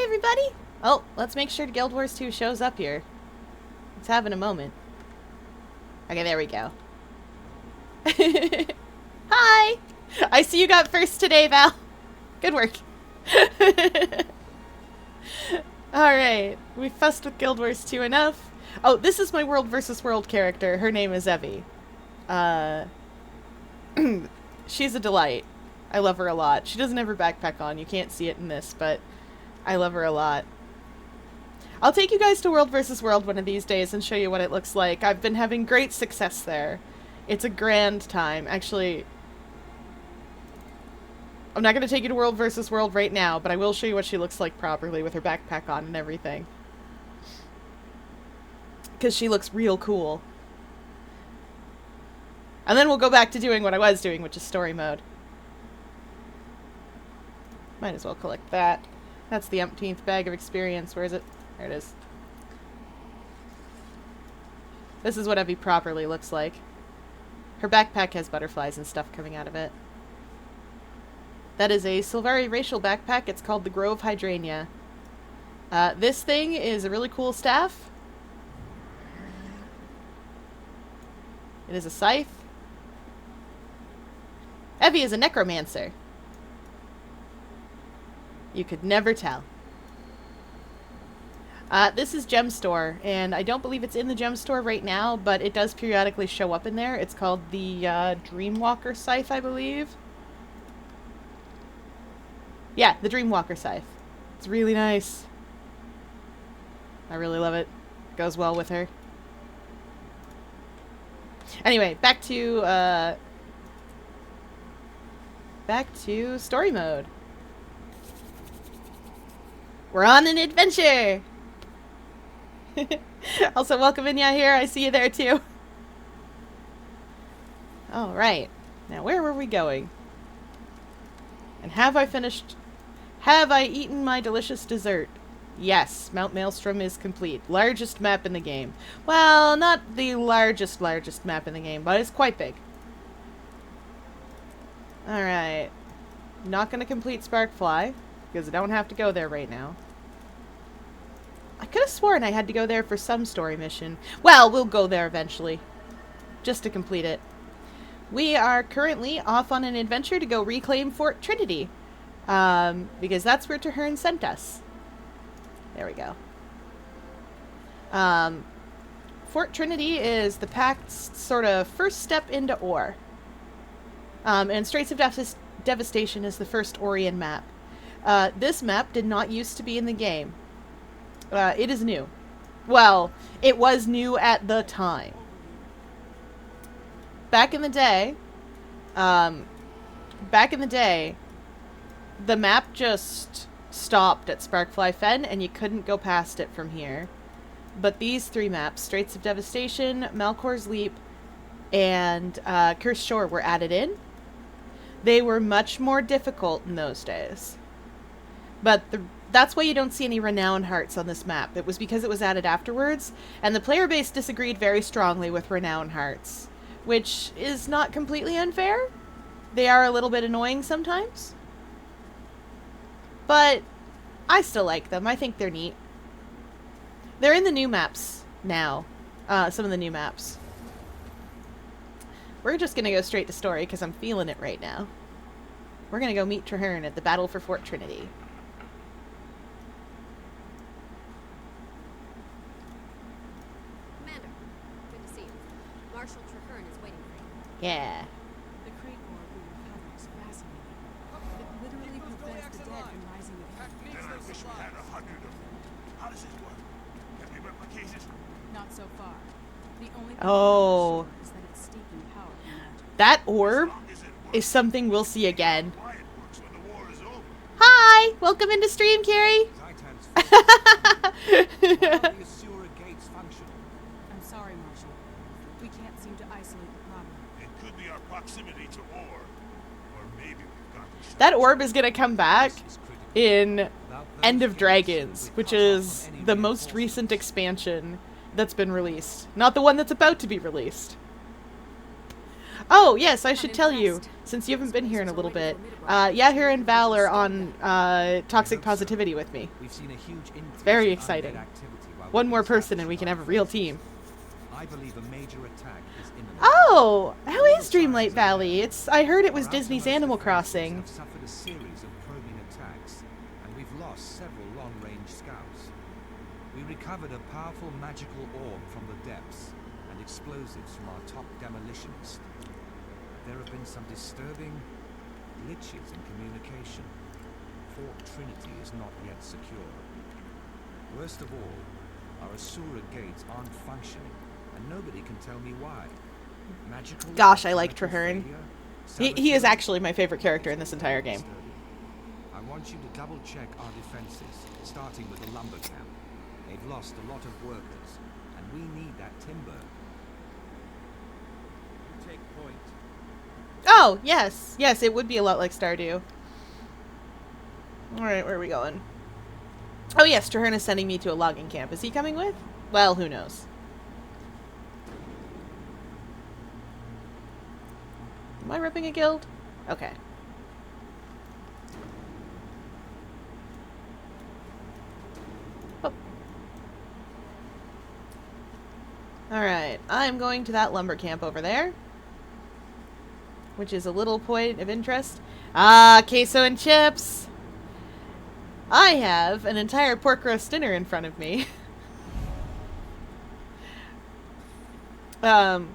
everybody! Oh, let's make sure Guild Wars 2 shows up here. It's having a moment. Okay, there we go. Hi! I see you got first today, Val. Good work. Alright, we fussed with Guild Wars 2 enough. Oh, this is my World vs. World character. Her name is Evie. She's a delight. I love her a lot. She doesn't have her backpack on. You can't see it in this, but I love her a lot. I'll take you guys to World vs. World one of these days and show you what it looks like. I've been having great success there. It's a grand time. Actually, I'm not going to take you to World vs. World right now, but I will show you what she looks like properly with her backpack on and everything. Because she looks real cool. And then we'll go back to doing what I was doing, which is story mode. Might as well collect that. That's the umpteenth bag of experience. Where is it? There it is. This is what Evie properly looks like. Her backpack has butterflies and stuff coming out of it. That is a Silvari racial backpack. It's called the Grove Hydrangea. This thing is a really cool staff. It is a scythe. Evie is a necromancer. You could never tell. This is Gem Store, and I don't believe it's in the Gem Store right now, but it does periodically show up in there. It's called the Dreamwalker Scythe, I believe. Yeah, the Dreamwalker Scythe. It's really nice. I really love it. Goes well with her. Anyway, back to story mode. We're on an adventure! Also, welcome Inya here. I see you there too. Alright. Now, where were we going? And have I eaten my delicious dessert? Yes, Mount Maelstrom is complete. Largest map in the game. Well, not the largest map in the game, but it's quite big. Alright. Not gonna complete Sparkfly, because I don't have to go there right now. I could have sworn I had to go there for some story mission. Well, we'll go there eventually. Just to complete it. We are currently off on an adventure to go reclaim Fort Trinity. Because that's where Traherne sent us. There we go. Fort Trinity is the Pact's sort of first step into ore. And Straits of Devastation is the first Orion map. This map did not used to be in the game. It is new. Well, it was new at the time. Back in the day, the map just stopped at Sparkfly Fen, and you couldn't go past it from here. But these three maps, Straits of Devastation, Malcor's Leap, and Cursed Shore, were added in. They were much more difficult in those days. But that's why you don't see any Renown Hearts on this map. It was because it was added afterwards, and the player base disagreed very strongly with Renown Hearts, which is not completely unfair. They are a little bit annoying sometimes. But I still like them. I think they're neat. They're in the new maps now. Some of the new maps. We're just going to go straight to story because I'm feeling it right now. We're going to go meet Traherne at the Battle for Fort Trinity. Commander, good to see you. Marshal Traherne is waiting for you. Yeah. The crate orb we recovered is fascinating. It literally prevents the dead from rising again. Then I wish we had 100 of them. How does it work? Can we replicate it? Not so far. The only thing Oh. is that it's steeping power from magic. That orb is something we'll see again. Why it works when the war is over? Hi! Welcome into stream, Carrie! I'm sorry, Marshal. We can't seem to isolate the problem. It could be our proximity to ore. Or maybe we've got to That orb is gonna come back in End of Dragons, which is the most recent expansion that's been released. Not the one that's about to be released. Oh, yes, I should tell you, since you haven't been here in a little bit. Yahir and Val are on Toxic Positivity with me. We've seen a huge increase Very in exciting. undead activity while One we've more been person and we can have a real team. I believe a major attack is imminent. Oh, how is Dreamlight Valley? I heard it was Disney's Animal Crossing. Have suffered a series of probing attacks, and we've lost several long-range scouts. We recovered a powerful magical orb from the depths and explosives from our top demolitionist. There have been some disturbing glitches in communication. Fort Trinity is not yet secure. Worst of all, our Asura gates aren't functioning, and nobody can tell me why. Magical Gosh, I like Traherne. failure, He is sabotage, actually my favorite character in this entire game. I want you to double-check our defenses, starting with the lumber camp. They've lost a lot of workers, and we need that timber. You take point. Oh, yes. Yes, it would be a lot like Stardew. Alright, where are we going? Oh, yes, Traherne is sending me to a logging camp. Is he coming with? Well, who knows. Am I ripping a guild? Okay. Oh. Alright, I'm going to that lumber camp over there. Which is a little point of interest. Ah, queso and chips! I have an entire pork roast dinner in front of me. Alright,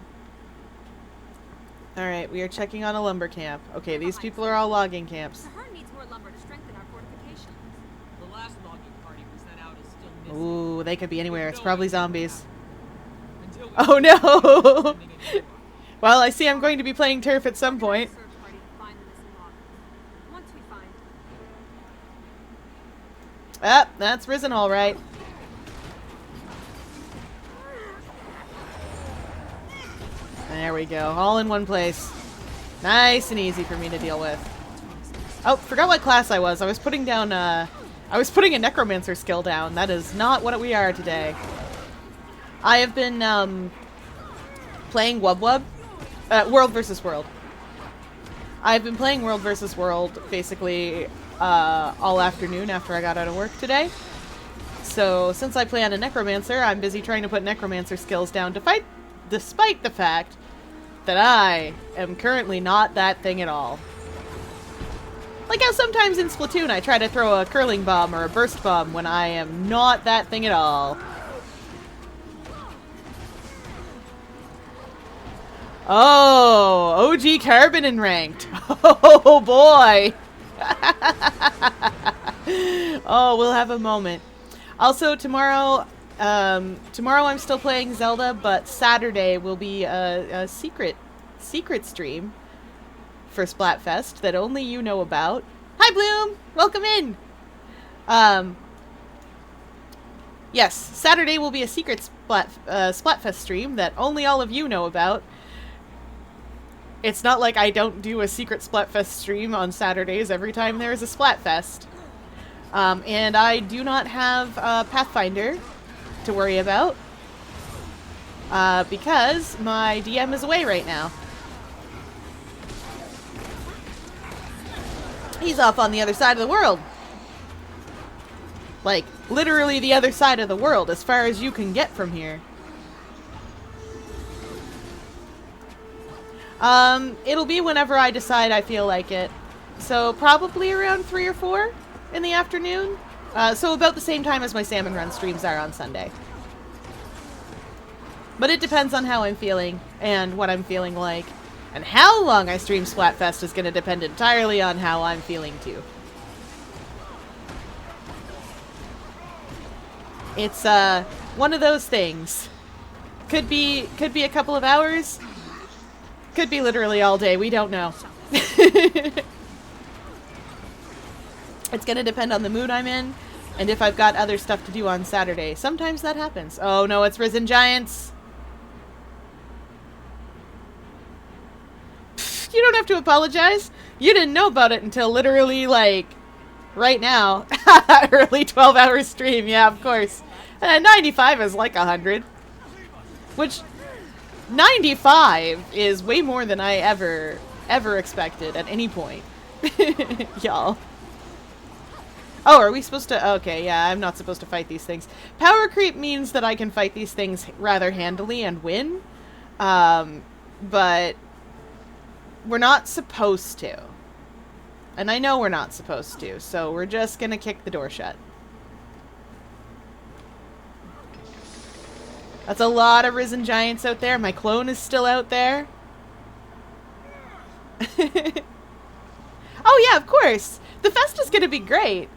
we are checking on a lumber camp. Okay, these people are all logging camps. Traherne needs more lumber to strengthen our fortifications. The last logging party we sent out is still missing. Ooh, they could be anywhere. It's probably zombies. Until we Oh no! sending a new one. Well, I see I'm going to be playing turf at some point. Search party to find the missing loggers. Once we find Ah, that's Risen all right. There we go. All in one place. Nice and easy for me to deal with. Oh, forgot what class I was. I was putting down, I was putting a necromancer skill down. That is not what we are today. I have been, playing Wub Wub. World versus World. I've been playing World versus World, basically, all afternoon after I got out of work today. So, since I play on a necromancer, I'm busy trying to put necromancer skills down to fight, despite the fact that I am currently not that thing at all. Like how sometimes in Splatoon I try to throw a curling bomb or a burst bomb when I am not that thing at all. Oh, OG Carbon in ranked. Oh boy. Oh, we'll have a moment. Also, tomorrow I'm still playing Zelda, but Saturday will be a secret stream for Splatfest that only you know about. Hi, Bloom! Welcome in! Yes, Saturday will be a secret Splatfest stream that only all of you know about. It's not like I don't do a secret Splatfest stream on Saturdays every time there is a Splatfest. And I do not have Pathfinder to worry about. Because my DM is away right now. He's off on the other side of the world. Like, literally the other side of the world, as far as you can get from here. It'll be whenever I decide I feel like it. So probably around 3 or 4 in the afternoon. So about the same time as my Salmon Run streams are on Sunday. But it depends on how I'm feeling and what I'm feeling like. And how long I stream Splatfest is going to depend entirely on how I'm feeling too. It's one of those things. Could be a couple of hours. Could be literally all day. We don't know. It's going to depend on the mood I'm in and if I've got other stuff to do on Saturday. Sometimes that happens. Oh no, it's Risen Giants. Pfft, you don't have to apologize. You didn't know about it until literally, like, right now. Early 12-hour stream. Yeah, of course. 95 is like 100. Which 95 is way more than I ever expected at any point. Y'all. Oh, are we supposed to... Okay, yeah, I'm not supposed to fight these things. Power creep means that I can fight these things rather handily and win. But we're not supposed to. And I know we're not supposed to, so we're just gonna kick the door shut. That's a lot of risen giants out there. My clone is still out there. Oh yeah, of course. The fest is gonna be great.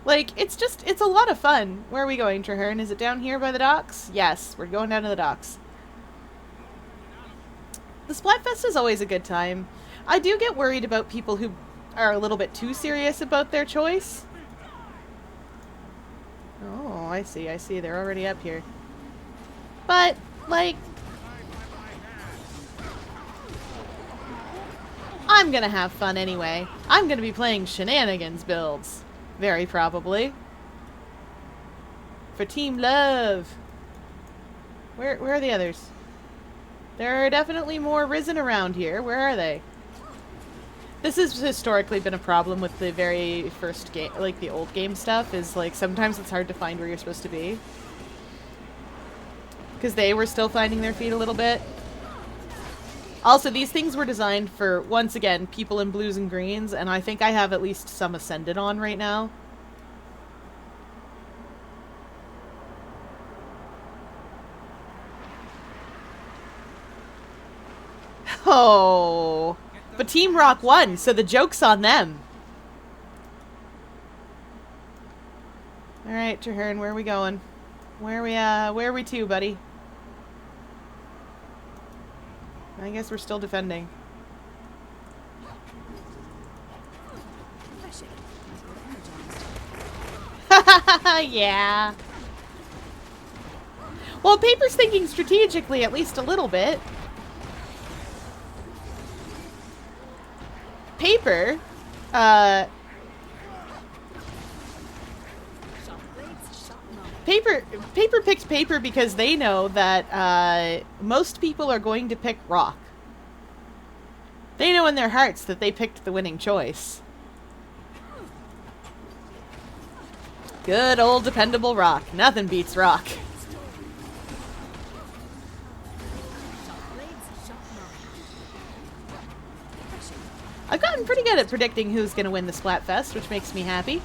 Like, it's a lot of fun. Where are we going, Traherne? Is it down here by the docks? Yes, we're going down to the docks. The Splatfest is always a good time. I do get worried about people who are a little bit too serious about their choice. Oh, I see. They're already up here. But, like... I'm gonna have fun anyway. I'm gonna be playing shenanigans builds. Very probably. For Team Love. Where are the others? There are definitely more risen around here. Where are they? This has historically been a problem with the very first game, like the old game stuff, is like sometimes it's hard to find where you're supposed to be. Because they were still finding their feet a little bit. Also, these things were designed for, once again, people in blues and greens, and I think I have at least some Ascended on right now. Oh, but Team Rock won, so the joke's on them. All right, Traherne, where are we going? Where are we to, buddy? I guess we're still defending. Yeah. Well, Paper's thinking strategically at least a little bit. Paper, Paper picked Paper because they know that most people are going to pick Rock. They know in their hearts that they picked the winning choice. Good old dependable Rock. Nothing beats Rock. I've gotten pretty good at predicting who's going to win the Splatfest, which makes me happy.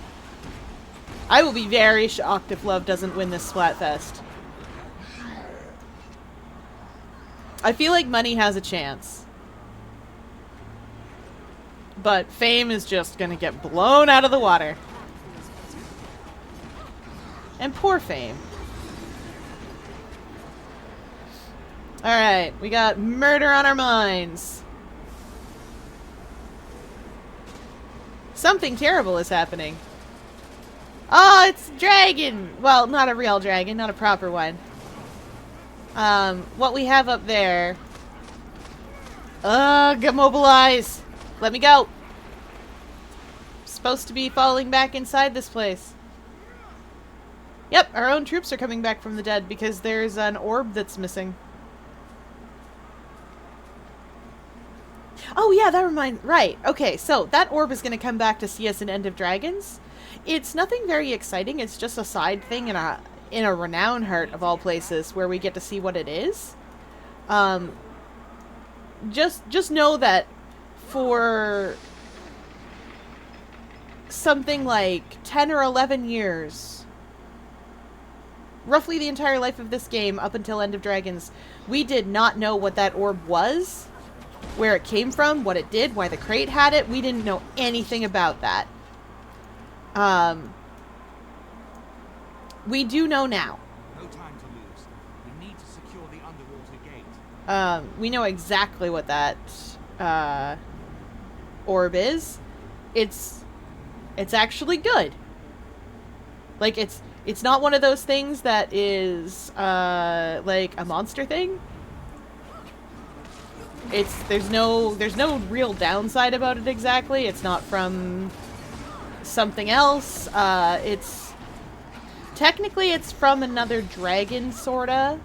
I will be very shocked if Love doesn't win this Splatfest. I feel like Money has a chance. But Fame is just going to get blown out of the water. And poor Fame. Alright, we got murder on our minds. Something terrible is happening. Oh, it's a dragon! Well, not a real dragon, not a proper one. What we have up there... Ugh, mobilize! Let me go! Supposed to be falling back inside this place. Yep, our own troops are coming back from the dead because there's an orb that's missing. Oh yeah, that reminds... Right, okay, so that orb is going to come back to see us in End of Dragons. It's nothing very exciting, it's just a side thing in a Renown Heart of all places where we get to see what it is. Just know that for something like 10 or 11 years, roughly the entire life of this game up until End of Dragons, we did not know what that orb was, where it came from, what it did, why the crate had it. We didn't know anything about that. We do know now. No time to lose. We need to secure the underwater gate. We know exactly what that orb is. It's actually good. Like, it's not one of those things that is like a monster thing. There's no real downside about it exactly. It's not from something else. Technically it's from another dragon, sorta.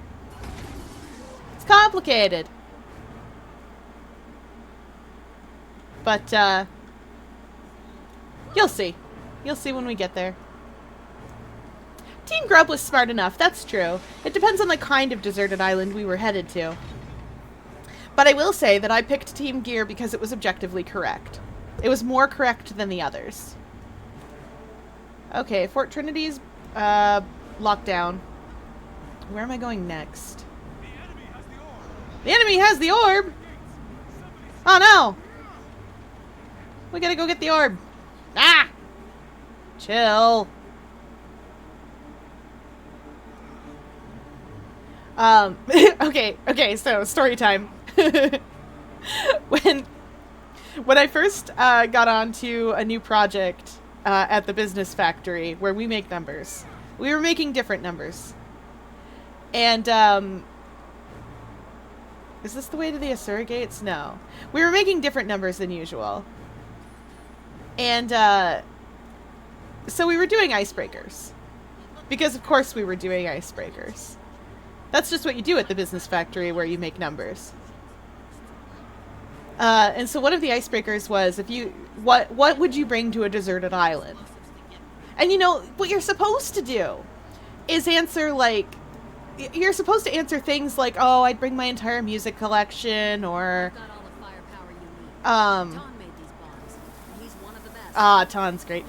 It's complicated. But, you'll see. You'll see when we get there. Team Grub was smart enough, that's true. It depends on the kind of deserted island we were headed to. But I will say that I picked Team Gear because it was objectively correct. It was more correct than the others. Okay, Fort Trinity's locked down. Where am I going next? The enemy has the orb! Oh no! We gotta go get the orb. Ah! Chill. Okay, so story time. When I first got onto a new project at the business factory where we make numbers, we were making different numbers. And, is this the way to the Asura Gates? No. We were making different numbers than usual. And, so we were doing icebreakers. Because of course we were doing icebreakers. That's just what you do at the business factory where you make numbers. And so one of the icebreakers was, what would you bring to a deserted island? And you know, what you're supposed to do is answer, like, you're supposed to answer things like, oh, I'd bring my entire music collection, or, Got all the firepower you need. Tom made these bombs. And he's one of the best. Ton's great.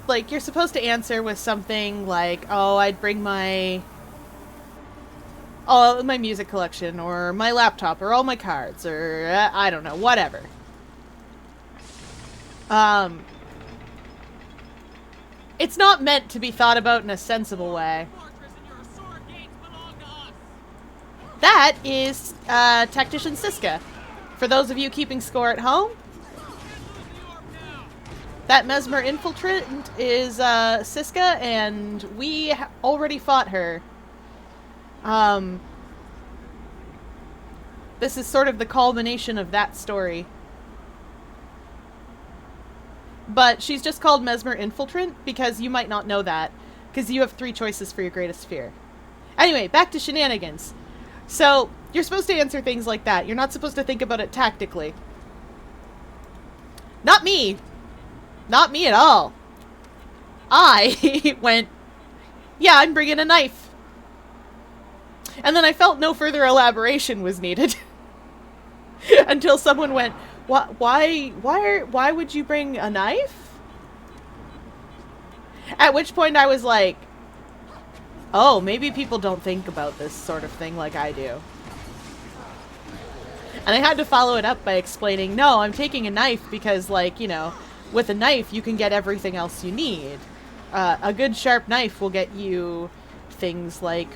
Like, you're supposed to answer with something like, oh, I'd bring my music collection, or my laptop, or all my cards, or, I don't know, whatever. It's not meant to be thought about in a sensible way. That is, Tactician Siska. For those of you keeping score at home, that Mesmer infiltrant is, Siska, and we already fought her. This is sort of the culmination of that story. But she's just called Mesmer Infiltrant because you might not know that, because you have 3 choices for your greatest fear. Anyway, back to shenanigans. So, you're supposed to answer things like that. You're not supposed to think about it tactically. Not me! Not me at all. I went, yeah, I'm bringing a knife. And then I felt no further elaboration was needed. Until someone went, why would you bring a knife? At which point I was like, oh, maybe people don't think about this sort of thing like I do. And I had to follow it up by explaining, no, I'm taking a knife because, like, you know, with a knife you can get everything else you need. A good sharp knife will get you things like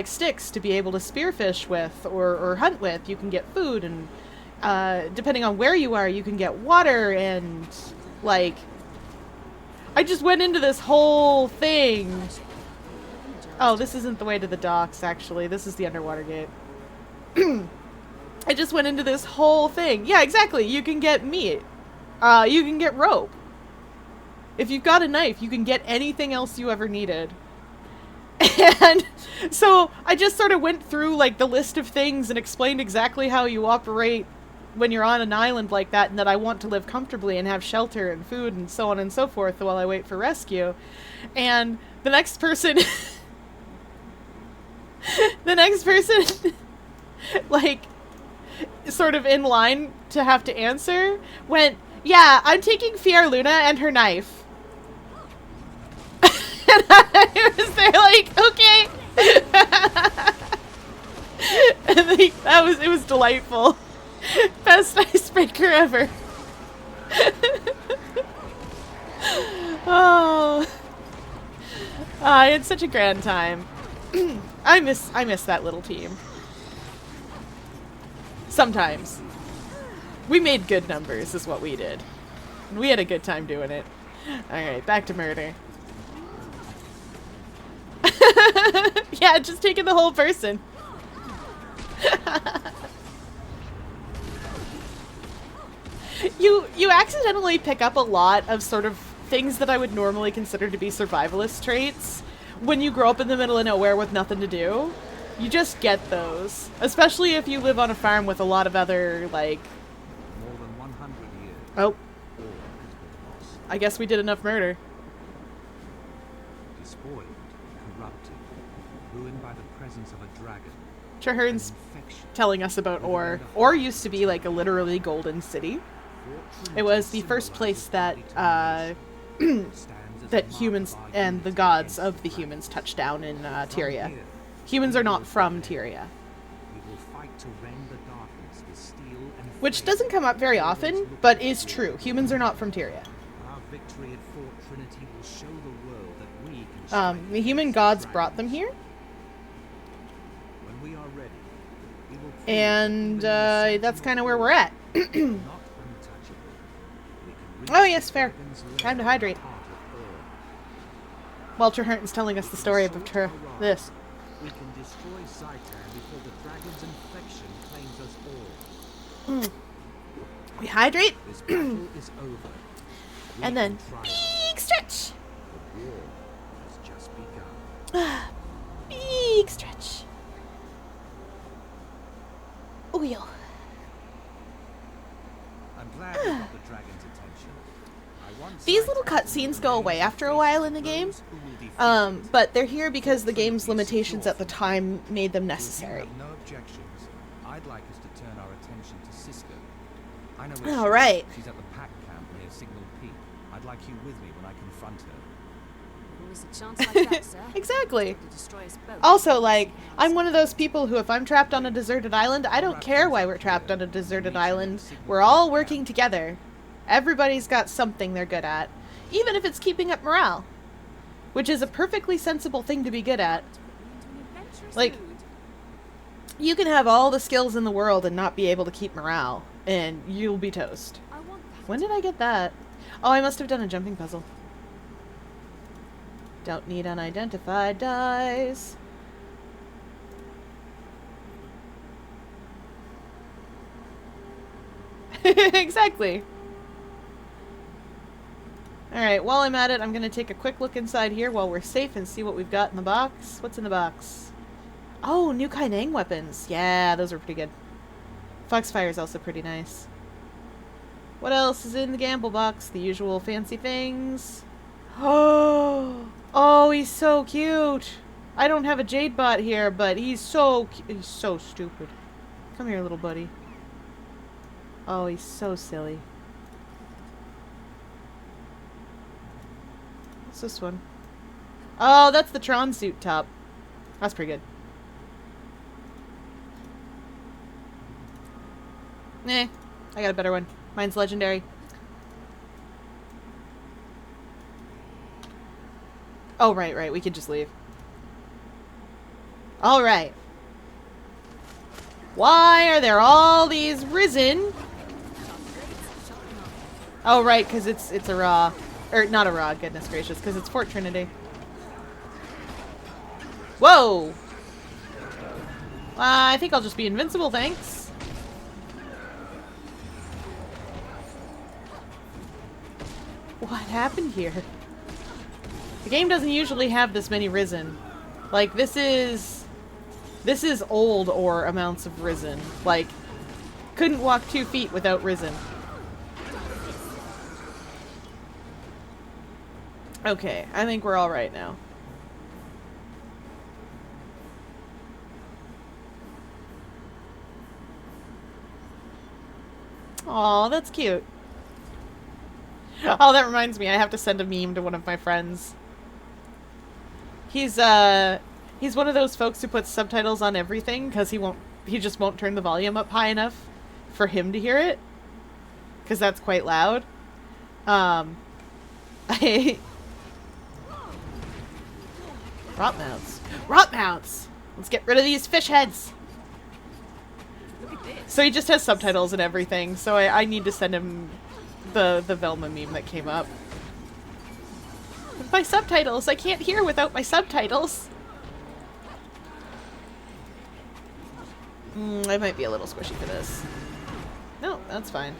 sticks to be able to spearfish with or hunt with. You can get food, and depending on where you are, you can get water, and, like, I just went into this whole thing. Oh, this isn't the way to the docks, actually. This is the underwater gate. I just went into this whole thing. Yeah, exactly. You can get meat. You can get rope. If you've got a knife, you can get anything else you ever needed. And so I just sort of went through, like, the list of things and explained exactly how you operate when you're on an island like that, and that I want to live comfortably and have shelter and food and so on and so forth while I wait for rescue. And the next person... like, sort of in line to have to answer, went, yeah, I'm taking Fyerluna and her knife. And I was there like, okay. And like, it was delightful. Best icebreaker ever. Oh. I had such a grand time. I miss that little team. Sometimes. We made good numbers is what we did. And we had a good time doing it. Alright, back to murder. Yeah, just taking the whole person. You accidentally pick up a lot of sort of things that I would normally consider to be survivalist traits when you grow up in the middle of nowhere with nothing to do. You just get those. Especially if you live on a farm with a lot of other, like... More than 100 years. Oh, All has been lost. I guess we did enough murder. Despoiled, corrupted, ruined by the presence of a dragon. Trahern's Infection. telling us about Ore. Ore used to be like a literally golden city. It was the first place that that humans and the gods of the humans touched down in Tyria. Humans are not from Tyria, We will fight to rend the darkness with steel and which flame. doesn't come up very often, but is true. Humans are not from Tyria. Our victory at Fort Trinity will show the world that we can The human gods brought them here, When we are ready, we will prove and that even the that's assault kind of of where war we're at. is not untouchable. We can reach Oh, yes, the fair. dragon's Time to lair hydrate. in the heart of Ur. While Trahern's telling us the story of this. We can destroy Zaitan before the dragon's infection claims us all. We hydrate, This battle is over. We and then can triumph. big stretch. The war has just begun. Big stretch. Oh, yo. I'm glad we got the dragon's attention. I want These Zaitan little to cutscenes go remain away the after a face while of in the game. those who will defeat it. But they're here because the game's limitations at the time made them If necessary. you have no objections, I'd like us to turn our attention to Cisco. I know where All she is. right. She's at the pack camp near Signal Peak. I'd like you with me when I confront her. Always a chance like that, sir. Exactly. To destroy us both. Also, like, I'm one of those people who, if I'm trapped on a deserted island, I don't care why we're trapped on a deserted island. We're all working together. Everybody's got something they're good at. Even if it's keeping up morale. Which is a perfectly sensible thing to be good at. Like, you can have all the skills in the world and not be able to keep morale, and you'll be toast. I want that. When did I get that? Oh, I must have done a jumping puzzle. Don't need unidentified dies. Exactly. Alright, while I'm at it, I'm going to take a quick look inside here while we're safe and see what we've got in the box. What's in the box? Oh, new Kaineng weapons. Yeah, those are pretty good. Foxfire is also pretty nice. What else is in the gamble box? The usual fancy things. Oh, he's so cute. I don't have a Jade bot here, but he's so stupid. Come here, little buddy. Oh, he's so silly. What's this one? Oh, that's the Tron suit top. That's pretty good. I got a better one. Mine's legendary. Oh, right. We could just leave. Alright. Why are there all these risen? Oh, right, because it's a raw. Or, not a raw, goodness gracious, because it's Fort Trinity. Whoa! I think I'll just be invincible, thanks. What happened here? The game doesn't usually have this many risen. Like, this is old or amounts of risen. Like, couldn't walk 2 feet without risen. Okay, I think we're all right now. Aw, that's cute. Oh, that reminds me, I have to send a meme to one of my friends. He's one of those folks who puts subtitles on everything because he just won't turn the volume up high enough for him to hear it. Because that's quite loud. Rot mounts. Rot mounts! Let's get rid of these fish heads! So he just has subtitles and everything, so I need to send him the Velma meme that came up. With my subtitles! I can't hear without my subtitles! I might be a little squishy for this. No, that's fine.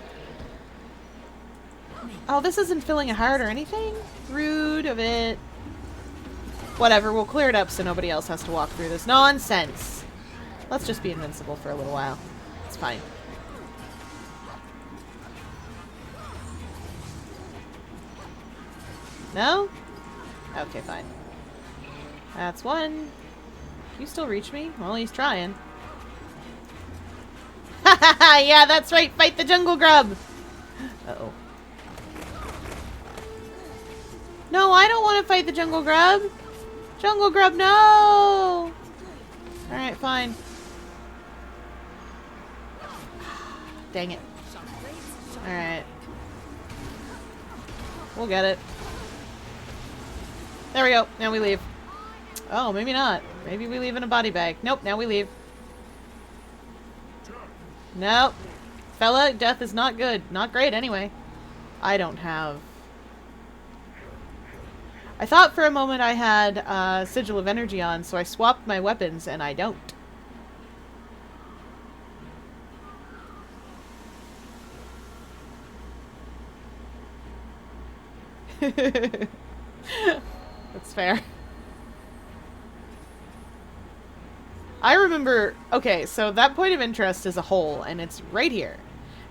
Oh, this isn't filling a heart or anything? Rude of it. Whatever, we'll clear it up so nobody else has to walk through this nonsense. Let's just be invincible for a little while. It's fine. No? Okay, fine. That's one. Can you still reach me? Well, he's trying. Hahaha! Yeah, that's right! Fight the jungle grub! Uh-oh. No, I don't want to fight the jungle grub! Jungle grub, no! Alright, fine. Dang it. Alright. We'll get it. There we go. Now we leave. Oh, maybe not. Maybe we leave in a body bag. Nope, now we leave. Nope. Fella, death is not good. Not great, anyway. I don't have... I thought for a moment I had Sigil of Energy on, so I swapped my weapons, and I don't. That's fair. I remember... Okay, so that point of interest is a hole, and it's right here.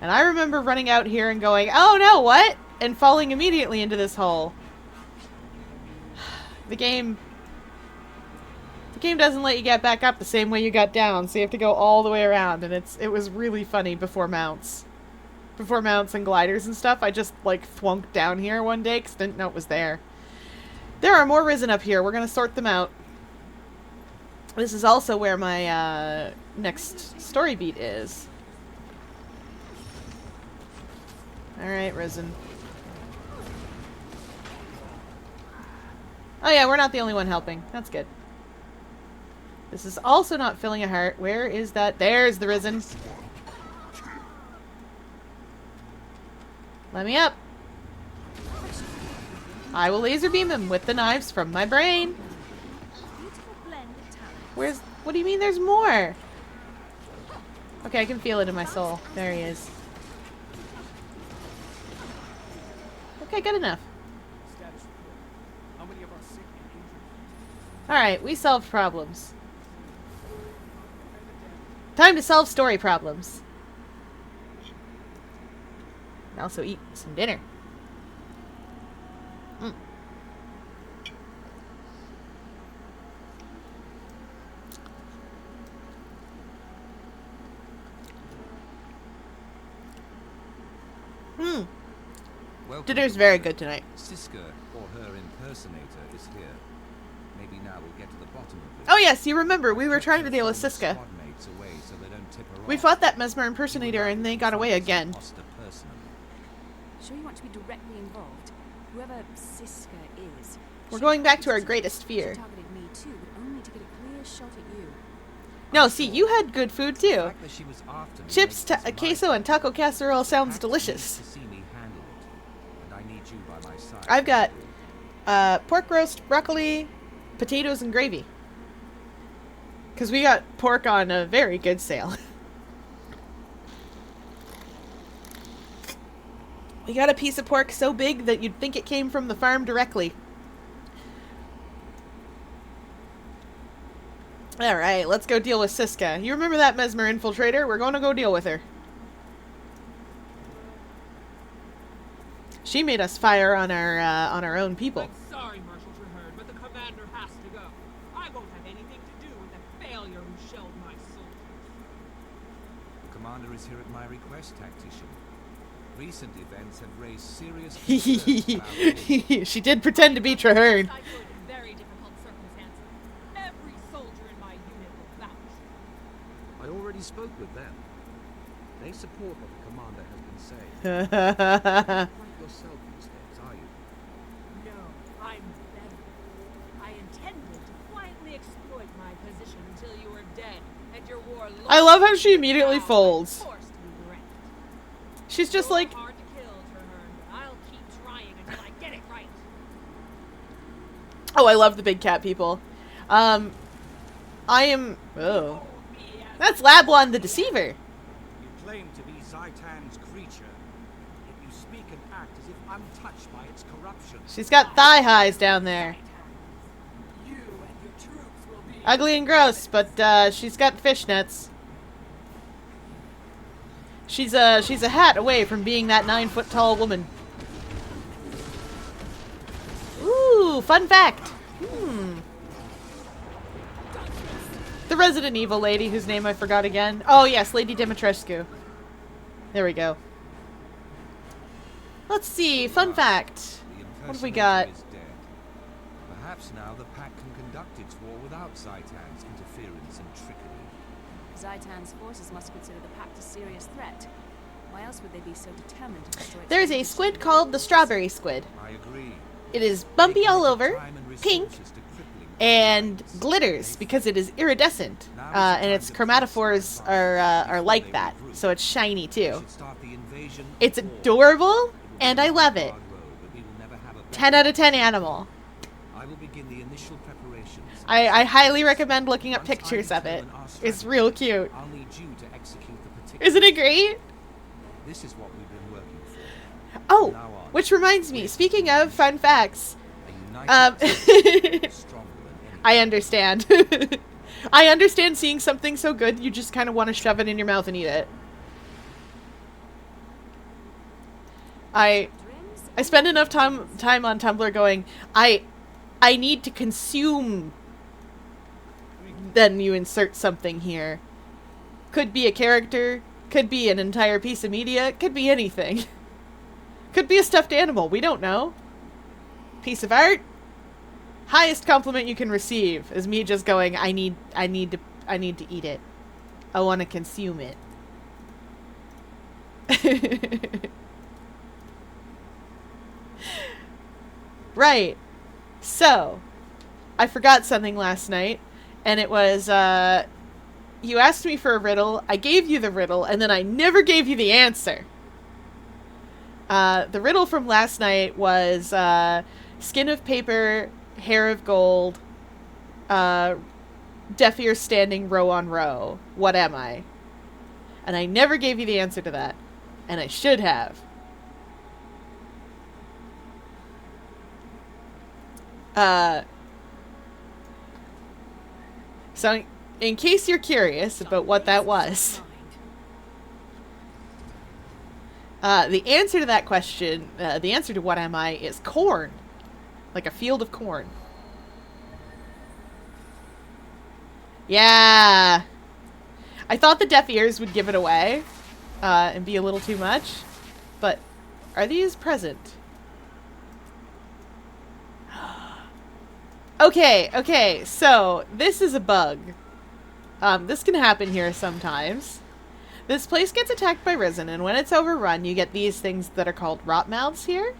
And I remember running out here and going, oh no, what? And falling immediately into this hole. The game doesn't let you get back up the same way you got down, so you have to go all the way around, and it was really funny before mounts. Before mounts and gliders and stuff, I just, like, thwunked down here one day because I didn't know it was there. There are more risen up here. We're going to sort them out. This is also where my next story beat is. Alright, risen. Oh yeah, we're not the only one helping. That's good. This is also not filling a heart. Where is that? There's the risen. Let me up. I will laser beam him with the knives from my brain. Where's... What do you mean there's more? Okay, I can feel it in my soul. There he is. Okay, good enough. Alright, we solved problems. Time to solve story problems. And also eat some dinner. Dinner's very good tonight. Siska, or her impersonator, is here. Maybe now we'll get to the bottom of this. Oh yes, you remember, we were trying to deal with Siska. We fought that mesmer impersonator and they got away again. Sure you want to be directly involved? Whoever Siska is... We're going back to our greatest fear. She targeted me too, but only to get a clear shot at you. No, see, you had good food too. Chips, queso, and taco casserole sounds delicious. I've got pork roast, broccoli, potatoes, and gravy. Because we got pork on a very good sale. We got a piece of pork so big that you'd think it came from the farm directly. Alright, let's go deal with Siska. You remember that mesmer infiltrator? We're going to go deal with her. She made us fire on our own people. I'm sorry, Marshal Traherne, but the commander has to go. I won't have anything to do with the failure who shelled my soldiers. The commander is here at my request, tactician. Recent events have raised serious concerns. She did pretend to be Traherne. I put in very difficult circumstances. Every soldier in my unit will vouch. I already spoke with them. They support what the commander has been saying. Quite yourself these days, are you? No, I'm better. I intended to quietly exploit my position until you were dead and your war lost. I love how she immediately Now folds. I'm forced to be wrecked. She's just You're like... hard to kill, Traherne, but I'll keep trying until I get it right. Oh, I love the big cat people. I am... Oh. That's Lablon the Deceiver. You claim to be Zaitan's creature, yet you speak and act as if untouched by its corruption. She's got thigh highs down there. You and your troops will be Ugly and gross, but she's got fishnets. She's a hat away from being that 9-foot tall woman. Ooh, fun fact. The Resident Evil lady, whose name I forgot again. Oh yes, Lady Dimitrescu. There we go. Let's see, fun fact. What have we got? Is dead. Perhaps now the pack can conduct its war without Zaitan's interference and trickery. Zaitan's forces must consider the pact a serious threat. Why else would they be so determined to destroy its There's a position? squid called the strawberry squid. I agree. It is bumpy all over, Time and pink, resources to crippling and glitters because it is iridescent. And its chromatophores are like that, so it's shiny We too. should start the invasion It's or adorable, and I love it. hard road, but we will never have a 10 out of 10 animal. I will begin the initial preparations. I highly recommend looking up Once I pictures of it. determine our It's strategy, real cute. I'll need you to execute the particular. Isn't it great? This is what we've been working for. Oh, Now on. which reminds me, speaking of fun facts, A united team is stronger than any. I understand. I understand seeing something so good you just kind of want to shove it in your mouth and eat it. I spend enough time on Tumblr going, I need to consume. Then you insert something here. Could be a character, could be an entire piece of media, could be anything. Could be a stuffed animal, we don't know. Piece of art. Highest compliment you can receive is me just going, I need to eat it. I want to consume it. Right. So, I forgot something last night, and it was, you asked me for a riddle, I gave you the riddle, and then I never gave you the answer. The riddle from last night was, skin of paper, hair of gold, deaf ears standing row on row. What am I? And I never gave you the answer to that. And I should have. So, in case you're curious about what that was, the answer to that question, the answer to what am I, is corn. Like a field of corn. Yeah. I thought the deaf ears would give it away, and be a little too much. But, are these present? Okay, so, this is a bug. This can happen here sometimes. This place gets attacked by Risen, and when it's overrun, you get these things that are called rot mouths here.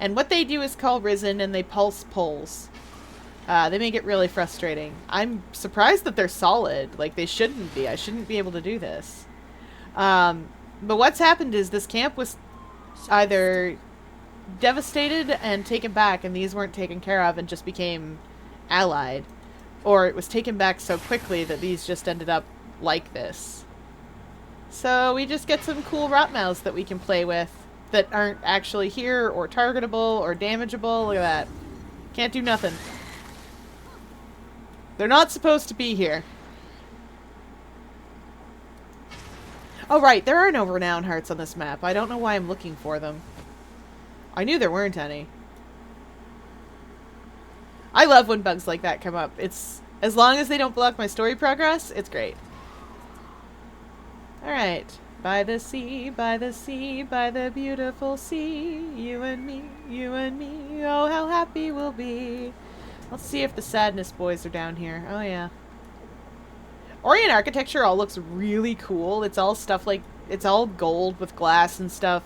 And what they do is call Risen, and they pulse poles. They make it really frustrating. I'm surprised that they're solid. Like, they shouldn't be. I shouldn't be able to do this. But what's happened is this camp was either devastated and taken back, and these weren't taken care of and just became allied. Or it was taken back so quickly that these just ended up like this. So we just get some cool rot mouths that we can play with that aren't actually here or targetable or damageable. Look at that. Can't do nothing. They're not supposed to be here. Oh right, there are no renown hearts on this map. I don't know why I'm looking for them. I knew there weren't any. I love when bugs like that come up. It's, as long as they don't block my story progress, it's great. Alright. By the sea, by the sea, by the beautiful sea, you and me, oh how happy we'll be. Let's see if the Sadness boys are down here. Oh yeah. Orient architecture all looks really cool. It's all stuff like, it's all gold with glass and stuff.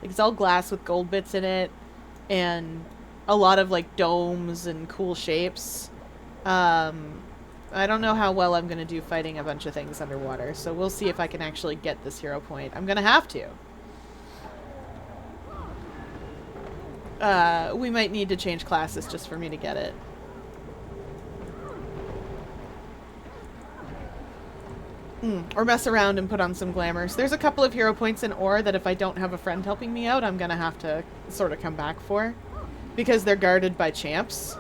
Like, it's all glass with gold bits in it. And a lot of like domes and cool shapes. I don't know how well I'm going to do fighting a bunch of things underwater, so we'll see if I can actually get this hero point. I'm going to have to. We might need to change classes just for me to get it. Or mess around and put on some glamours. There's a couple of hero points in ore that if I don't have a friend helping me out, I'm going to have to sort of come back for. Because they're guarded by champs.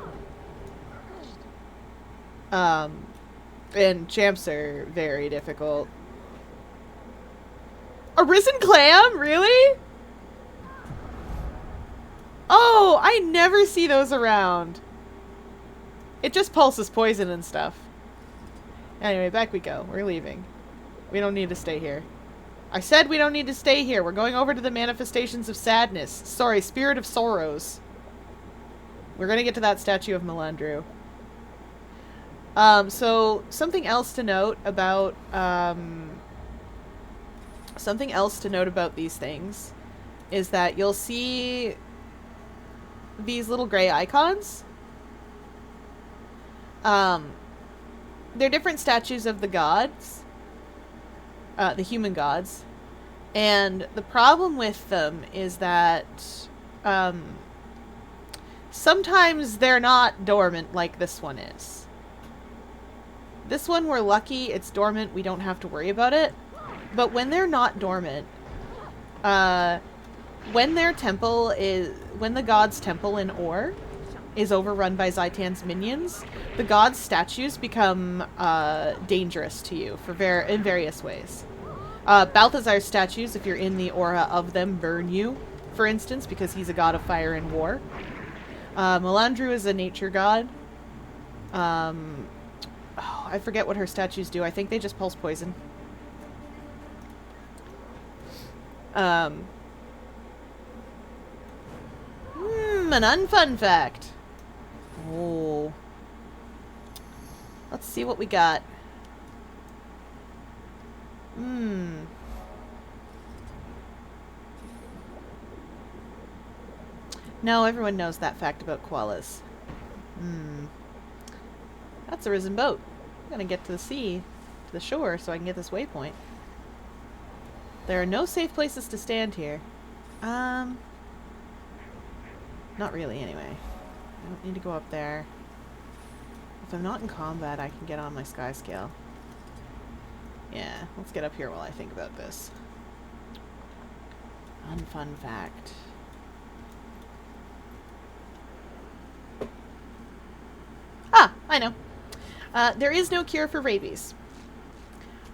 And champs are very difficult. A risen clam? Really? Oh, I never see those around. It just pulses poison and stuff. Anyway, back we go. We're leaving. We don't need to stay here. I said we don't need to stay here. We're going over to the manifestations of sadness. Sorry, spirit of sorrows. We're going to get to that statue of Melandru. So something else to note about these things is that you'll see these little gray icons. They're different statues of the gods, the human gods, and the problem with them is that sometimes they're not dormant like this one is. This one, we're lucky it's dormant, we don't have to worry about it. But when they're not dormant, when the god's temple in Or is overrun by Zaitan's minions, the god's statues become dangerous to you in various ways. Balthazar's statues, if you're in the aura of them, burn you, for instance, because he's a god of fire and war. Melandru is a nature god. I forget what her statues do. I think they just pulse poison. An unfun fact. Oh. Let's see what we got. No, everyone knows that fact about koalas. That's a risen boat. I'm gonna get to the sea, to the shore, so I can get this waypoint. There are no safe places to stand here. Not really, anyway. I don't need to go up there. If I'm not in combat, I can get on my sky scale. Yeah, let's get up here while I think about this. Unfun fact. Ah, I know. There is no cure for rabies.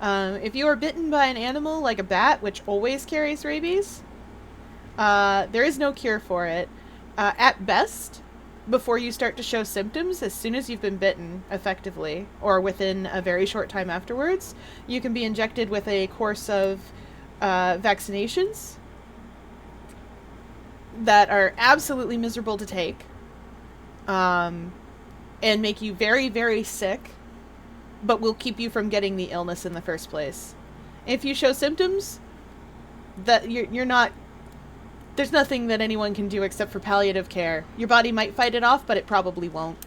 If you are bitten by an animal like a bat, which always carries rabies, there is no cure for it. At best, before you start to show symptoms, as soon as you've been bitten, effectively, or within a very short time afterwards, you can be injected with a course of vaccinations that are absolutely miserable to take, and make you very, very sick, but will keep you from getting the illness in the first place. If you show symptoms, that you're not... There's nothing that anyone can do except for palliative care. Your body might fight it off, but it probably won't.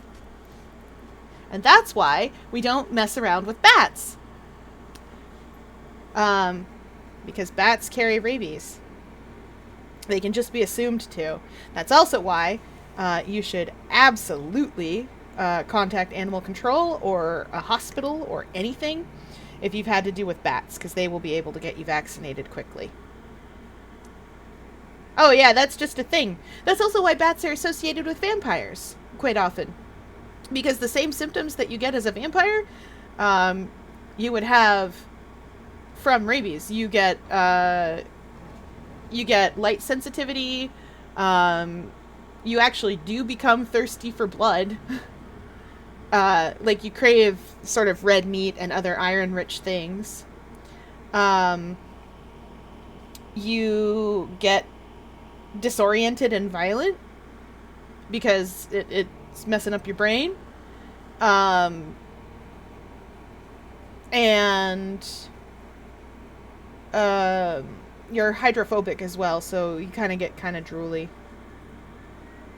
And that's why we don't mess around with bats. Because bats carry rabies. They can just be assumed to. That's also why you should absolutely contact animal control or a hospital or anything if you've had to do with bats, because they will be able to get you vaccinated quickly. Oh yeah, that's just a thing. That's also why bats are associated with vampires quite often. Because the same symptoms that you get as a vampire, you would have from rabies. You get light sensitivity. You actually do become thirsty for blood. Like you crave sort of red meat and other iron-rich things. You get disoriented and violent because it's messing up your brain. And you're hydrophobic as well, so you kind of get kind of drooly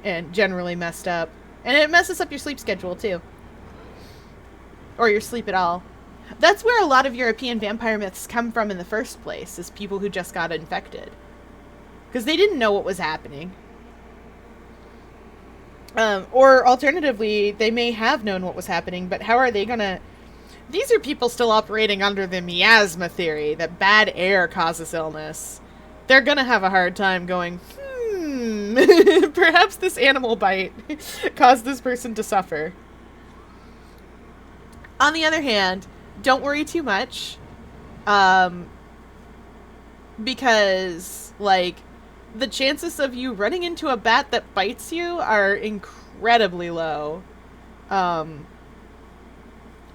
and generally messed up. And it messes up your sleep schedule too. Or your sleep at all. That's where a lot of European vampire myths come from in the first place, is people who just got infected. Because they didn't know what was happening. Or alternatively, they may have known what was happening, but how are they gonna... These are people still operating under the miasma theory, that bad air causes illness. They're gonna have a hard time going, perhaps this animal bite caused this person to suffer. On the other hand, don't worry too much. Because, like, the chances of you running into a bat that bites you are incredibly low.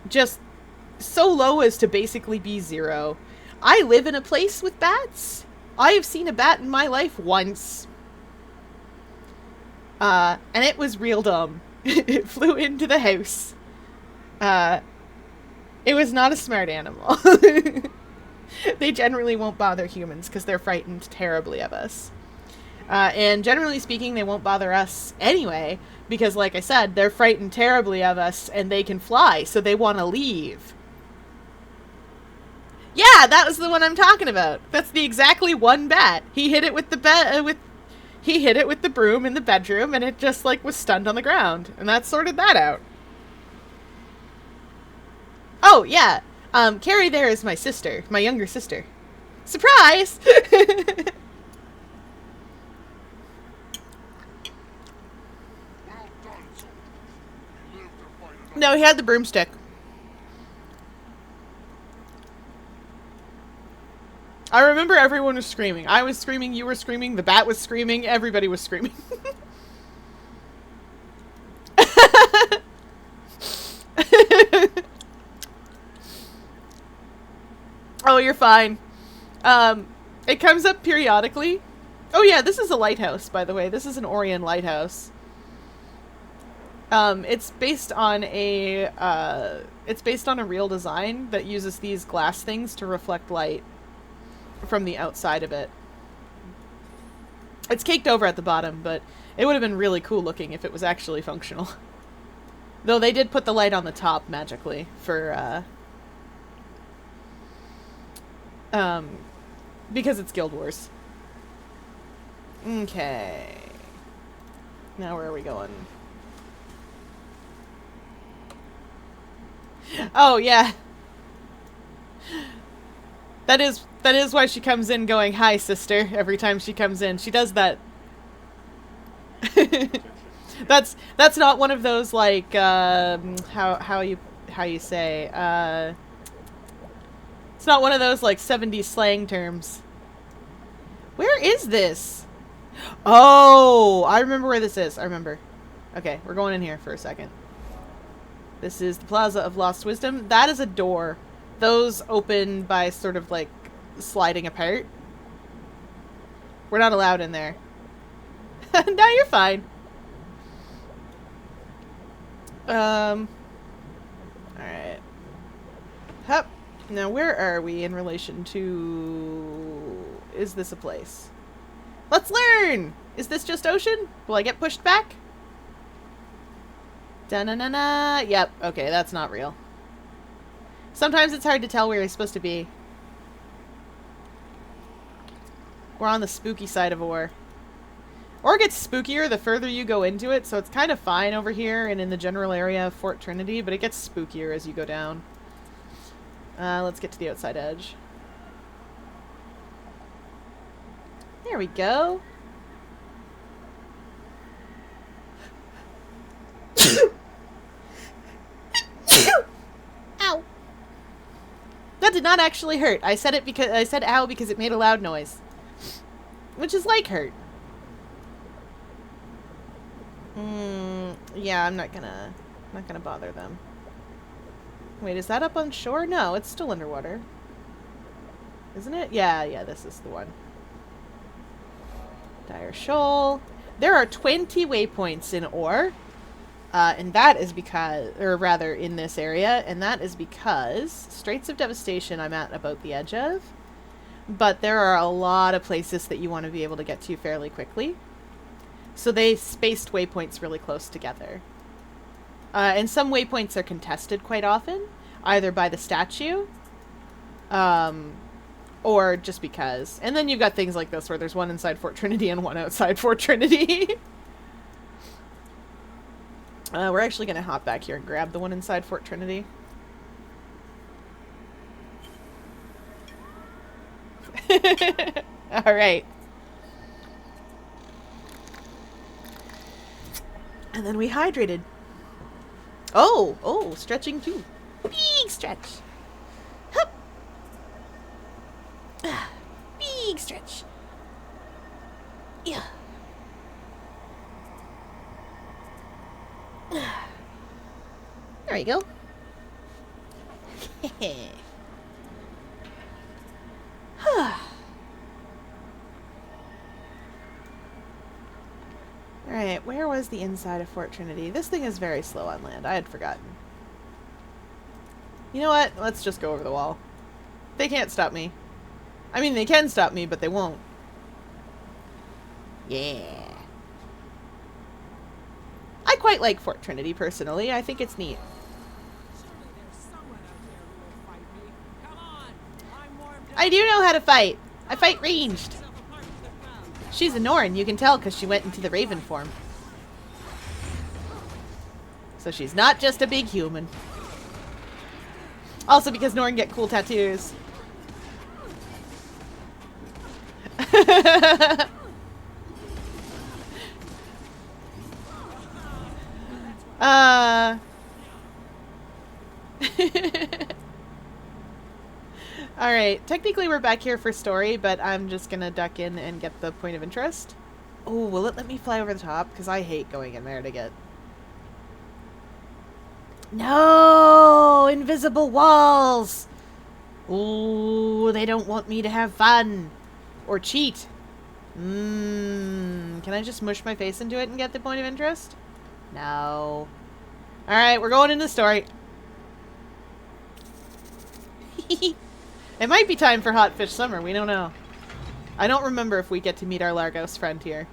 Just so low as to basically be zero. I live in a place with bats. I have seen a bat in my life once. And it was real dumb. It flew into the house. It was not a smart animal. They generally won't bother humans because they're frightened terribly of us. And generally speaking, they won't bother us anyway because, like I said, they're frightened terribly of us and they can fly, so they want to leave. Yeah, that was the one I'm talking about. That's the exactly one bat. He hit it with the he hit it with the broom in the bedroom, and it just like was stunned on the ground, and that sorted that out. Oh yeah, Carrie there is my sister, my younger sister. Surprise! No, he had the broomstick. I remember everyone was screaming. I was screaming, you were screaming, the bat was screaming, everybody was screaming. Oh, you're fine. It comes up periodically. Oh yeah, this is a lighthouse, by the way. This is an Orion lighthouse. It's based on a real design that uses these glass things to reflect light from the outside of it. It's caked over at the bottom, but it would have been really cool looking if it was actually functional. Though they did put the light on the top magically for, because it's Guild Wars. Okay. Now where are we going? Oh, yeah. That is why she comes in going, "Hi, sister," every time she comes in. She does that. That's not one of those, like, how you say, it's not one of those, like, 70s slang terms. Where is this? Oh, I remember where this is. I remember. Okay, we're going in here for a second. This is the Plaza of Lost Wisdom. That is a door. Those open by sort of like sliding apart. We're not allowed in there. No, you're fine. Alright. Hup. Now where are we in relation to... Is this a place? Let's learn! Is this just ocean? Will I get pushed back? Da-na-na-na. Yep. Okay, that's not real. Sometimes it's hard to tell where you're supposed to be. We're on the spooky side of Ore. Ore gets spookier the further you go into it, so it's kind of fine over here and in the general area of Fort Trinity, but it gets spookier as you go down. Let's get to the outside edge. There we go. Ow. That did not actually hurt. I said ow because it made a loud noise. Which is like hurt. Yeah, I'm not gonna bother them. Wait, is that up on shore? No, it's still underwater. Isn't it? Yeah, this is the one. Dire Shoal. There are 20 waypoints in Ore. And that is because, or rather in this area, and that is because Straits of Devastation I'm at about the edge of, but there are a lot of places that you want to be able to get to fairly quickly. So they spaced waypoints really close together. And some waypoints are contested quite often, either by the statue, or just because. And then you've got things like this where there's one inside Fort Trinity and one outside Fort Trinity. We're actually going to hop back here and grab the one inside Fort Trinity. Alright. And then we hydrated. Oh, stretching too. Big stretch. Hup. Big stretch. Yeah. There you go. Alright, where was the inside of Fort Trinity? This thing is very slow on land. I had forgotten. You know what? Let's just go over the wall. They can't stop me. I mean, they can stop me, but they won't. Yeah. I quite like Fort Trinity, personally. I think it's neat. Surely there's someone out there who will fight me. Come on, I'm warmed up. I do know how to fight. I fight ranged. Myself apart from the crowd. She's a Norn, you can tell, because she went into the Raven form. So she's not just a big human. Also because Norn get cool tattoos. Alright, technically we're back here for story, but I'm just gonna duck in and get the point of interest. Oh, will it let me fly over the top? Because I hate going in there to get... No! Invisible walls! Ooh, they don't want me to have fun. Or cheat. Can I just mush my face into it and get the point of interest? No. Alright, we're going into the story. It might be time for Hot Fish Summer, we don't know. I don't remember if we get to meet our Largos friend here.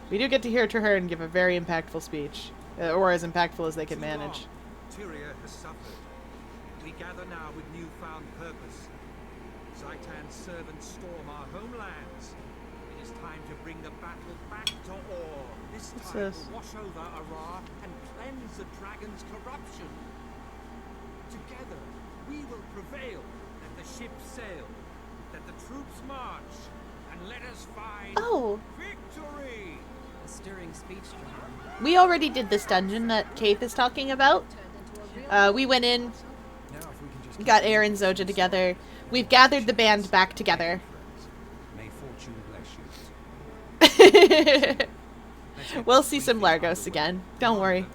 We do get to hear Traherne give a very impactful speech. Or as impactful as they can manage. Tyria has suffered. We gather now with newfound purpose. Zaitan's servants storm our homelands. It is time to bring the battle back to Or. This What's time this? we'll wash over Arar and cleanse the dragon's corruption. Together, we will prevail. Let the ships sail. Let the troops march. And let us find Oh, victory! A stirring speech, Traherne. we already did this dungeon that Kaith is talking about. We went in, Now if we can just got Air and Zoja together. We've gathered the band back together. May fortune bless you. We'll see some Largos again. Don't worry.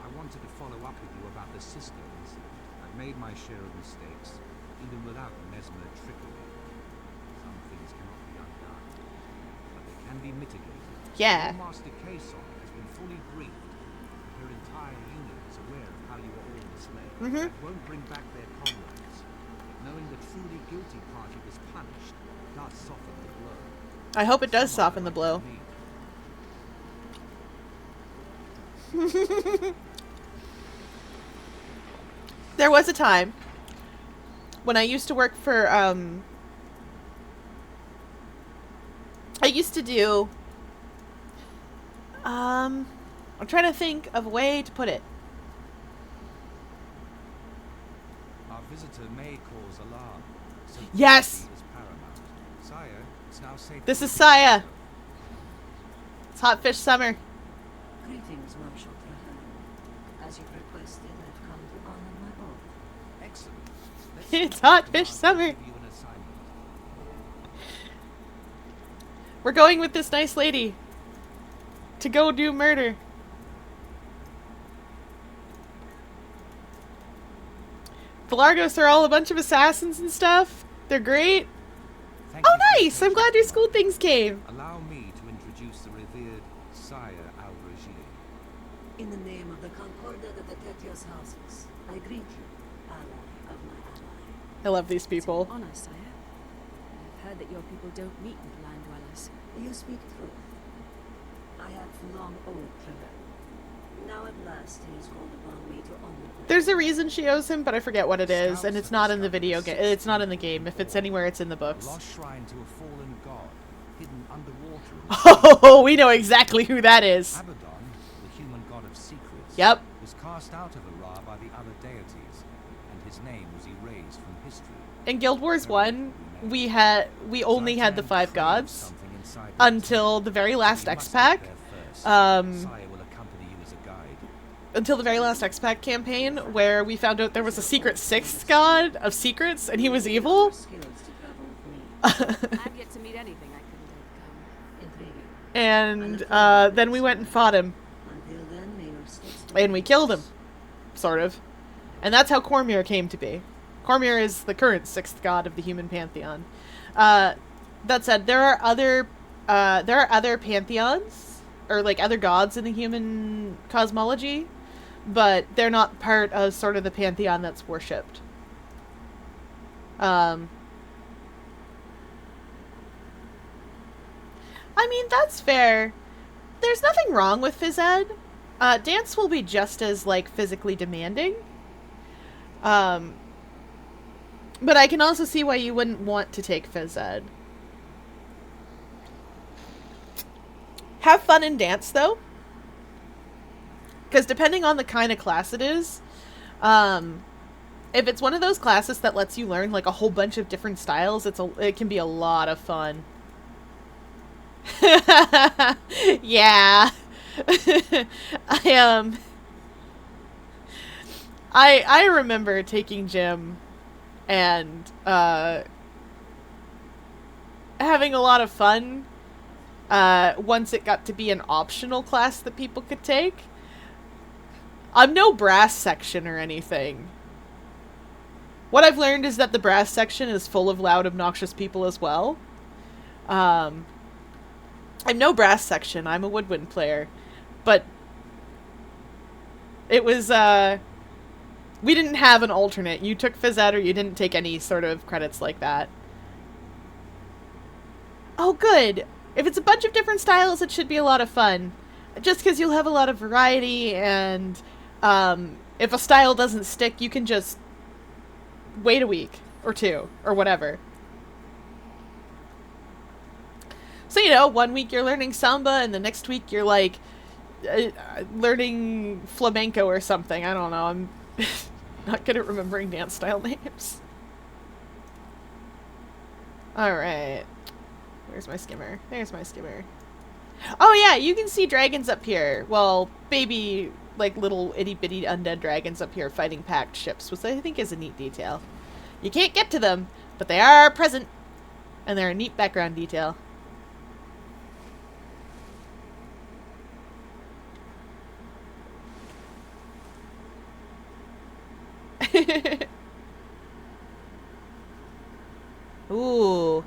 I wanted to follow up with you about the systems. I've made my share of mistakes, even without mesmer trickery. Some things cannot be undone, but they can be mitigated. Yeah. Your Master Kason has been fully briefed. Her entire unit is aware of how you are all displayed. That won't bring back their comrades. But knowing the truly guilty party was punished does soften the blow. I hope it does soften the blow. There was a time when I used to work for, I used to do, I'm trying to think of a way to put it. Our visitor may cause alarm. So Yes! safety is paramount. Sire, it's now safe. This is Saya. It's Hot Fish Summer. Greetings, Marshal Traherne. As you requested, I've come to honor my oath. Excellent. Let's It's see what Hot the Fish commander Summer. gave you an assignment. We're going with this nice lady to go do murder. The Largos are all a bunch of assassins and stuff. They're great. Thank Oh, you for your nice! I'm glad your school things came. Allow me to introduce the revered Sire Al-Rajid. In the name of the Concordat of the Tetios houses, I greet you, ally of my ally. I love these people. Honor, sire. I've heard that your people don't meet with land dwellers. You speak truth. I have long owed Traherne. Now at last he is called upon me to honor the There's a reason she owes him, but I forget what it is, and it's not in the video game. It's not in the game. If it's anywhere, it's in the A books. lost shrine to a fallen god, hidden underwater. Oh, we know exactly who that is. Abaddon, the human god of secrets, Yep. was cast out of Arar by the other deities, and his name was erased from history. In Guild Wars 1, we only had the 5 gods Something inside the until the very last You X must pack. get there first. Um, Sire will accompany you as a guide. until the very last X-Pac campaign, where we found out there was a secret sixth god of secrets, and he was evil. Skills to travel with me. I've yet to meet anything I couldn't overcome. Intriguing. And then we went and fought him, Until then, may your steps and we killed him, sort of. And that's how Cormyr came to be. Cormyr is the current sixth god of the human pantheon. That said, there are other pantheons, or like other gods in the human cosmology, but they're not part of sort of the pantheon that's worshipped. I mean, that's fair. There's nothing wrong with phys ed. Dance will be just as, like, physically demanding. But I can also see why you wouldn't want to take phys ed. Have fun in dance, though. Because depending on the kind of class it is, if it's one of those classes that lets you learn, like, a whole bunch of different styles, it can be a lot of fun. Yeah. I remember taking gym and having a lot of fun once it got to be an optional class that people could take. I'm no brass section or anything. What I've learned is that the brass section is full of loud, obnoxious people as well. I'm no brass section. I'm a woodwind player. But it was, we didn't have an alternate. You took phys ed or you didn't take any sort of credits like that. Oh, good. If it's a bunch of different styles, it should be a lot of fun. Just because you'll have a lot of variety, and if a style doesn't stick, you can just wait a week or two or whatever. So, you know, 1 week you're learning samba, and the next week you're, like, learning flamenco or something. I don't know. I'm not good at remembering dance style names. Alright. Where's my skimmer? There's my skimmer. Oh, yeah, you can see dragons up here. Well, baby, like, little itty-bitty undead dragons up here fighting packed ships, which I think is a neat detail. You can't get to them, but they are present, and they're a neat background detail. Ooh.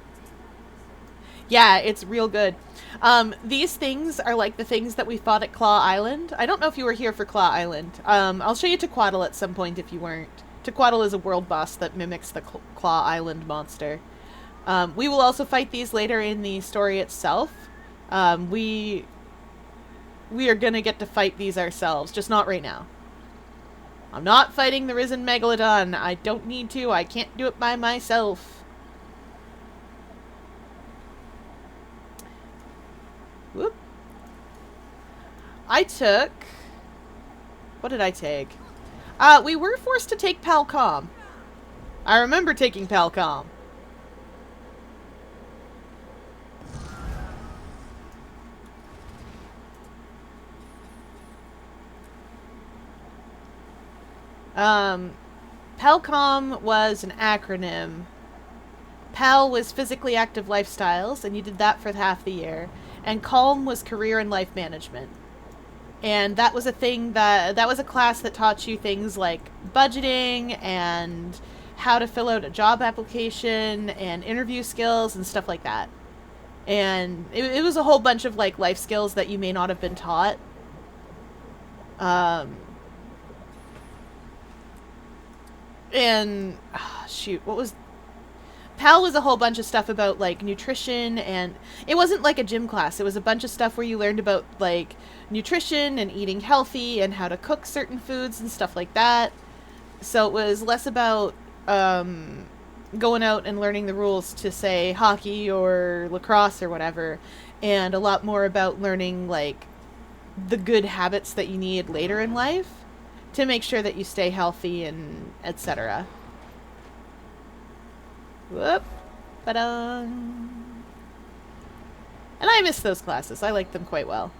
Yeah, it's real good. These things are like the things that we fought at Claw Island. I don't know if you were here for Claw Island. I'll show you Tequatl at some point if you weren't. Tequatl is a world boss that mimics the Claw Island monster. We will also fight these later in the story itself. We are gonna get to fight these ourselves, just not right now. I'm not fighting the Risen Megalodon. I don't need to. I can't do it by myself. Whoop. I took... What did I take? We were forced to take Palcom. I remember taking Palcom. Palcom was an acronym. Pal was physically active lifestyles, and you did that for half the year. And Calm was career and life management. And that was a thing that was a class that taught you things like budgeting and how to fill out a job application and interview skills and stuff like that. And it was a whole bunch of like life skills that you may not have been taught. And shoot, what was PAL was a whole bunch of stuff about like nutrition, and it wasn't like a gym class. It was a bunch of stuff where you learned about like nutrition and eating healthy and how to cook certain foods and stuff like that. So it was less about going out and learning the rules to say hockey or lacrosse or whatever, and a lot more about learning like the good habits that you need later in life to make sure that you stay healthy and etc. Whoop. Ba-dum. And I miss those classes. I liked them quite well.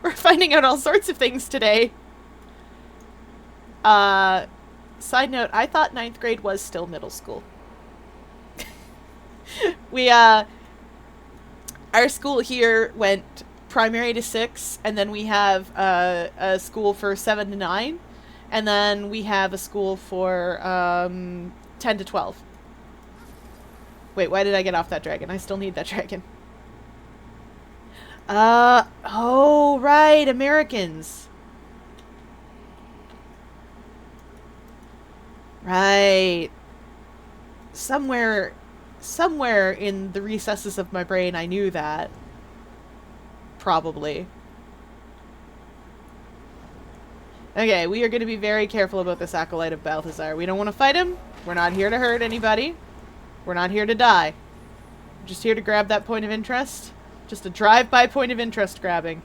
We're finding out all sorts of things today. Side note, I thought 9th grade was still middle school. Our school here went primary to 6, and then we have a school for 7 to 9, and then we have a school for 10 to 12. Wait, why did I get off that dragon? I still need that dragon. Oh, right, Americans. Right. Somewhere in the recesses of my brain, I knew that. Probably. Okay, we are going to be very careful about this Acolyte of Balthazar. We don't want to fight him. We're not here to hurt anybody. We're not here to die. We're just here to grab that point of interest. Just a drive-by point of interest grabbing.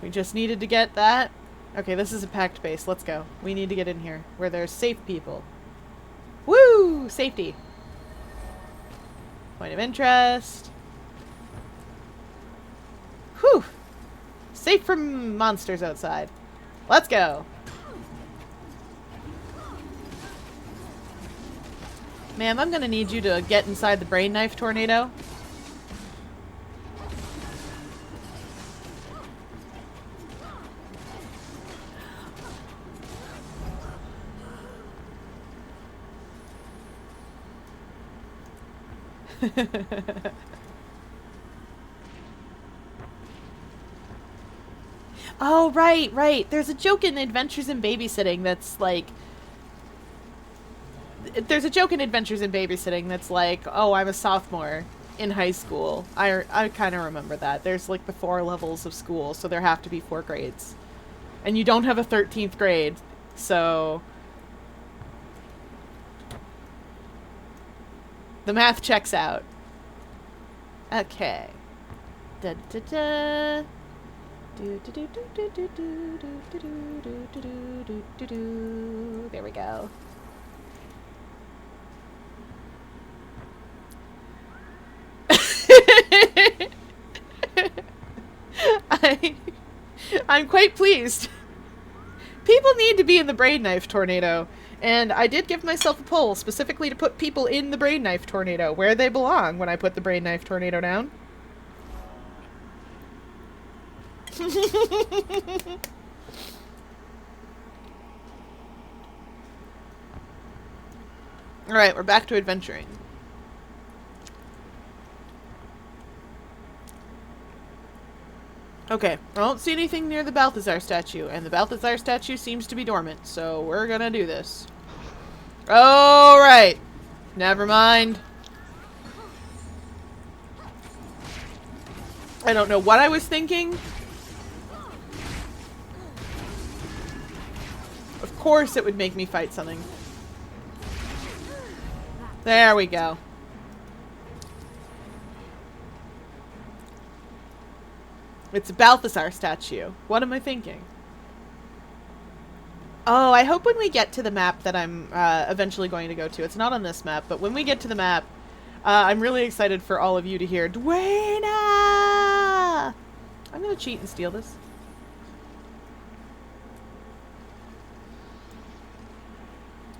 We just needed to get that. Okay, this is a packed base. Let's go. We need to get in here where there's safe people. Woo! Safety. Point of interest. Whew! Safe from monsters outside. Let's go. Ma'am, I'm gonna need you to get inside the brain knife tornado. Oh, right, right. There's a joke in Adventures in Babysitting that's like... There's a joke in Adventures in Babysitting that's like, oh, I'm a sophomore in high school. I kind of remember that. There's like the 4 levels of school, so there have to be 4 grades. And you don't have a 13th grade, so... The math checks out. Okay. Da da da. Do do do do do do do do do do do do do. There we go. I'm quite pleased. People need to be in the brain knife tornado. And I did give myself a poll specifically to put people in the brain knife tornado where they belong when I put the brain knife tornado down. Alright, we're back to adventuring. Okay, I don't see anything near the Balthazar statue, and the Balthazar statue seems to be dormant, so we're gonna do this. Alright! Never mind. I don't know what I was thinking. Of course it would make me fight something. There we go. It's a Balthazar statue. What am I thinking? Oh, I hope when we get to the map that I'm eventually going to go to. It's not on this map, but when we get to the map, I'm really excited for all of you to hear Dwayna! I'm going to cheat and steal this.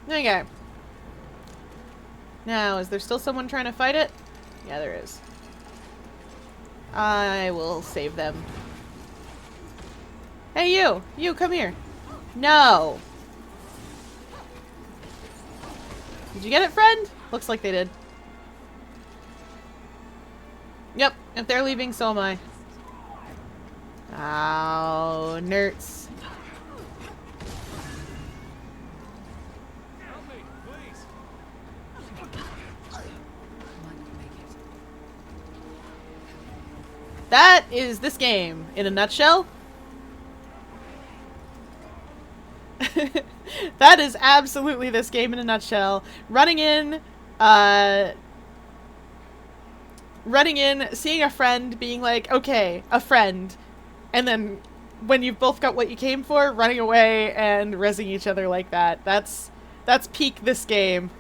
Okay. Now, is there still someone trying to fight it? Yeah, there is. I will save them. Hey, you! You, come here. No! Did you get it, friend? Looks like they did. Yep, if they're leaving, so am I. Ow, nerds. That is this game in a nutshell. That is absolutely this game in a nutshell. Running in, seeing a friend, being like, okay, a friend, and then when you've both got what you came for, running away and rezzing each other like that. That's peak this game.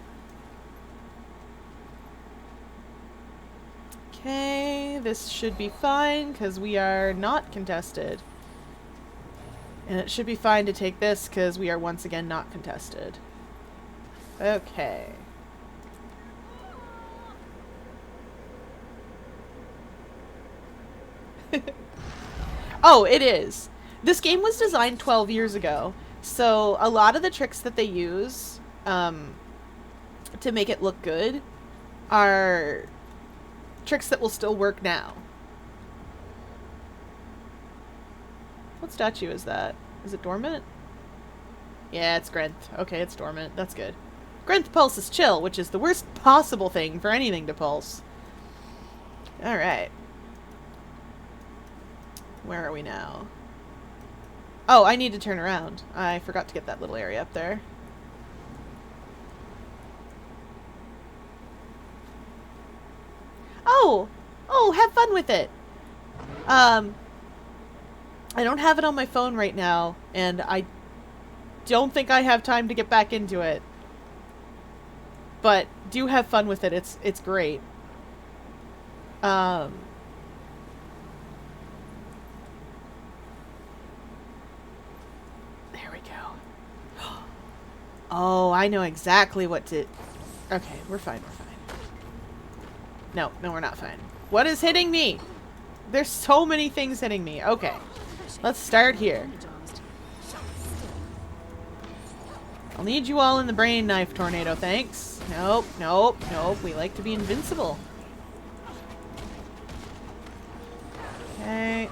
Okay, this should be fine because we are not contested. And it should be fine to take this because we are once again not contested. Okay. Oh, it is. This game was designed 12 years ago, so a lot of the tricks that they use to make it look good are tricks that will still work now. What statue is that? Is it dormant? Yeah, it's Grenth. Okay, it's dormant. That's good. Grenth pulses chill, which is the worst possible thing for anything to pulse. Alright. Where are we now? Oh, I need to turn around. I forgot to get that little area up there. Oh! Oh, have fun with it! I don't have it on my phone right now, and I don't think I have time to get back into it. But do have fun with it. It's great. There we go. Oh, I know exactly what to... Okay, we're fine, we're fine. No, we're not fine. What is hitting me? There's so many things hitting me. Okay. Let's start here. I'll need you all in the brain knife tornado, thanks. Nope, nope, nope. We like to be invincible. Okay.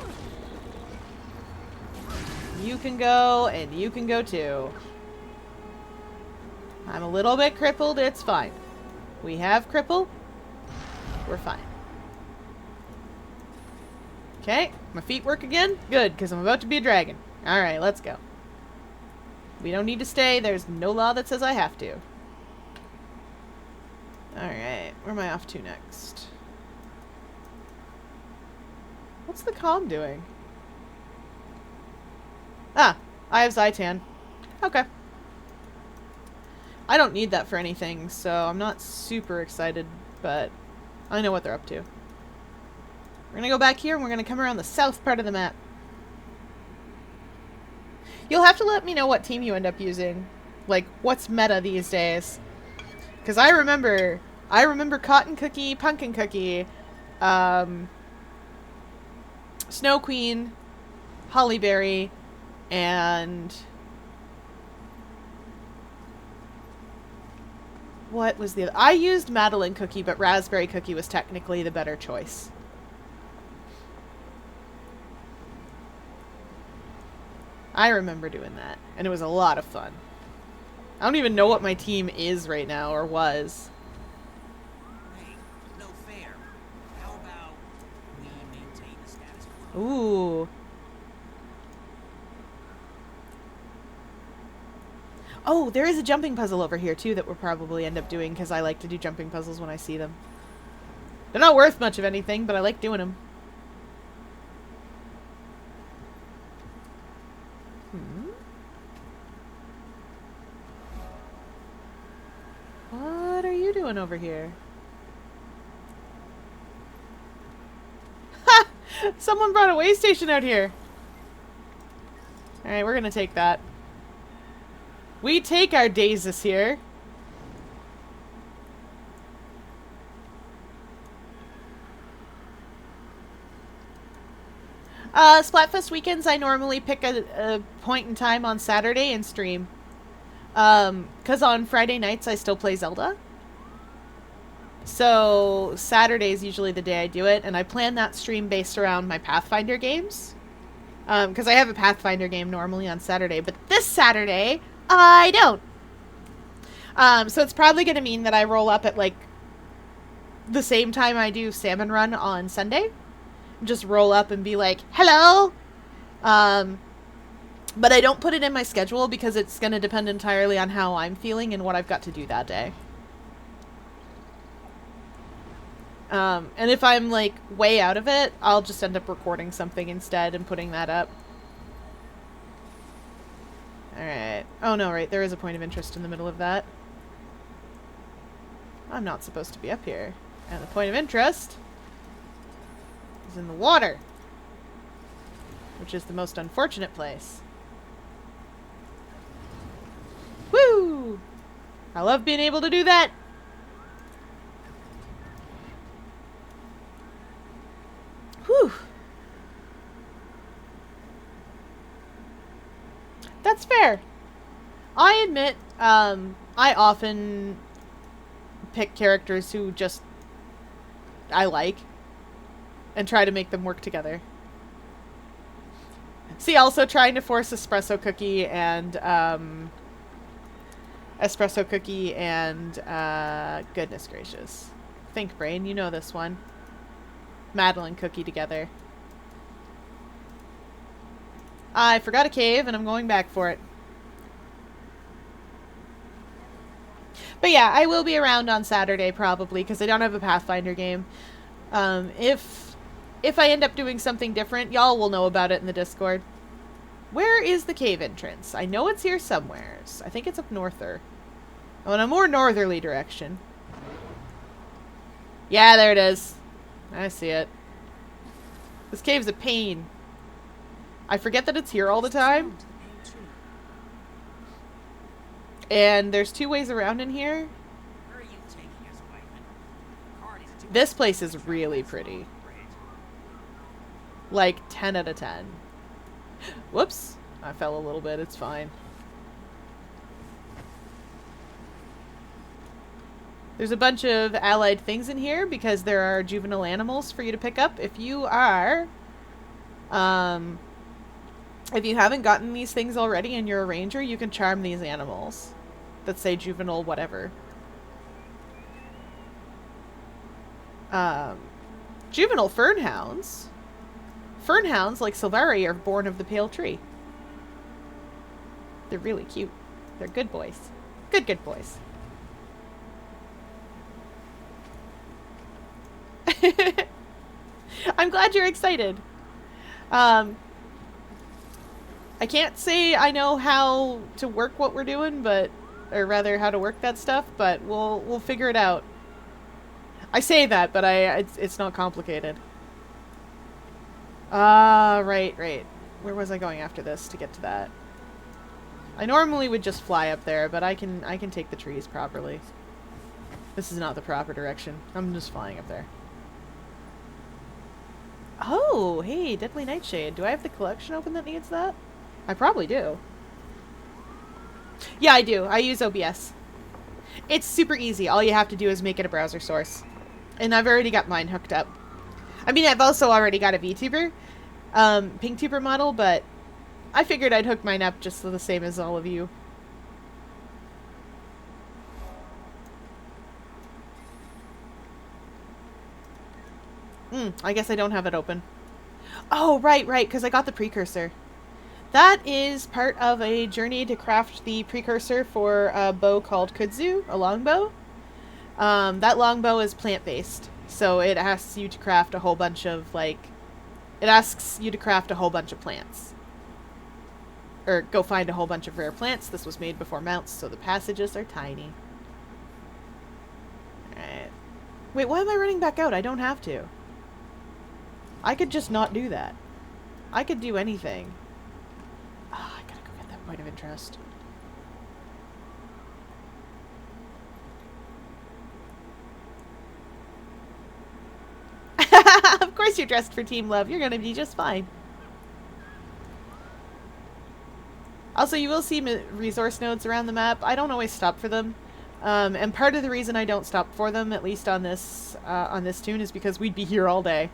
You can go, and you can go too. I'm a little bit crippled, it's fine. We have cripple. We're fine. Okay, my feet work again? Good, because I'm about to be a dragon. Alright, let's go. We don't need to stay. There's no law that says I have to. Alright, where am I off to next? What's the comm doing? Ah, I have Zaitan. Okay. I don't need that for anything, so I'm not super excited, but I know what they're up to. We're gonna go back here and we're gonna come around the south part of the map. You'll have to let me know what team you end up using. Like, what's meta these days. Because I remember Cotton Cookie, Pumpkin Cookie, Snow Queen, Hollyberry, and... what was the other? I used Madeline Cookie, but Raspberry Cookie was technically the better choice. I remember doing that, and it was a lot of fun. I don't even know what my team is right now, or was. Hey, no fair. How about we maintain the status quo? Ooh. Oh, there is a jumping puzzle over here, too, that we'll probably end up doing, because I like to do jumping puzzles when I see them. They're not worth much of anything, but I like doing them. What are you doing over here? Ha! Someone brought a way station out here. Alright, we're gonna take that. We take our Daesus here. Splatfest weekends, I normally pick a point in time on Saturday and stream. Because on Friday nights I still play Zelda. So Saturday is usually the day I do it, and I plan that stream based around my Pathfinder games. Because I have a Pathfinder game normally on Saturday, but this Saturday, I don't. So it's probably going to mean that I roll up at, like, the same time I do Salmon Run on Sunday. Just roll up and be like, hello! But I don't put it in my schedule because it's going to depend entirely on how I'm feeling and what I've got to do that day. And if I'm, like, way out of it, I'll just end up recording something instead and putting that up. Alright. Oh, no, right. There is a point of interest in the middle of that. I'm not supposed to be up here. And the point of interest It's in the water. Which is the most unfortunate place. Woo! I love being able to do that. Whew. That's fair. I admit, I often pick characters who just I like and try to make them work together. See, also trying to force espresso cookie and goodness gracious. Think brain, you know this one. Madeline cookie together. I forgot a cave and I'm going back for it. But yeah, I will be around on Saturday probably because I don't have a Pathfinder game. If I end up doing something different, y'all will know about it in the Discord. Where is the cave entrance? I know it's here somewhere. I think it's up norther. Oh, in a more northerly direction. Yeah, there it is. I see it. This cave's a pain. I forget that it's here all the time. And there's 2 ways around in here. Where are you taking us, Whiteman? Card is too This place is really pretty. Like 10 out of 10. Whoops. I fell a little bit. It's fine. There's a bunch of allied things in here because there are juvenile animals for you to pick up. If you are, if you haven't gotten these things already and you're a ranger, you can charm these animals that say juvenile whatever. Juvenile fernhounds. Fernhounds, like Silvari, are born of the pale tree. They're really cute. They're good boys. Good boys. I'm glad you're excited. I can't say I know how to work what we're doing, but or rather how to work that stuff, but we'll figure it out. I say that, but it's not complicated. Right. Where was I going after this to get to that? I normally would just fly up there, but I can take the trees properly. This is not the proper direction. I'm just flying up there. Oh, hey, Deadly Nightshade. Do I have the collection open that needs that? I probably do. Yeah, I do. I use OBS. It's super easy. All you have to do is make it a browser source. And I've already got mine hooked up. I mean, I've also already got a VTuber, PinkTuber model, but I figured I'd hook mine up just the same as all of you. I guess I don't have it open. Oh, right, because I got the precursor. That is part of a journey to craft the precursor for a bow called Kudzu, a longbow. That longbow is plant-based, so it asks you to craft a whole bunch of, plants. Or go find a whole bunch of rare plants. This was made before mounts, so the passages are tiny. Alright. Wait, why am I running back out? I don't have to. I could just not do that. I could do anything. I gotta go get that point of interest. Of course you're dressed for Team Love. You're gonna be just fine. Also, you will see resource nodes around the map. I don't always stop for them. And part of the reason I don't stop for them, at least on this tune, is because we'd be here all day.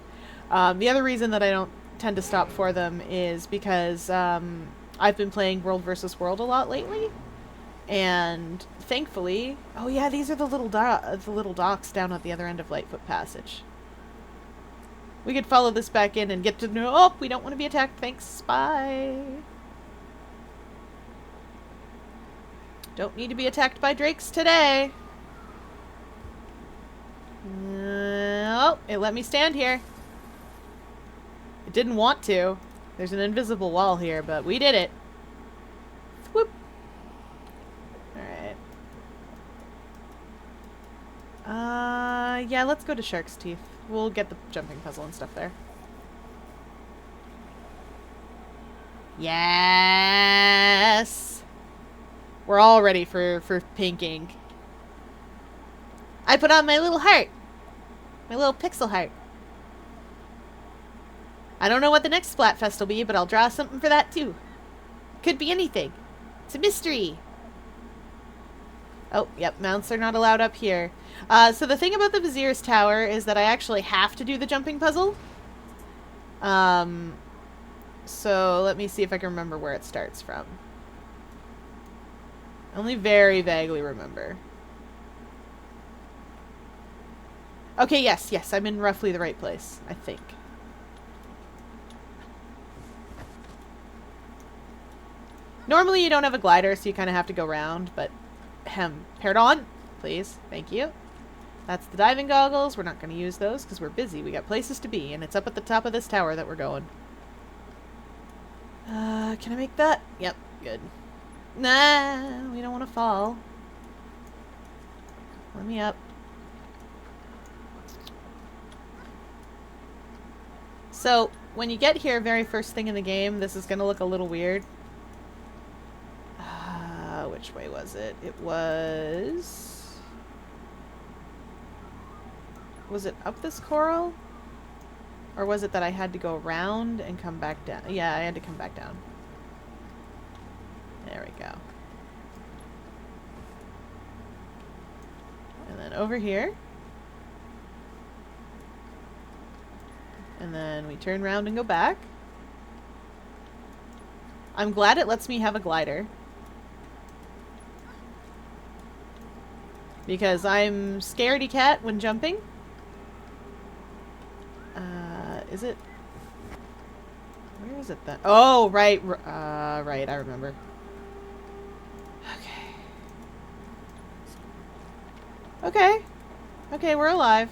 The other reason that I don't tend to stop for them is because I've been playing World vs. World a lot lately. And thankfully... Oh yeah, these are the little docks down at the other end of Lightfoot Passage. We could follow this back in and get to know... Oh, we don't want to be attacked. Thanks. Bye. Don't need to be attacked by drakes today. Oh, it let me stand here. It didn't want to. There's an invisible wall here, but we did it. Whoop. Alright. Yeah, let's go to Shark's Teeth. We'll get the jumping puzzle and stuff there. Yes! We're all ready for pinking. I put on my little heart. My little pixel heart. I don't know what the next Splatfest will be, but I'll draw something for that too. Could be anything. It's a mystery. Oh, yep, mounts are not allowed up here. So the thing about the Vizier's Tower is that I actually have to do the jumping puzzle. So let me see if I can remember where it starts from. I only very vaguely remember. Okay, yes, I'm in roughly the right place, I think. Normally you don't have a glider, so you kind of have to go round, but paired on, please. Thank you. That's the diving goggles. We're not going to use those because we're busy. We got places to be, and it's up at the top of this tower that we're going. Can I make that? Yep, good. Nah, we don't want to fall. Let me up. So, when you get here, very first thing in the game, this is going to look a little weird. Which way was it? It was... Was it up this coral? Or was it that I had to go around and come back down? Yeah, I had to come back down. There we go. And then over here. And then we turn around and go back. I'm glad it lets me have a glider. Because I'm scaredy cat when jumping. Is it? Where is it then? Oh, right. Right, I remember. Okay, we're alive.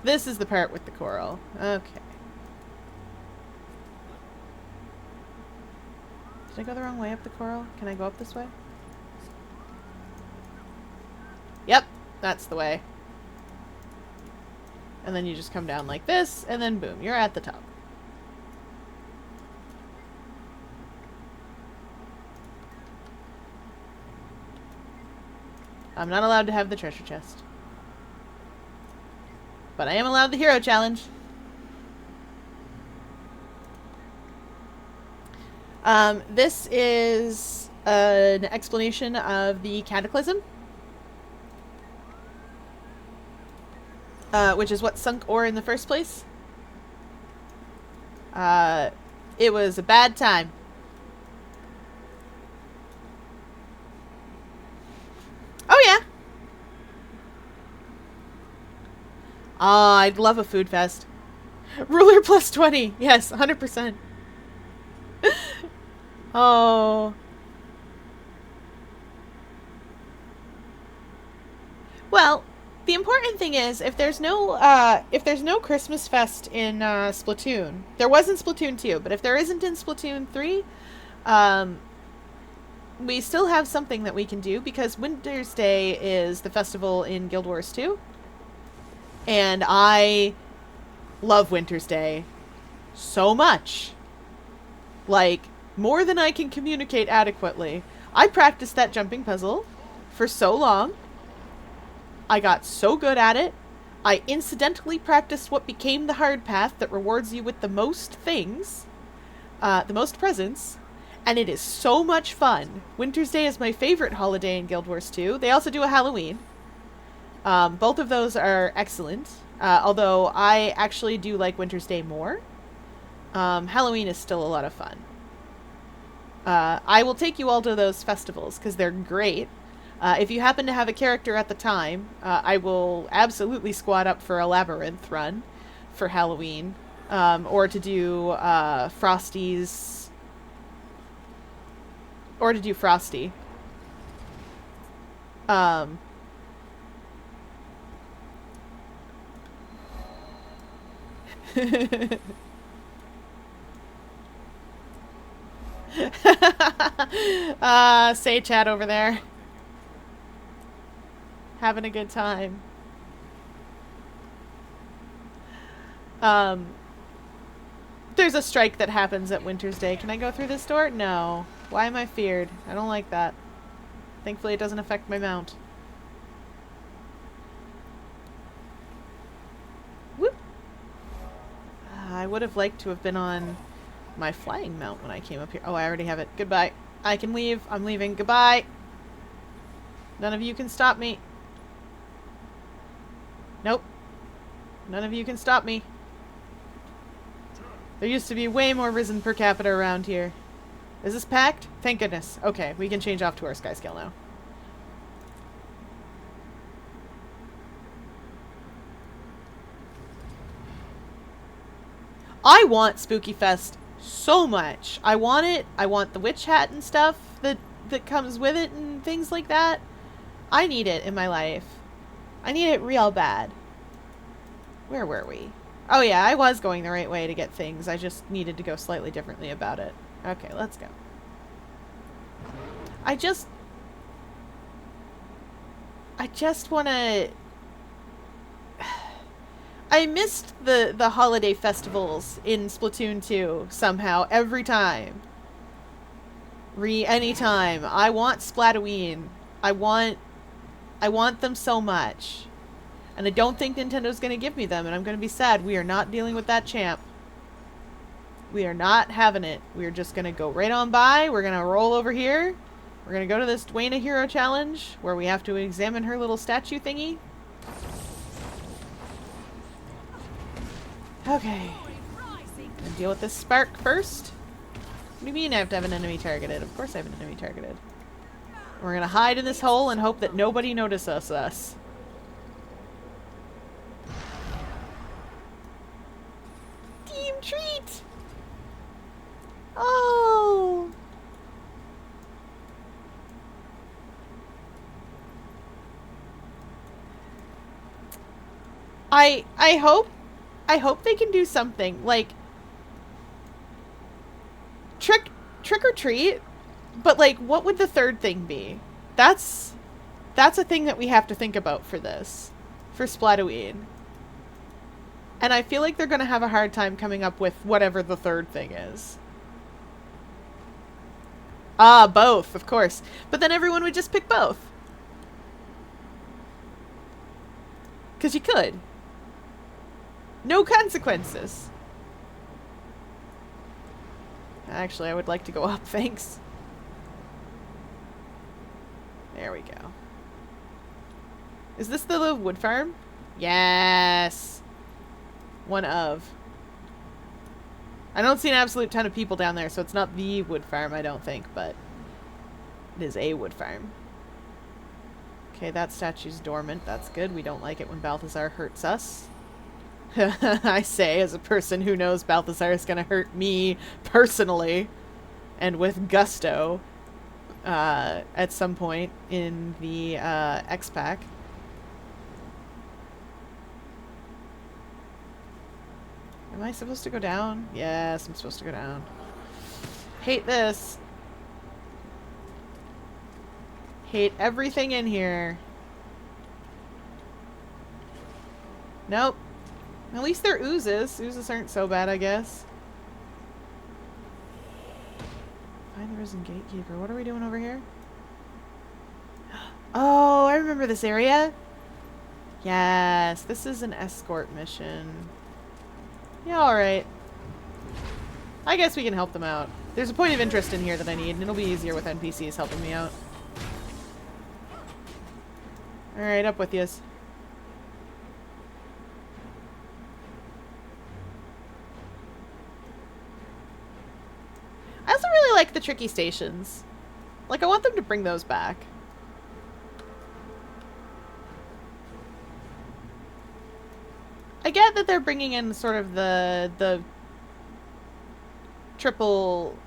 This is the part with the coral. Okay. Did I go the wrong way up the coral? Can I go up this way? Yep, that's the way. And then you just come down like this, and then boom, you're at the top. I'm not allowed to have the treasure chest. But I am allowed the hero challenge. This is an explanation of the Cataclysm. Which is what sunk ore in the first place. It was a bad time. Oh yeah. I'd love a food fest. Ruler plus 20. Yes, 100%. Oh. Well, the important thing is, if there's no Christmas Fest in Splatoon, there was in Splatoon 2, but if there isn't in Splatoon 3, we still have something that we can do, because Winter's Day is the festival in Guild Wars 2, and I love Winter's Day so much. Like, more than I can communicate adequately. I practiced that jumping puzzle for so long. I got so good at it. I incidentally practiced what became the hard path that rewards you with the most things. The most presents. And it is so much fun. Winter's Day is my favorite holiday in Guild Wars 2. They also do a Halloween. Both of those are excellent. Although I actually do like Winter's Day more. Halloween is still a lot of fun. I will take you all to those festivals because they're great. If you happen to have a character at the time, I will absolutely squad up for a labyrinth run for Halloween. Or to do Frosty's... Or to do Frosty. Say chat over there. Having a good time. There's a strike that happens at Winter's Day. Can I go through this door? No. Why am I feared? I don't like that. Thankfully it doesn't affect my mount. Whoop! I would have liked to have been on my flying mount when I came up here. Oh, I already have it. Goodbye. I can leave. I'm leaving. Goodbye. None of you can stop me. Nope. None of you can stop me. There used to be way more risen per capita around here. Is this packed? Thank goodness. Okay, we can change off to our sky scale now. I want Spooky Fest so much. I want it. I want the witch hat and stuff that comes with it and things like that. I need it in my life. I need it real bad. Where were we? Oh yeah, I was going the right way to get things. I just needed to go slightly differently about it. Okay, let's go. I just want to... I missed the holiday festivals in Splatoon 2 somehow every time. Anytime. I want Splatoween. I want them so much. And I don't think Nintendo's going to give me them, and I'm going to be sad. We are not dealing with that champ. We are not having it. We are just going to go right on by. We're going to roll over here. We're going to go to this Dwayna Hero Challenge, where we have to examine her little statue thingy. Okay. Gonna deal with this spark first. What do you mean I have to have an enemy targeted? Of course I have an enemy targeted. We're going to hide in this hole and hope that nobody notices us. Treat! Oh! I hope they can do something like trick or treat, but like what would the third thing be? That's a thing that we have to think about for this, for Splatoween. And I feel like they're going to have a hard time coming up with whatever the third thing is. Ah, both, of course. But then everyone would just pick both. Because you could. No consequences. Actually, I would like to go up, thanks. There we go. Is this the little wood farm? Yes! One of. I don't see an absolute ton of people down there, so it's not the wood farm, I don't think, but it is a wood farm. Okay, that statue's dormant. That's good. We don't like it when Balthazar hurts us. I say, as a person who knows Balthazar is going to hurt me personally, and with gusto, at some point in the X-Pack. Am I supposed to go down? Yes, I'm supposed to go down. Hate this. Hate everything in here. Nope. At least they're oozes. Oozes aren't so bad, I guess. Find the risen gatekeeper. What are we doing over here? Oh, I remember this area. Yes, this is an escort mission. Yeah, alright. I guess we can help them out. There's a point of interest in here that I need, and it'll be easier with NPCs helping me out. Alright, up with yous. I also really like the tricky stations. Like, I want them to bring those back. I get that they're bringing in sort of the triple,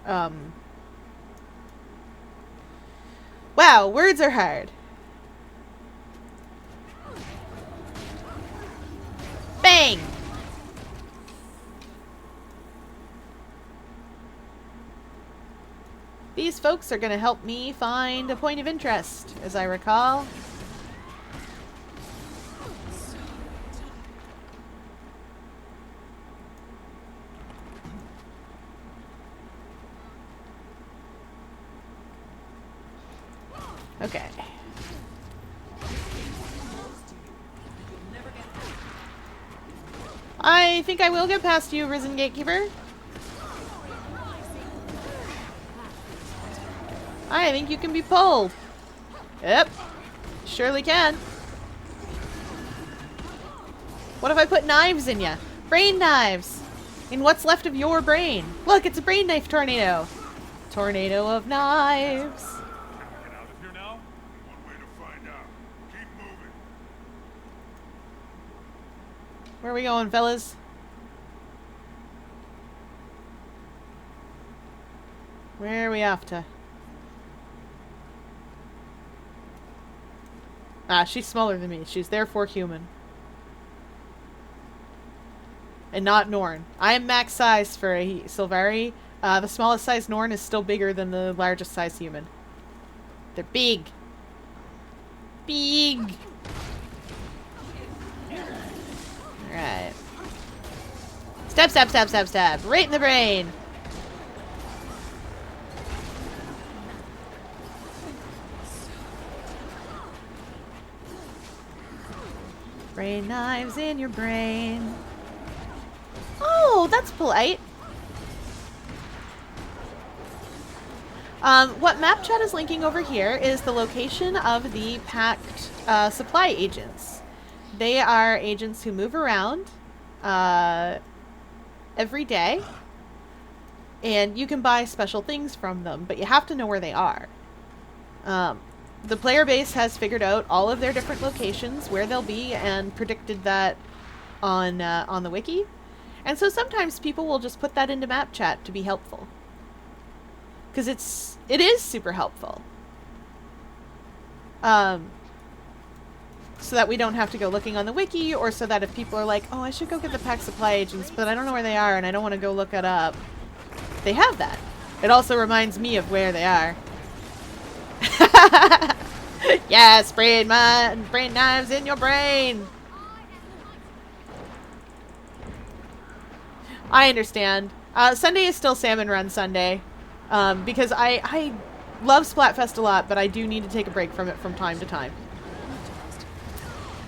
wow, words are hard. Bang! These folks are going to help me find a point of interest, as I recall. Okay. I think I will get past you, Risen Gatekeeper. I think you can be pulled. Yep. Surely can. What if I put knives in ya? Brain knives! In what's left of your brain. Look, it's a brain knife tornado. Tornado of knives. Can we get out of here now? One way to find out. Keep moving. Where are we going, fellas? Where are we off to? Ah, she's smaller than me. She's therefore human. And not Norn. I am max size for a Silvari. The smallest size Norn is still bigger than the largest size human. They're big. Big. Alright. Stab, stab, stab, stab, stab. Right in the brain. Brain knives in your brain. Oh, that's polite. What map chat is linking over here is the location of the packed supply agents. They are agents who move around every day, and you can buy special things from them, but you have to know where they are. The player base has figured out all of their different locations, where they'll be, and predicted that on the wiki. And so sometimes people will just put that into map chat to be helpful. Because it is super helpful. So that we don't have to go looking on the wiki, or so that if people are like, oh, I should go get the pack supply agents, but I don't know where they are and I don't want to go look it up. They have that. It also reminds me of where they are. Yes, brain knives in your brain. I understand. Sunday is still Salmon Run Sunday. Because I love Splatfest a lot, but I do need to take a break from it from time to time.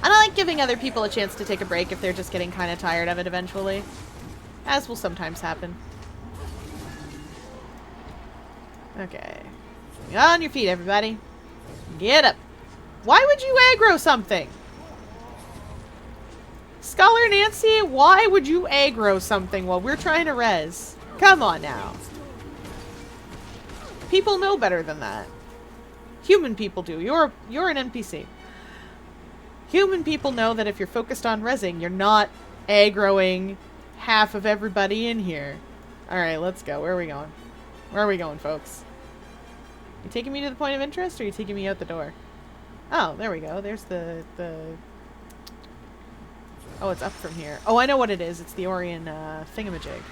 And I like giving other people a chance to take a break if they're just getting kind of tired of it eventually. As will sometimes happen. Okay. On your feet, everybody. Get up. Why would you aggro something? Scholar Nancy, why would you aggro something while we're trying to res? Come on now. People know better than that. Human people do. You're an NPC. Human people know that if you're focused on rezzing, you're not aggroing half of everybody in here. Alright, let's go. Where are we going? Where are we going, folks? You taking me to the point of interest, or are you taking me out the door? Oh, there we go. There's the... Oh, it's up from here. Oh, I know what it is. It's the Orion thingamajig.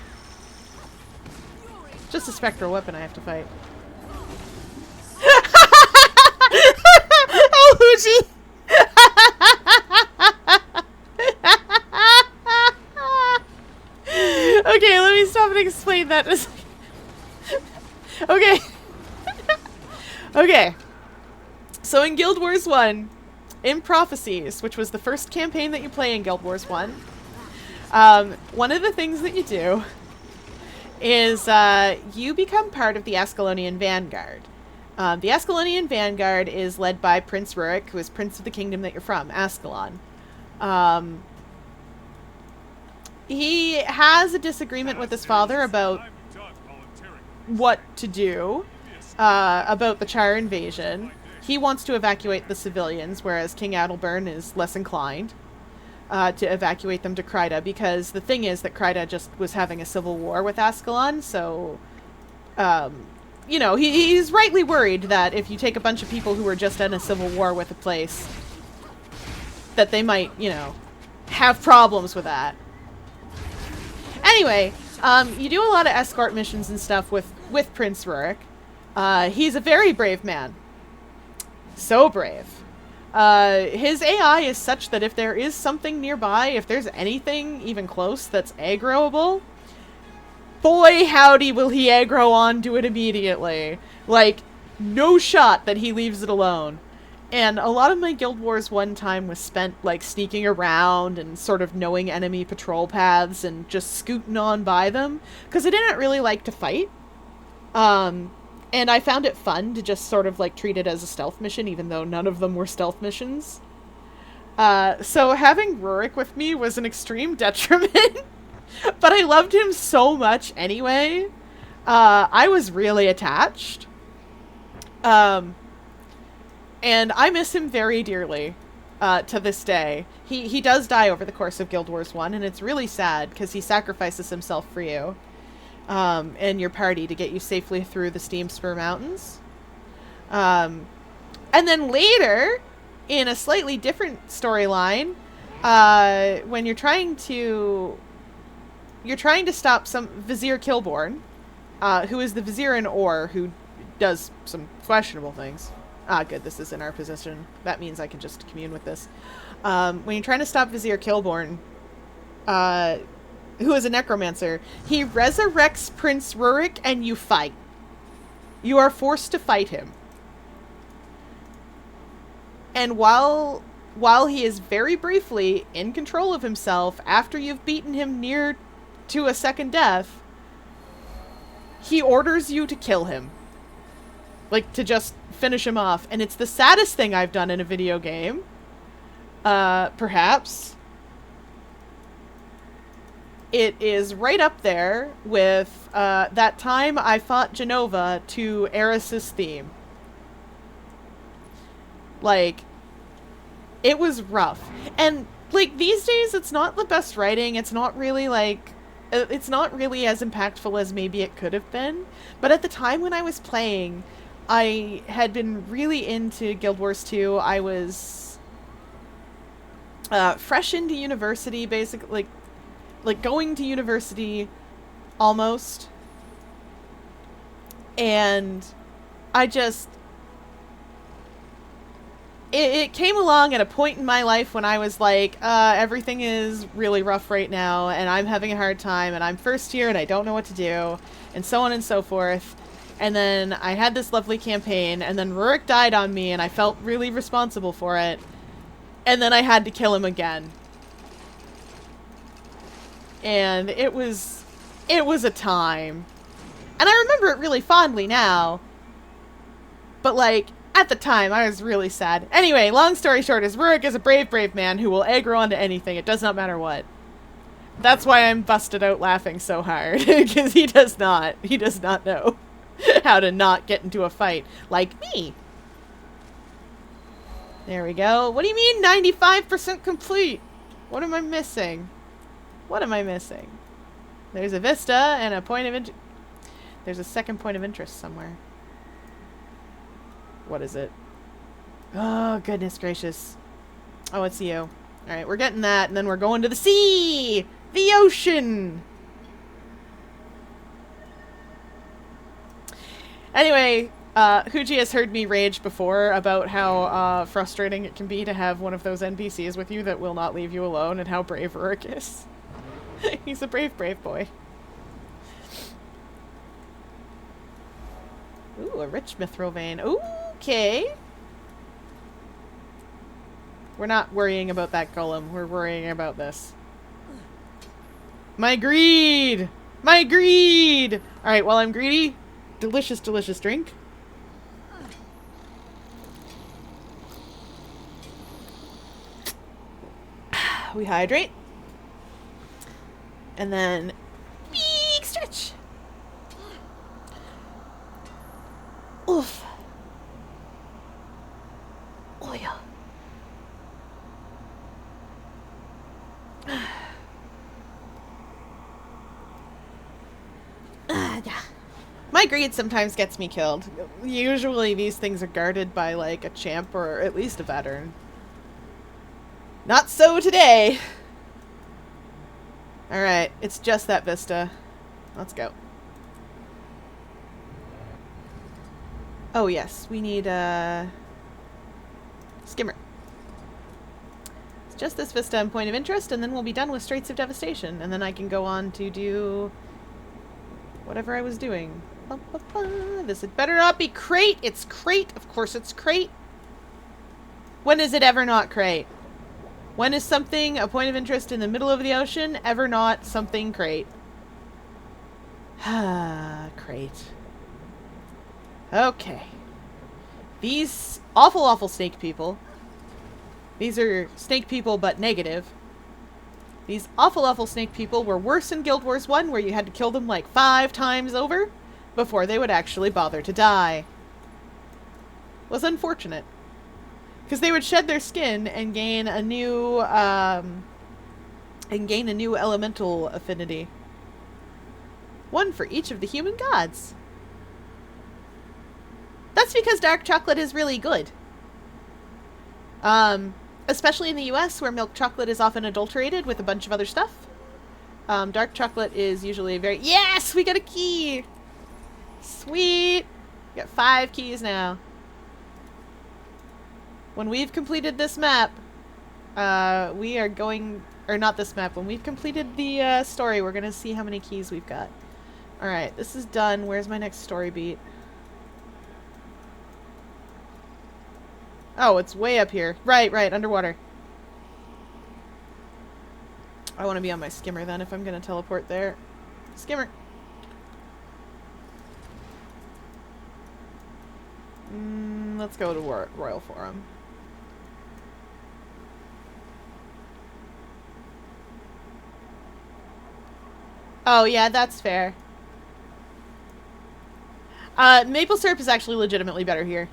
Just a spectral weapon I have to fight. Oh, Hoochie! Okay, let me stop and explain that. Okay. Okay. So in Guild Wars 1, in Prophecies, which was the first campaign that you play in Guild Wars 1, one of the things that you do is you become part of the Ascalonian Vanguard. The Ascalonian Vanguard is led by Prince Rurik, who is Prince of the Kingdom that you're from, Ascalon. He has a disagreement with his father about what to do about the Char invasion. He wants to evacuate the civilians, whereas King Adalburn is less inclined to evacuate them to Kryda, because the thing is that Kryda just was having a civil war with Ascalon, so, you know, he's rightly worried that if you take a bunch of people who are just in a civil war with a place, that they might, you know, have problems with that. Anyway, you do a lot of escort missions and stuff with Prince Rurik. He's a very brave man. So brave. His AI is such that if there is something nearby, if there's anything even close that's aggroable, boy howdy will he aggro onto it immediately. Like, no shot that he leaves it alone. And a lot of my Guild Wars 1 time was spent, like, sneaking around and sort of knowing enemy patrol paths and just scooting on by them, because I didn't really like to fight. And I found it fun to just sort of, like, treat it as a stealth mission, even though none of them were stealth missions. So having Rurik with me was an extreme detriment, but I loved him so much anyway. I was really attached. And I miss him very dearly, to this day. He does die over the course of Guild Wars 1, and it's really sad, because he sacrifices himself for you, and your party to get you safely through the Steam Spur Mountains. And then later, in a slightly different storyline, when you're trying to stop some Vizier Kilborn, who is the Vizier in Ore, who does some questionable things. Ah, good, this is in our position. That means I can just commune with this. When you're trying to stop Vizier Kilborn, who is a necromancer, he resurrects Prince Rurik and you fight. You are forced to fight him. And while he is very briefly in control of himself, after you've beaten him near to a second death, he orders you to kill him. Like, to just finish him off. And it's the saddest thing I've done in a video game. Perhaps. It is right up there with that time I fought Genova to Eris's theme. Like, it was rough. And, like, these days it's not the best writing. It's not really, like... It's not really as impactful as maybe it could have been. But at the time when I was playing, I had been really into Guild Wars 2. I was fresh into university, basically, like going to university almost. And I just... It came along at a point in my life when I was like, everything is really rough right now, and I'm having a hard time, and I'm first year, and I don't know what to do, and so on and so forth. And then I had this lovely campaign, and then Rurik died on me, and I felt really responsible for it. And then I had to kill him again. And it was a time. And I remember it really fondly now. But, like, at the time, I was really sad. Anyway, long story short is Rurik is a brave, brave man who will aggro onto anything. It does not matter what. That's why I'm busted out laughing so hard. Because he does not know how to not get into a fight. Like me. There we go. What do you mean 95% complete? What am I missing? What am I missing? There's a vista and a point of interest. There's a second point of interest somewhere. What is it? Oh, goodness gracious. Oh, it's you. Alright, we're getting that, and then we're going to the sea! The ocean! Anyway, Huji has heard me rage before about how frustrating it can be to have one of those NPCs with you that will not leave you alone, and how brave Rurik is. He's a brave, brave boy. Ooh, a rich mithril vein. Ooh, okay. We're not worrying about that golem. We're worrying about this. My greed! My greed! Alright, while I'm greedy, delicious, delicious drink. We hydrate. And then, big stretch. Oof. Oh yeah. Yeah. My greed sometimes gets me killed. Usually these things are guarded by like a champ or at least a veteran. Not so today. Alright, it's just that vista. Let's go. Oh yes, we need a skimmer. It's just this vista and point of interest, and then we'll be done with Straits of Devastation, and then I can go on to do whatever I was doing. This had better not be crate. It's crate. Of course it's crate. When is it ever not crate? When is something a point of interest in the middle of the ocean ever not something crate? Crate. Okay. These awful, awful snake people. These are snake people, but negative. These awful, awful snake people were worse in Guild Wars 1, where you had to kill them like 5 times over before they would actually bother to die. Was unfortunate. Because they would shed their skin and gain a new elemental affinity. One for each of the human gods. That's because dark chocolate is really good. Especially in the US, where milk chocolate is often adulterated with a bunch of other stuff. Dark chocolate is usually very... Yes! We got a key! Sweet! We got 5 keys now. When we've completed this map, we are going... Or not this map. When we've completed the story, we're going to see how many keys we've got. Alright, this is done. Where's my next story beat? Oh, it's way up here. Right, underwater. I want to be on my skimmer then if I'm going to teleport there. Skimmer! Let's go to Royal Forum. Oh, yeah, that's fair. Maple syrup is actually legitimately better here.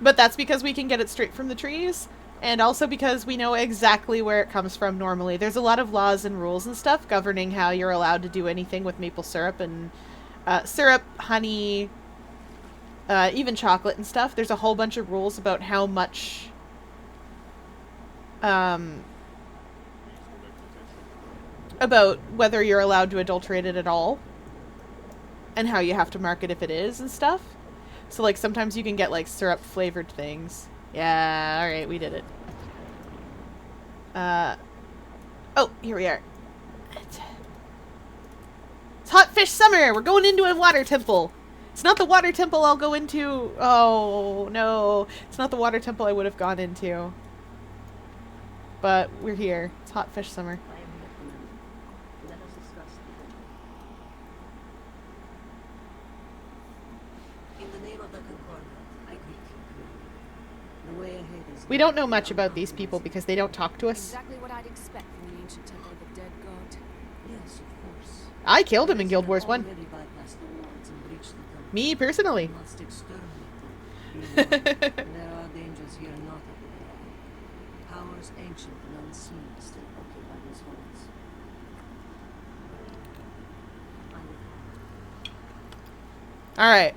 But that's because we can get it straight from the trees, and also because we know exactly where it comes from normally. There's a lot of laws and rules and stuff governing how you're allowed to do anything with maple syrup and syrup, honey, even chocolate and stuff. There's a whole bunch of rules about how much about whether you're allowed to adulterate it at all and how you have to mark it if it is and stuff. So, like, sometimes you can get, like, syrup-flavored things. Yeah, alright, we did it. Oh, here we are. It's Hot Fish Summer! We're going into a water temple! It's not the water temple I'll go into... Oh, no. It's not the water temple I would have gone into. But we're here. It's Hot Fish Summer. Let us discuss the in the name of the Concordat, I greet you. The way ahead is... We don't know much about these people because they don't talk to us. Exactly what I'd expect from the ancient temple of the dead god. Yes, of course. I killed him in Guild Wars 1. Already bypassed the walls and breached the temple. Me, personally. We must exterminate them. There are dangers here not of the world. Powers ancient and unseen still occupy these halls. Alright.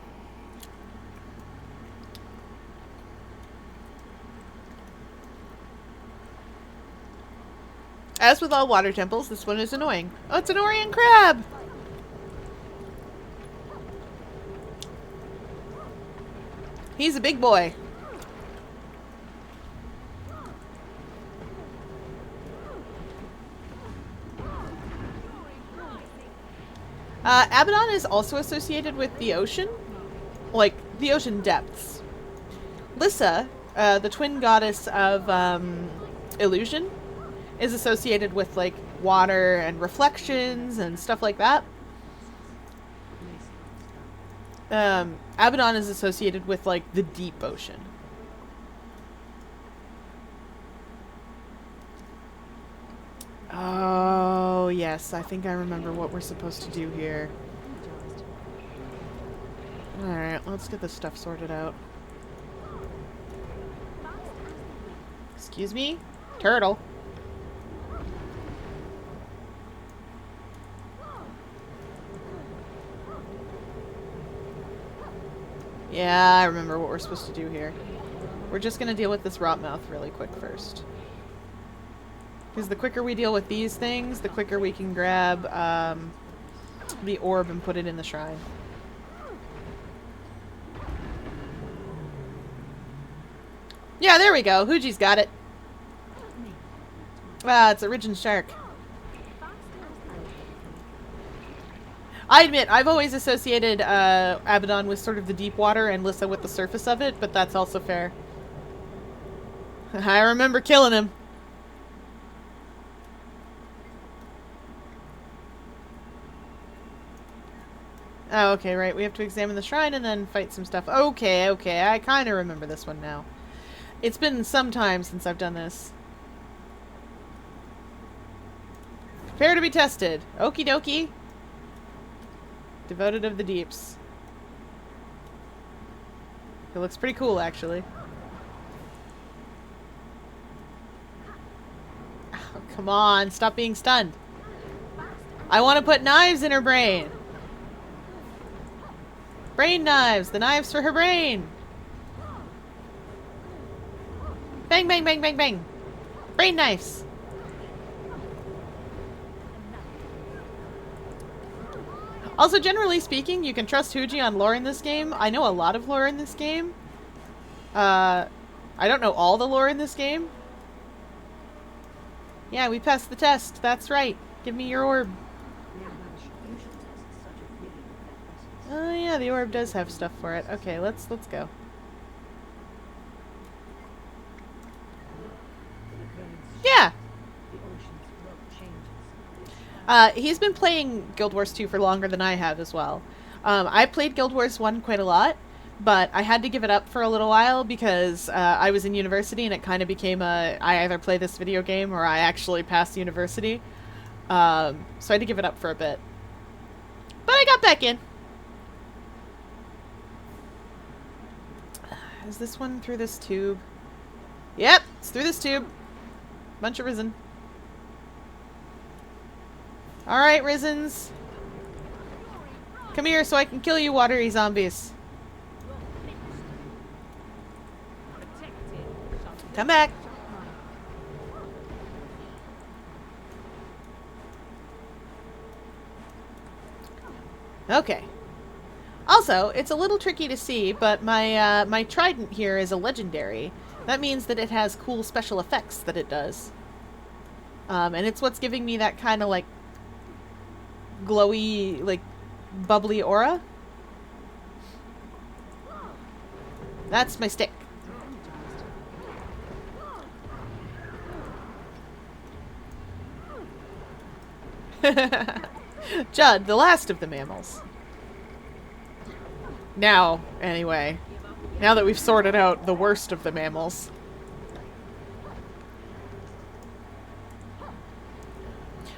As with all water temples, this one is annoying. Oh, it's an Orion crab! He's a big boy. Abaddon is also associated with the ocean. Like, the ocean depths. Lissa, the twin goddess of illusion, is associated with, like, water and reflections and stuff like that. Abaddon is associated with, like, the deep ocean. Oh, yes. I think I remember what we're supposed to do here. Alright, let's get this stuff sorted out. Excuse me? Turtle. Yeah, I remember what we're supposed to do here. We're just gonna deal with this rotmouth really quick first. Because the quicker we deal with these things, the quicker we can grab the orb and put it in the shrine. Yeah, there we go. Huji's got it. Ah, it's a Ridgeon Shark. I admit, I've always associated Abaddon with sort of the deep water and Lissa with the surface of it, but that's also fair. I remember killing him. Oh, okay, right. We have to examine the shrine and then fight some stuff. Okay, okay. I kind of remember this one now. It's been some time since I've done this. Prepare to be tested. Okie dokie. Devoted of the Deeps. It looks pretty cool, actually. Oh, come on. Stop being stunned. I want to put knives in her brain. Brain knives! The knives for her brain! Bang, bang, bang, bang, bang! Brain knives! Also, generally speaking, you can trust Huji on lore in this game. I know a lot of lore in this game. I don't know all the lore in this game. Yeah, we passed the test. That's right. Give me your orb. Oh yeah, the orb does have stuff for it. Okay, let's go. Yeah. He's been playing Guild Wars 2 for longer than I have as well. I played Guild Wars 1 quite a lot, but I had to give it up for a little while because I was in university and it kind of became I either play this video game or I actually pass university. So I had to give it up for a bit. But I got back in. Is this one through this tube? Yep, it's through this tube. Bunch of Risen. Alright, Risens. Come here so I can kill you, watery zombies. Come back. Okay. Also, it's a little tricky to see, but my my trident here is a legendary. That means that it has cool special effects that it does. And it's what's giving me that kind of like glowy, like bubbly aura. That's my stick. Judd, the last of the mammals. Now, anyway. Now that we've sorted out the worst of the mammals.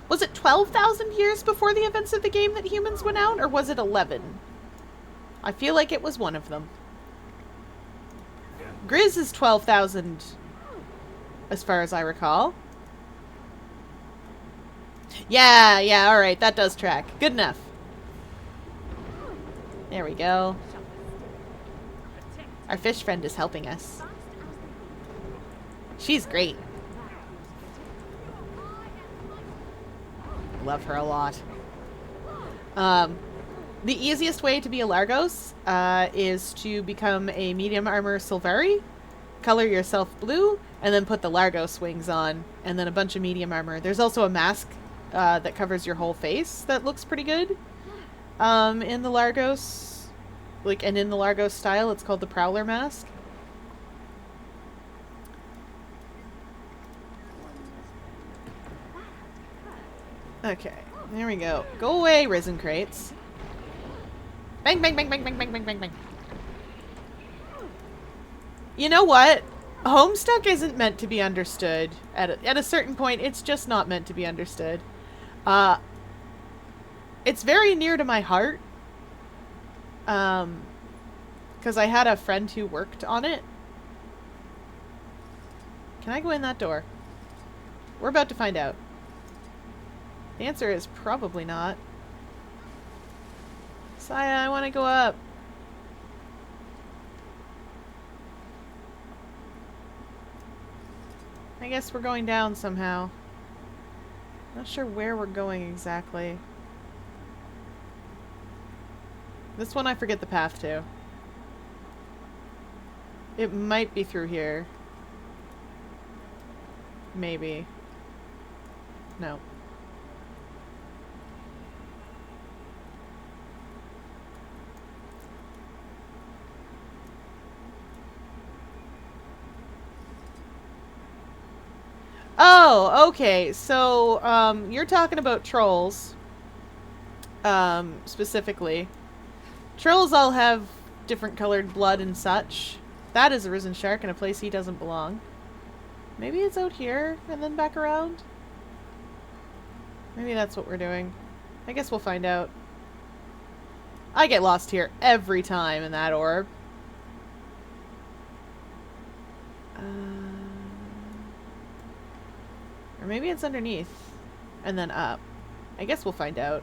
Was it 12,000 years before the events of the game that humans went out, or was it 11? I feel like it was one of them. Grizz is 12,000, as far as I recall. Yeah, alright, that does track. Good enough. There we go. Our fish friend is helping us. She's great. Love her a lot. The easiest way to be a Largos is to become a medium armor Silvari, color yourself blue, and then put the Largos wings on, and then a bunch of medium armor. There's also a mask that covers your whole face that looks pretty good in the Largos. And in the Largos style, it's called the Prowler mask. Okay, there we go. Go away, Risen Crates. Bang, bang, bang, bang, bang, bang, bang, bang, bang. You know what? Homestuck isn't meant to be understood. At a certain point, it's just not meant to be understood. It's very near to my heart. Because I had a friend who worked on it. Can I go in that door? We're about to find out. The answer is probably not. Saya, I want to go up. I guess we're going down somehow. Not sure where we're going exactly. This one I forget the path to. It might be through here. Maybe. No. Oh, okay. So, you're talking about trolls. Specifically. Trolls all have different colored blood and such. That is a risen shark in a place he doesn't belong. Maybe it's out here and then back around? Maybe that's what we're doing. I guess we'll find out. I get lost here every time in that orb. Or maybe it's underneath and then up. I guess we'll find out.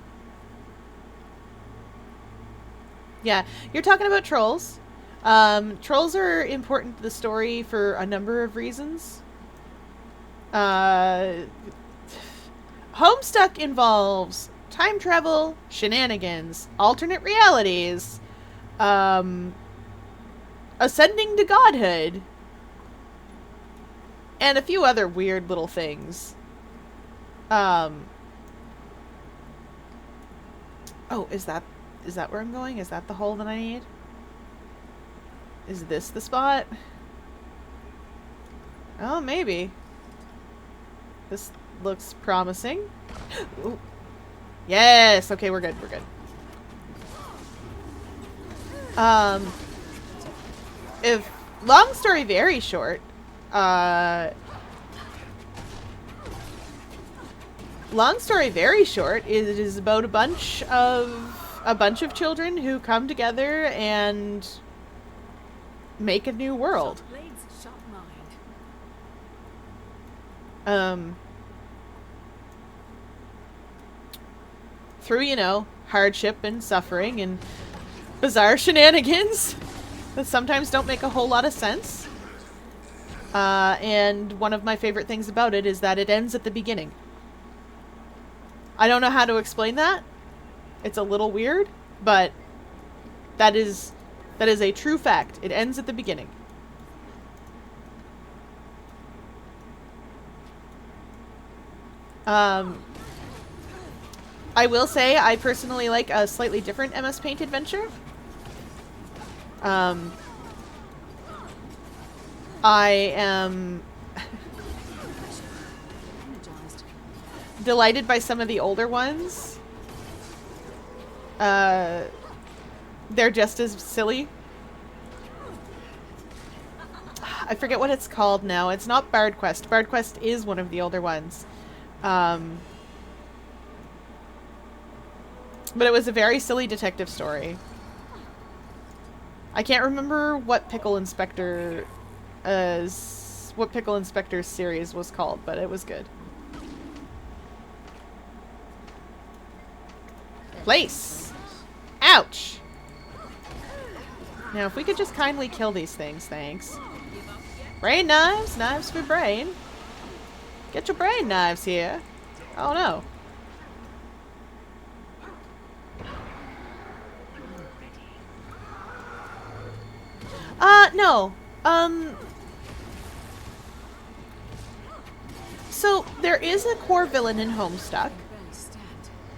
Yeah, you're talking about trolls. Trolls are important to the story for a number of reasons. Homestuck involves time travel, shenanigans, alternate realities, ascending to godhood, and a few other weird little things. Oh, is that where I'm going? Is that the hole that I need? Is this the spot? Oh, maybe. This looks promising. Ooh. Yes! Okay, we're good, we're good. If long story very short, long story very short, it is about a bunch of children who come together and make a new world. Through, you know, hardship and suffering and bizarre shenanigans that sometimes don't make a whole lot of sense. And one of my favorite things about it is that it ends at the beginning. I don't know how to explain that. It's a little weird, but that is a true fact. It ends at the beginning. I will say I personally like a slightly different MS Paint adventure. I am delighted by some of the older ones. They're just as silly. I forget what it's called now. It's not Bard Quest. Bard Quest is one of the older ones. But it was a very silly detective story. I can't remember what Pickle Inspector's series was called, but it was good. Place! Ouch! Now, if we could just kindly kill these things, thanks. Brain knives! Knives for brain. Get your brain knives here. Oh no. No. So, there is a core villain in Homestuck.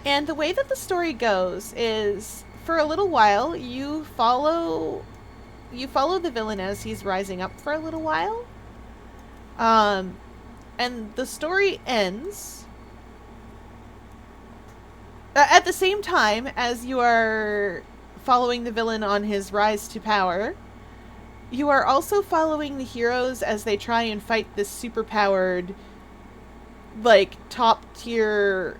And the way that the story goes is, for a little while, you follow the villain as he's rising up for a little while. And the story ends at the same time as you are following the villain on his rise to power. You are also following the heroes as they try and fight this super-powered, like, top-tier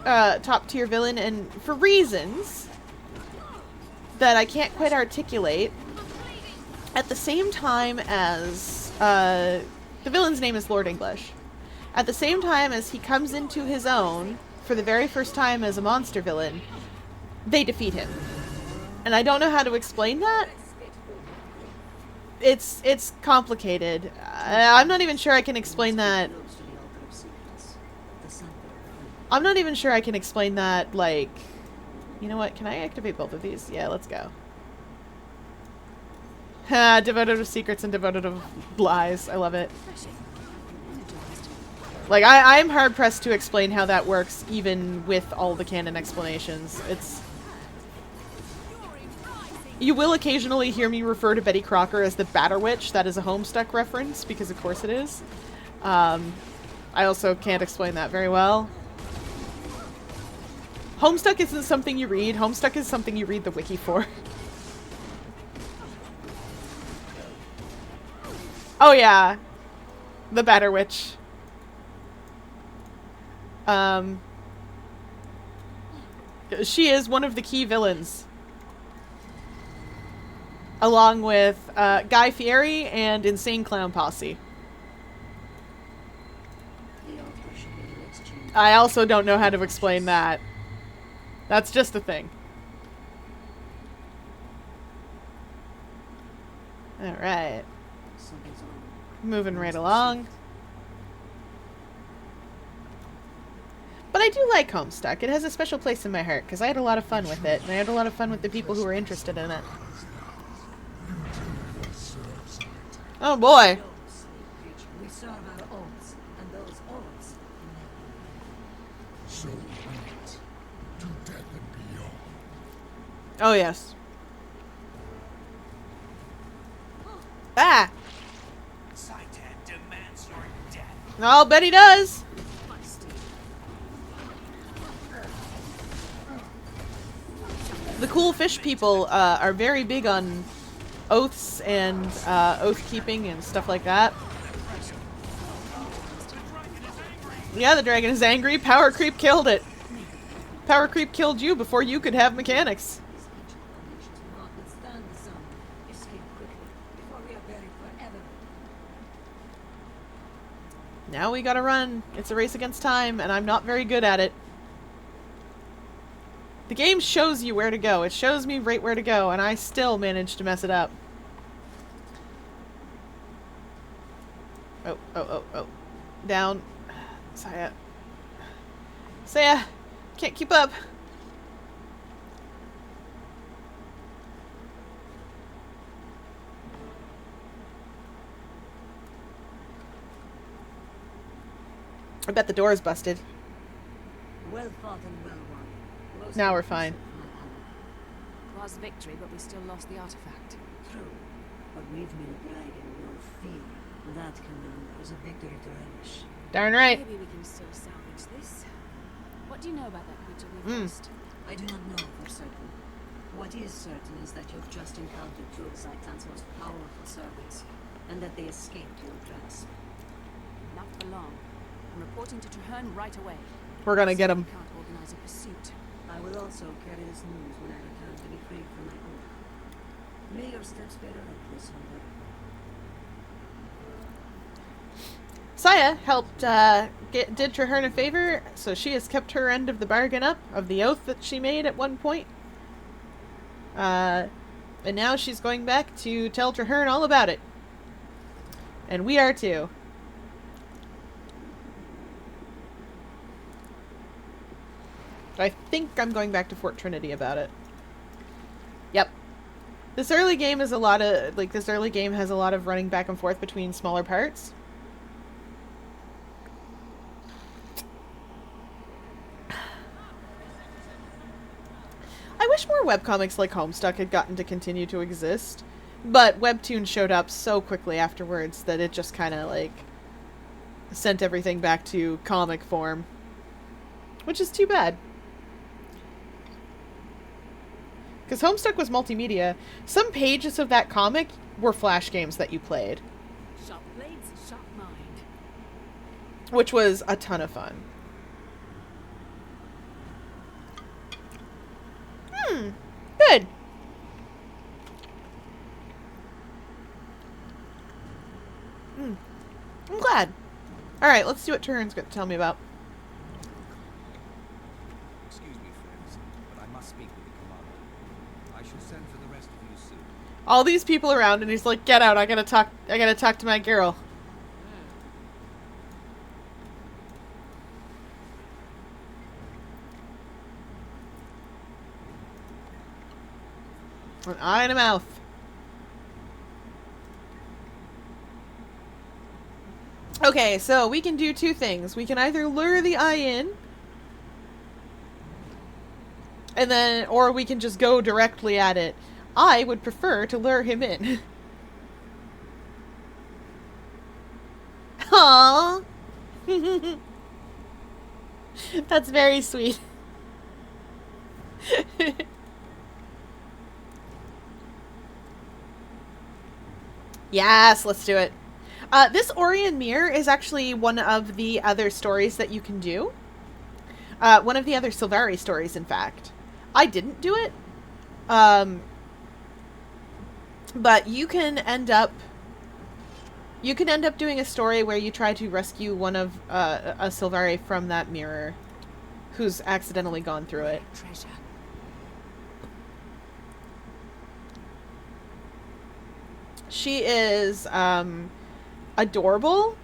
villain, and for reasons that I can't quite articulate, at the same time as, the villain's name is Lord English. At the same time as he comes into his own, for the very first time as a monster villain, they defeat him. And I don't know how to explain that. It's complicated. I'm not even sure I can explain that. I'm not even sure I can explain that, like... You know what? Can I activate both of these? Yeah, let's go. Ha! Devoted of secrets and devoted of lies. I love it. Like, I'm hard-pressed to explain how that works, even with all the canon explanations. It's... You will occasionally hear me refer to Betty Crocker as the Batter Witch. That is a Homestuck reference, because of course it is. I also can't explain that very well. Homestuck isn't something you read. Homestuck is something you read the wiki for. Oh yeah. The Batter Witch. She is one of the key villains. Along with Guy Fieri and Insane Clown Posse. I also don't know how to explain that. That's just a thing. Alright. Moving right along. But I do like Homestuck. It has a special place in my heart, because I had a lot of fun with it, and I had a lot of fun with the people who were interested in it. Oh boy. We serve our oaths, and those oaths So wait to death and beyond. Oh yes. Ah! Saitan demands your death. I'll bet he does. The cool fish people are very big on oaths and oath keeping and stuff like that. Yeah, the dragon is angry. Power creep killed it. Power creep killed you before you could have mechanics. Now we gotta run. It's a race against time, and I'm not very good at it. The game shows you where to go. It shows me right where to go, and I still manage to mess it up. Oh, oh, oh, oh. Down. Saya. Saya! Can't keep up. I bet the door is busted. well fought and well won. Most Now we're impressive, fine. my ally. Was victory, but we still lost the artifact. True, but with me the dragon no fear. That, commander, is a victory to relish. Darn right. Maybe we can still salvage this. What do you know about that creature we lost? I do not know for certain. What is certain is that you've just encountered two of Zaitan's most powerful servants, and that they escaped your grasp. Not for long. I'm reporting to Traherne right away. We're gonna get him. We can't organize a pursuit. I will also carry this news when I return to be free from my oath. May your steps be relentless, Hunter. Saya helped did Traherne a favor, so she has kept her end of the bargain up, of the oath that she made at one point. And now she's going back to tell Traherne all about it. And we are too. I think I'm going back to Fort Trinity about it. Yep. This early game is a lot of, this early game has a lot of running back and forth between smaller parts. I wish more webcomics like Homestuck had gotten to continue to exist, but Webtoon showed up so quickly afterwards that it just kind of, sent everything back to comic form. Which is too bad. Because Homestuck was multimedia. Some pages of that comic were Flash games that you played. Sharp blades, sharp mind. Which was a ton of fun. Good. I'm glad. Alright, let's see what Traherne's got to tell me about. Excuse me, friends, but I must speak with the commander. I shall send for the rest of you soon. All these people around, and he's like, get out, I gotta talk to my girl. An eye and a mouth. Okay, so we can do two things. We can either lure the eye in, and then, or we can just go directly at it. I would prefer to lure him in. Aww. That's very sweet. Yes, let's do it. This Orion Mirror is actually one of the other stories that you can do. One of the other Sylvari stories, in fact. I didn't do it. But you can end up doing a story where you try to rescue one of a Sylvari from that mirror who's accidentally gone through it. Treasure. She is adorable.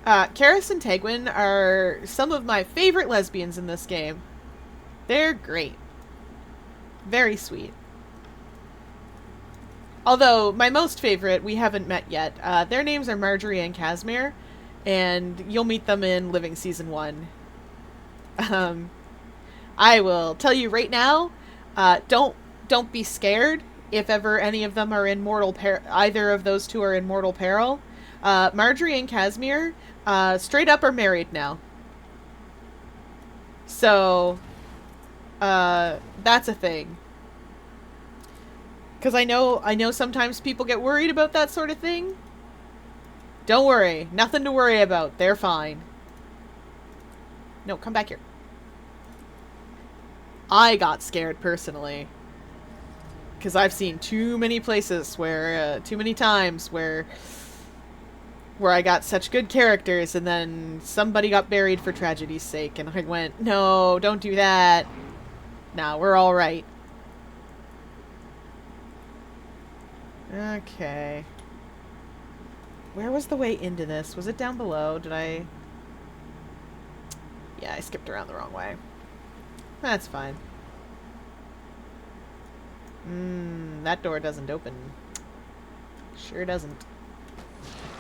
Karis and Tegwin are some of my favorite lesbians in this game. They're great. Very sweet. Although, my most favorite, we haven't met yet. Their names are Marjorie and Casimir, and you'll meet them in Living Season 1. I will tell you right now, don't be scared if ever any of them are in mortal peril. Either of those two are in mortal peril. Marjorie and Casimir, straight up are married now. So, that's a thing. Because I know sometimes people get worried about that sort of thing. Don't worry. Nothing to worry about. They're fine. No, come back here. I got scared personally. Because I've seen too many places where, too many times where I got such good characters and then somebody got buried for tragedy's sake. And I went, no, don't do that. Nah, we're alright. Okay. Where was the way into this? Was it down below? Did I... Yeah, I skipped around the wrong way. That's fine. That door doesn't open. Sure doesn't.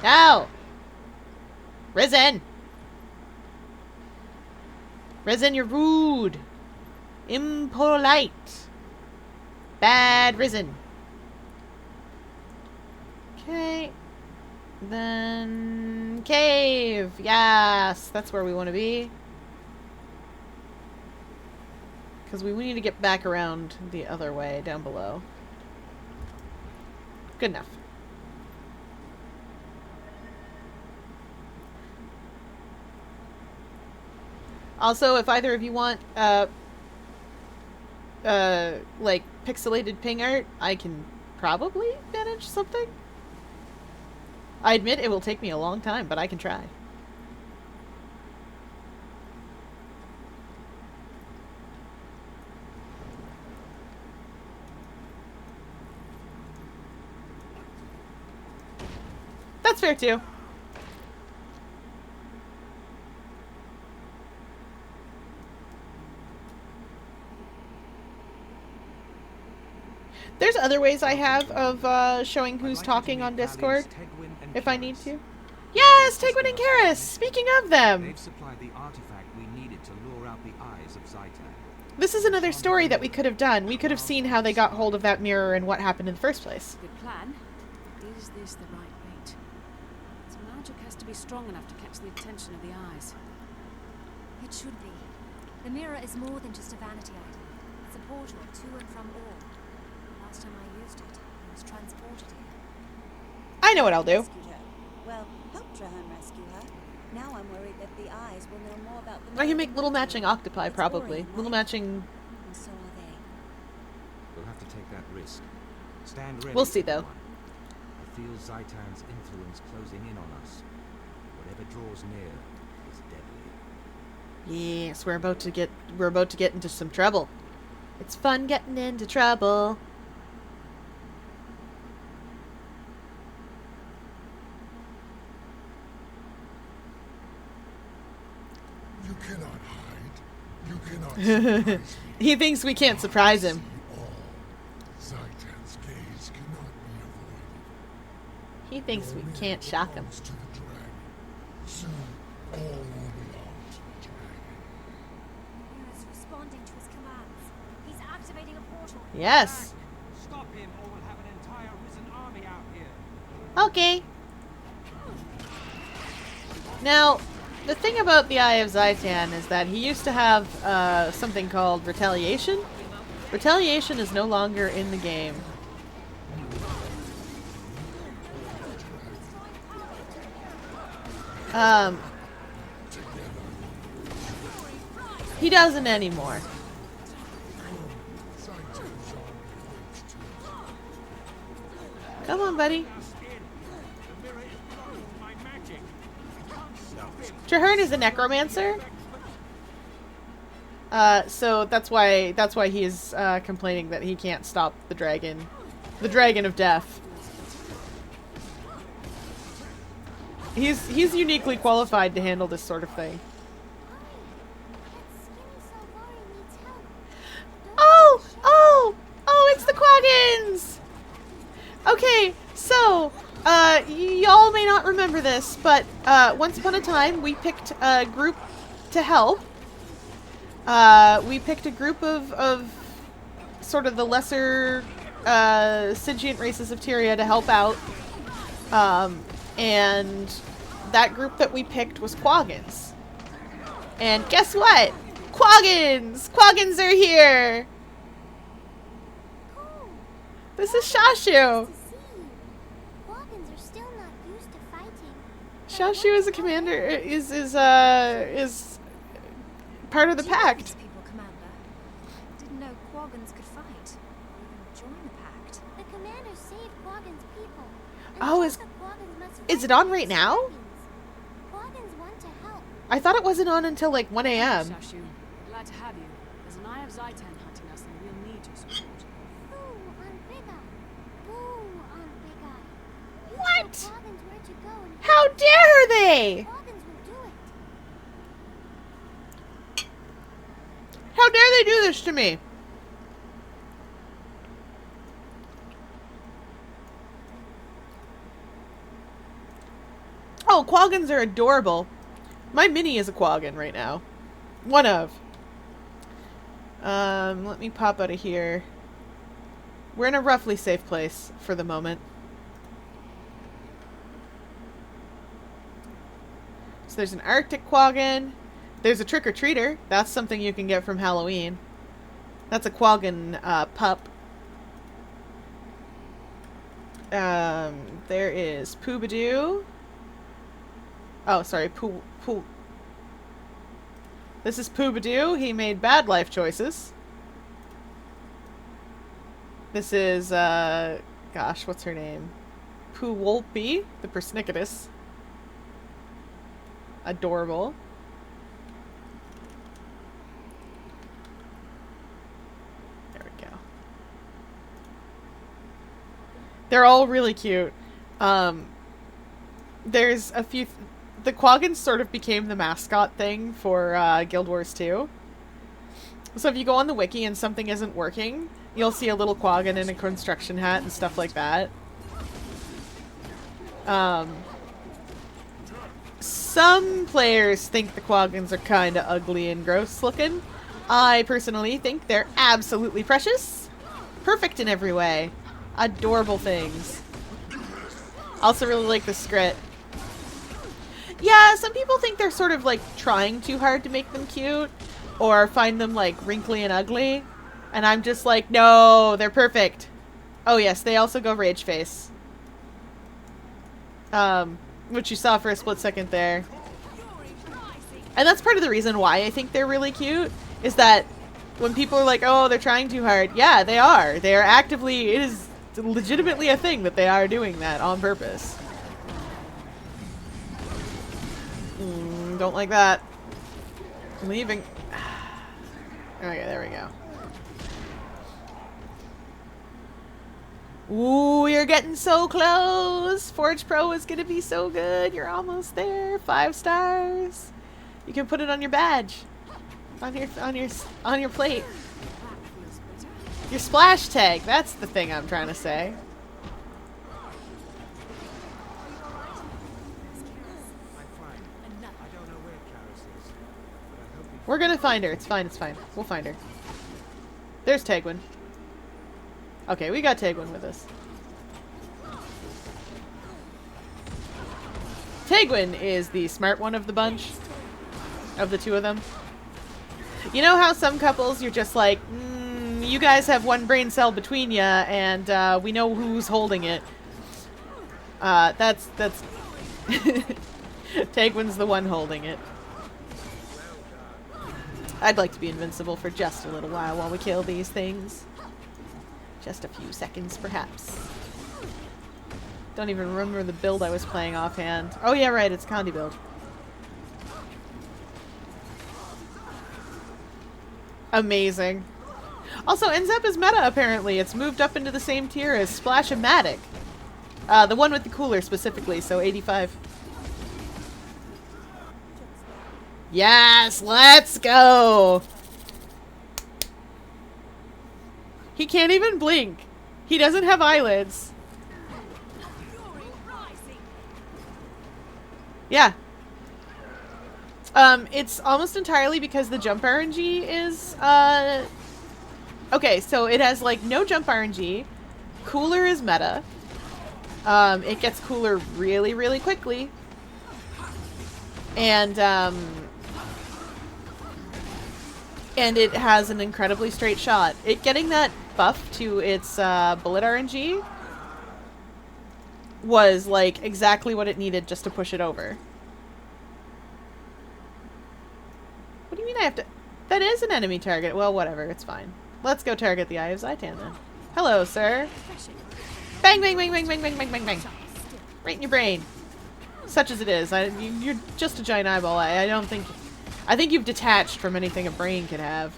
No! Risen! Risen, you're rude! Impolite! Bad Risen! Okay. Then... Cave! Yes! That's where we want to be. Because we need to get back around the other way, down below. Good enough. Also, if either of you want, like, pixelated ping art, I can probably manage something. I admit it will take me a long time, but I can try. That's fair too. There's other ways I have of showing who's talking on Discord, if I need to. Yes, Tegwin and Karis! Speaking of them! They've supplied the artifact we needed to lure out the eyes of Zaitan. This is another story that we could have done. We could have seen how they got hold of that mirror and what happened in the first place. Good plan. Is this the right bait? Its magic has to be strong enough to catch the attention of the eyes. It should be. The mirror is more than just a vanity item. It's a portal to and from all. Last time I used it, I was transported here. I know what I'll do. Rescued her. Well, helped Trahan rescue her. Now I'm worried that the eyes will know more about the I can mirror make than little we do. matching octopi, It's probably. boring, Little right? matching... And so are they. We'll have to take that risk. Stand ready. We'll see, though. everyone. I feel Zaitan's influence closing in on us. Whatever draws near is deadly. Yes, we're about to get into some trouble. It's fun getting into trouble. You cannot hide. You cannot surprise me. He thinks we can't surprise him. See all. Zaitan's gaze cannot be avoided. He thinks we Your can't will shock him. belongs to the dragon. Soon, all will belong to the dragon. He is responding to his commands. He's activating activating a portal. Yes. Stop him, or we'll have an entire risen army out here. Okay. Now, the thing about the Eye of Zaitan is that he used to have something called retaliation. Retaliation is no longer in the game. He doesn't anymore. Come on, buddy. Traherne is a necromancer. So that's why he is complaining that he can't stop the dragon of death. He's uniquely qualified to handle this sort of thing. Oh, it's the Quaggins! Okay, so, y'all may not remember this, but, once upon a time, we picked a group to help. We picked a group of sort of the lesser, sentient races of Tyria to help out. And that group that we picked was Quaggins. And guess what? Quaggins! Quaggins are here! This is Shashu! Quaggins are still not used to fighting. Shashu is a commander, is part of the pact. People, Commander. Didn't know Quaggins could fight. Or even join the pact. The commander saved Quaggins' people. Oh, is it on right now? Quaggins want to help. I thought it wasn't on until like 1 a.m. Shashu, glad to have you. There's an Eye of Zaitan hunting us, and we'll need your support. Boo on Big Eye. Boo on Big Eye. What? Tell Quaggins where to go and How dare they? Quaggins will do it. How dare they do this to me? Oh, Quaggins are adorable. My mini is a Quaggin right now. One of. Let me pop out of here. We're in a roughly safe place for the moment. So there's an Arctic Quaggin. There's a trick-or-treater. That's something you can get from Halloween. That's a Quaggin pup. There is Poobadoo. Oh, sorry, This is Poobadoo. He made bad life choices. This is, gosh, what's her name? Poowolpie, the Persnickettus. Adorable. There we go. They're all really cute. There's a few... The Quaggins sort of became the mascot thing for Guild Wars 2. So if you go on the wiki and something isn't working, you'll see a little Quaggin in a construction hat and stuff like that. Some players think the Quaggins are kind of ugly and gross looking. I personally think they're absolutely precious. Perfect in every way. Adorable things. Also really like the Skrit. Yeah, some people think they're sort of like trying too hard to make them cute or find them like wrinkly and ugly. And I'm just like, no, they're perfect. Oh yes, they also go rage face. Which you saw for a split second there. And that's part of the reason why I think they're really cute, is that when people are like, oh, they're trying too hard, yeah, they are. They are actively, it is legitimately a thing that they are doing that on purpose. Don't like that. I'm leaving. Okay, there we go. Ooh, you're getting so close. Forge Pro is gonna be so good. You're almost there. 5 stars. You can put it on your badge. On your plate. Your splash tag. That's the thing I'm trying to say. We're gonna find her. It's fine. It's fine. We'll find her. There's Tegwin. Okay, we got Tegwin with us. Tegwin is the smart one of the bunch. Of the two of them. You know how some couples, you're just like, you guys have one brain cell between you, and we know who's holding it. That's Tegwin's the one holding it. I'd like to be invincible for just a little while we kill these things. Just a few seconds, perhaps. Don't even remember the build I was playing offhand. Oh yeah, right, it's Condi build. Amazing. Also, NZEP is meta, apparently. It's moved up into the same tier as Splash-O-Matic. The one with the cooler, specifically, so 85. Yes, let's go! He can't even blink. He doesn't have eyelids. Yeah. It's almost entirely because the jump RNG is, okay, so it has, like, no jump RNG. Cooler is meta. It gets cooler really, really quickly. And it has an incredibly straight shot. Getting that buff to its, bullet RNG was, like, exactly what it needed just to push it over. What do you mean I have to... That is an enemy target. Well, whatever. It's fine. Let's go target the Eye of Zaitan then. Hello, sir. Bang, bang, bang, bang, bang, bang, bang, bang, bang. Right in your brain. Such as it is. You're just a giant eyeball. I don't think... I think you've detached from anything a brain could have.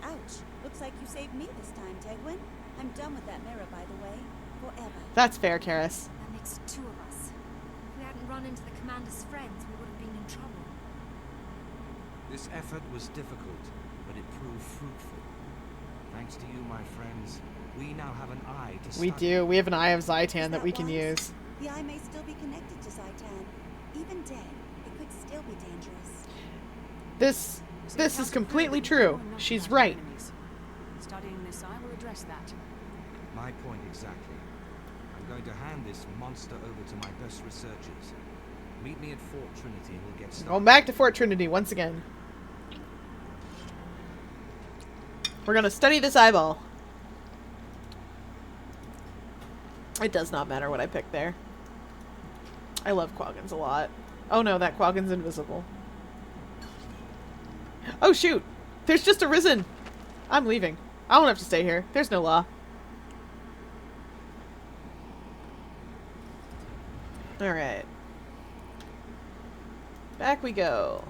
Ouch. Looks like you saved me this time, Tegwin. I'm done with that mirror, by the way. Forever. That's fair, Karis. That makes two of us. If we hadn't run into the commander's friends, we would have been in trouble. This effort was difficult, but it proved fruitful. Thanks to you, my friends, we now have an eye to study. We do. We have an Eye of Zaitan that we can use. The eye may still be connected to Zaitan. Even dead, it could still be dangerous. This is completely true. She's right. Studying this eye will address that. My point exactly. I'm going to hand this monster over to my best researchers. Meet me at Fort Trinity and we'll get started. Going back to Fort Trinity once again. We're gonna study this eyeball. It does not matter what I pick there. I love Quaggins a lot. Oh no, that Quaggin's invisible. Oh shoot! There's just a Risen! I'm leaving. I don't have to stay here. There's no law. Alright. Back we go.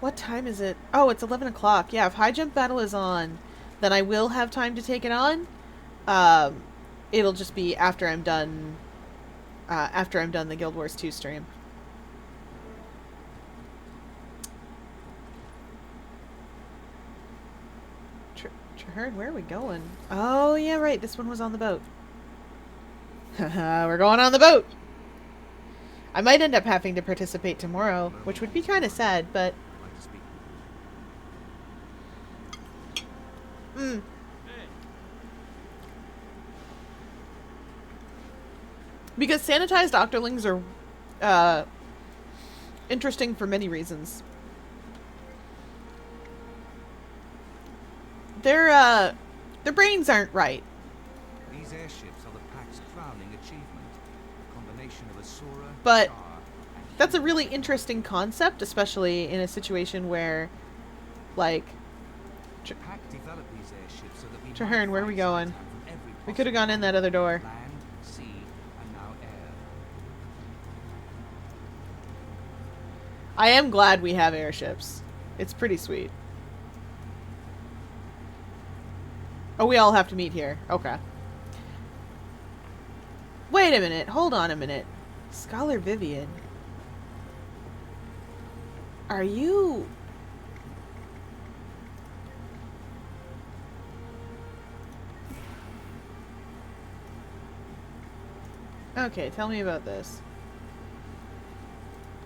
What time is it? Oh, it's 11 o'clock. Yeah, if High Jump Battle is on, then I will have time to take it on. It'll just be after I'm done the Guild Wars 2 stream. Traherne, where are we going? Oh, yeah, right. This one was on the boat. Haha, we're going on the boat! I might end up having to participate tomorrow, which would be kind of sad, but... Because sanitized Octolings are interesting for many reasons. Their brains aren't right. These airships are the Pact's crowning achievement. A combination of Asura, But Char, and that's a really interesting concept, especially in a situation where, like... the Pact developed these airships so that we Traherne, where are we might going? find from every We could have gone in possible that other door. land, sea, and now air. I am glad we have airships. It's pretty sweet. Oh, we all have to meet here. Okay. Wait a minute. Hold on a minute. Scholar Vivian. Are you... Okay, tell me about this.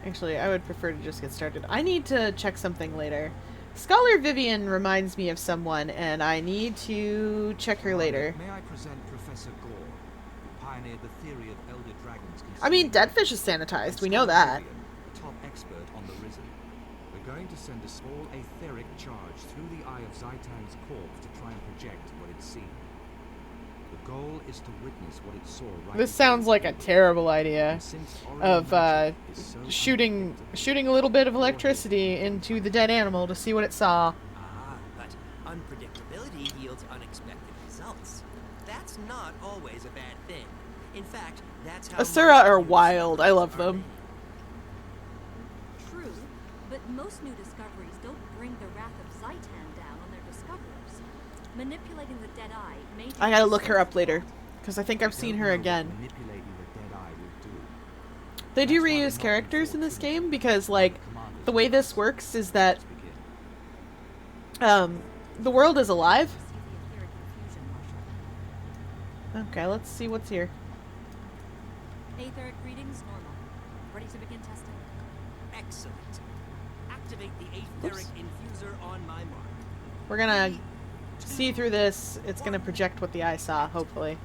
Actually, I would prefer to just get started. I need to check something later. Scholar Vivian reminds me of someone, and I need to check her later. May I present Professor Gore, who pioneered the theory of elder dragons? I mean, Deadfish is sanitized. We know that. Vivian, a top expert on the Risen. We're going to send a small etheric charge through the eye of Zaitan's corpse to try and project what it's seen. The goal is to witness what it saw right. This sounds like a terrible idea of shooting a little bit of electricity into the dead animal to see what it saw. But unpredictability yields unexpected results. That's not always a bad thing. In fact, that's how Asura are wild. I love them. True, but most new discoveries don't bring the wrath of Zaitan down on their discoverers. Manipulating the dead eye may I gotta look her up later, because I think I've seen her again. Manipulating the dead eye will do. They do reuse characters in this game because, like, the way this works is that the world is alive. Okay, let's see what's here. Aetheric readings normal. Ready to begin testing. Excellent. Activate the etheric infuser on my mark. We're gonna see through this. It's gonna project what the eye saw, hopefully.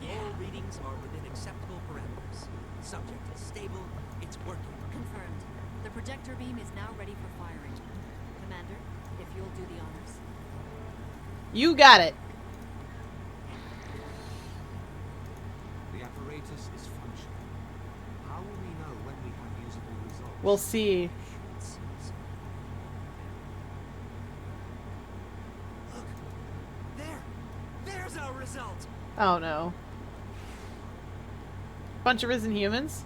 All readings are within acceptable parameters. Subject is stable. It's working. Confirmed. The projector beam is now ready for firing. Commander, if you'll do the honors. You got it. The apparatus is functioning. How will we know when we have usable results? We'll see. Look. There's our result. Oh no. Bunch of risen humans.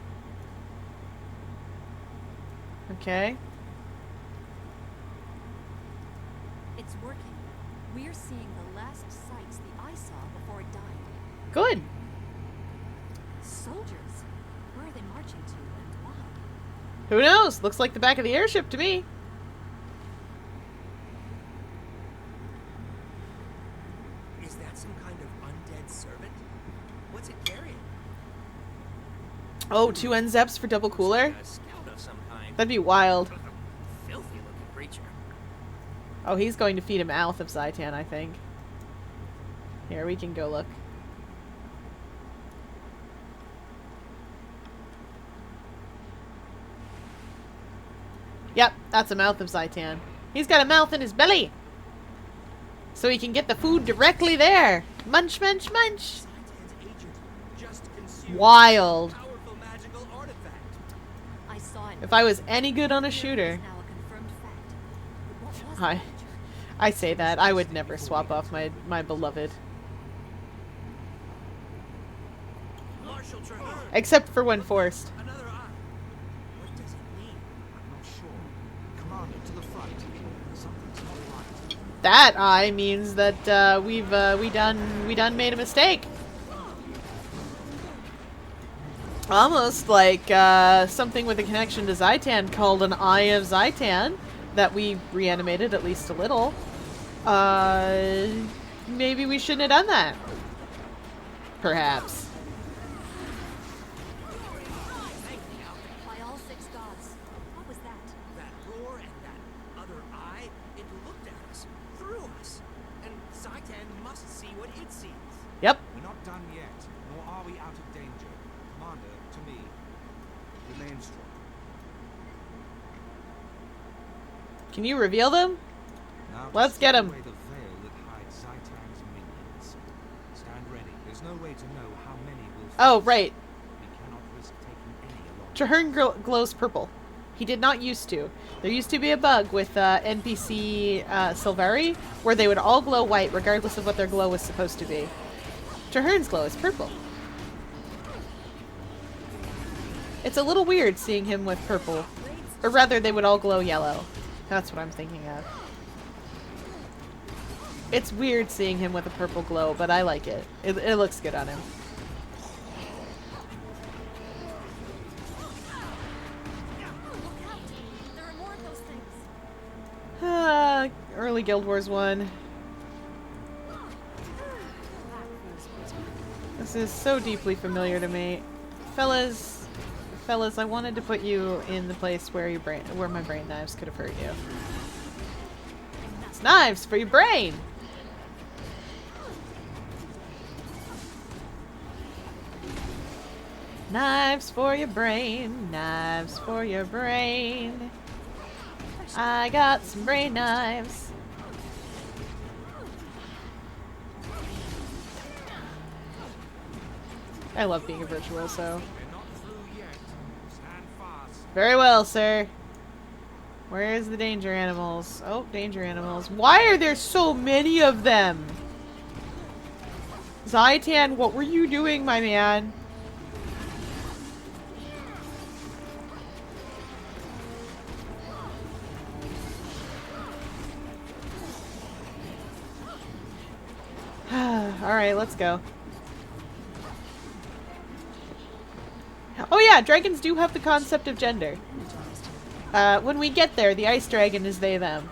Okay. It's working. We're seeing the last sights the eye saw before it died. Good. Soldiers? Where are they marching to and why? Who knows? Looks like the back of the airship to me. Is that some kind of undead servant? What's it carrying? Oh, 2 NZEPs for double cooler? A scout of some kind. That'd be wild. Filthy looking creature. Oh, he's going to feed him mouth of Zaitan, I think. Here, we can go look. Yep, that's a mouth of Zaitan. He's got a mouth in his belly! So he can get the food directly there! Munch, munch, munch! Zaitan's agent just consumed Wild. a powerful magical artifact. I saw it. If I was any good on a shooter, It's now a confirmed fact. But what was the creature? I say that. I would never swap off my beloved. Marshal Traherne. Except for when forced. Another eye. What does it mean? I'm not sure. Commander, to the front. Something's not right. That eye means that we done made a mistake. Almost like something with a connection to Zaitan called an Eye of Zaitan that we reanimated at least a little. Maybe we shouldn't have done that. Perhaps. By all 6 gods. What was that? That roar and that other eye, it looked at us, through us. And Zaitan must see what it sees. Yep. We're not done yet, nor are we out of danger. Commander, to me, remain strong. Can you reveal them? Now Let's just get take 'em. away the veil that hides Zaitan's minions. Stand ready. There's no way to know how many will Oh, face. right. We cannot risk taking any along. Traherne glows purple. He did not used to. There used to be a bug with NPC Silvari where they would all glow white regardless of what their glow was supposed to be. Traherne's glow is purple. It's a little weird seeing him with purple. Or rather, they would all glow yellow. That's what I'm thinking of. It's weird seeing him with a purple glow, but I like it. It looks good on him. Look out! There are more of those things. Early Guild Wars 1. This is so deeply familiar to me. Fellas, I wanted to put you in the place where where my brain knives could have hurt you. It's knives for your brain! Knives for your brain, knives for your brain. I got some brain knives. I love being a virtuoso. Very well, sir. Where's the danger animals? Oh, danger animals. Why are there so many of them? Zaitan, what were you doing, my man? Alright, let's go. Oh yeah, dragons do have the concept of gender. When we get there, the ice dragon is they, them.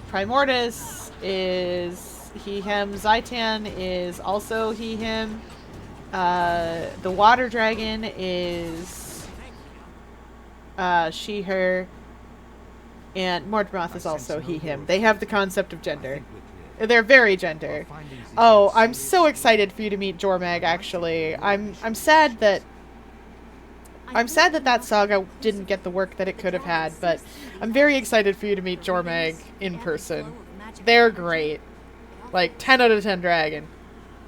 Primordus is he, him. Zaitan is also he, him. The water dragon is she, her. And Mordroth is also he, him. They have the concept of gender. They're very gender. Oh, I'm so excited for you to meet Jormag, actually. I'm sad that that saga didn't get the work that it could have had, but I'm very excited for you to meet Jormag in person. They're great. Like, 10 out of 10 dragon.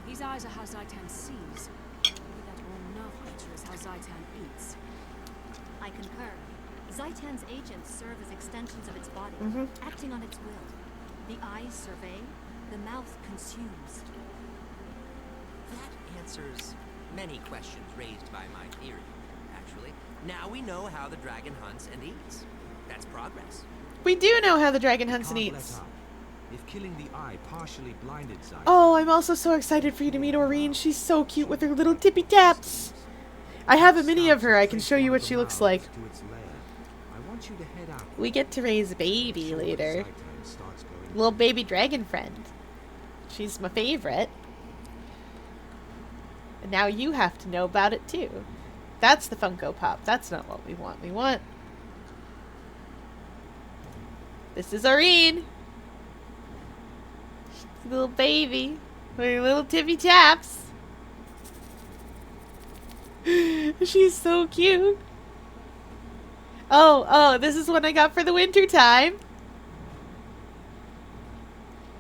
These eyes are how Zaitan sees. Maybe that all-nerve creature is how Zaitan eats. I concur. Zaitan's agents serve as extensions of its body, acting on its will. The eyes survey, the mouth consumes. That answers many questions raised by my theory, actually. Now we know how the dragon hunts and eats. That's progress. We do know how the dragon hunts and Can't let eats. up. If killing the eye partially blinded Zaitan, Oh, I'm also so excited for you to meet Aurene. She's so cute with her little tippy taps. I have a mini of her. I can show you what she looks like. to its lair. I want you to head out. We get to raise a baby Sure, later. Zaitan starts going Little baby dragon friend. She's my favorite. And now you have to know about it too. That's the Funko Pop. That's not what we want. We want... This is Aurene. Little baby. With her little tippy taps. She's so cute. Oh, this is what I got for the winter time.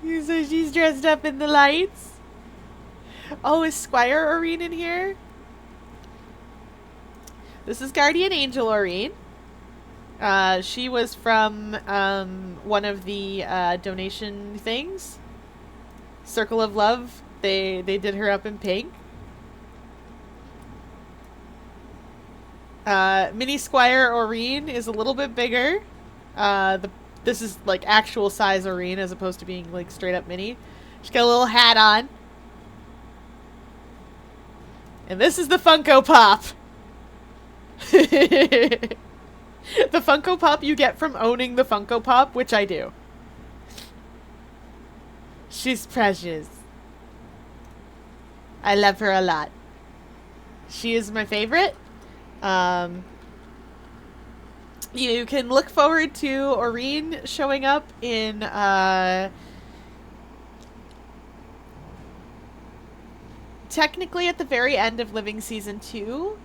So she's dressed up in the lights. Oh, is Squire Aurene in here? This is Guardian Angel Aurene. She was from one of the donation things. Circle of Love. They did her up in pink. Mini Squire Aurene is a little bit bigger. This is like actual size Aurene as opposed to being like straight up mini. She's got a little hat on. And this is the Funko Pop. The Funko Pop you get from owning the Funko Pop, which I do. She's precious. I love her a lot. She is my favorite. You can look forward to Aurene showing up in technically at the very end of Living Season 2.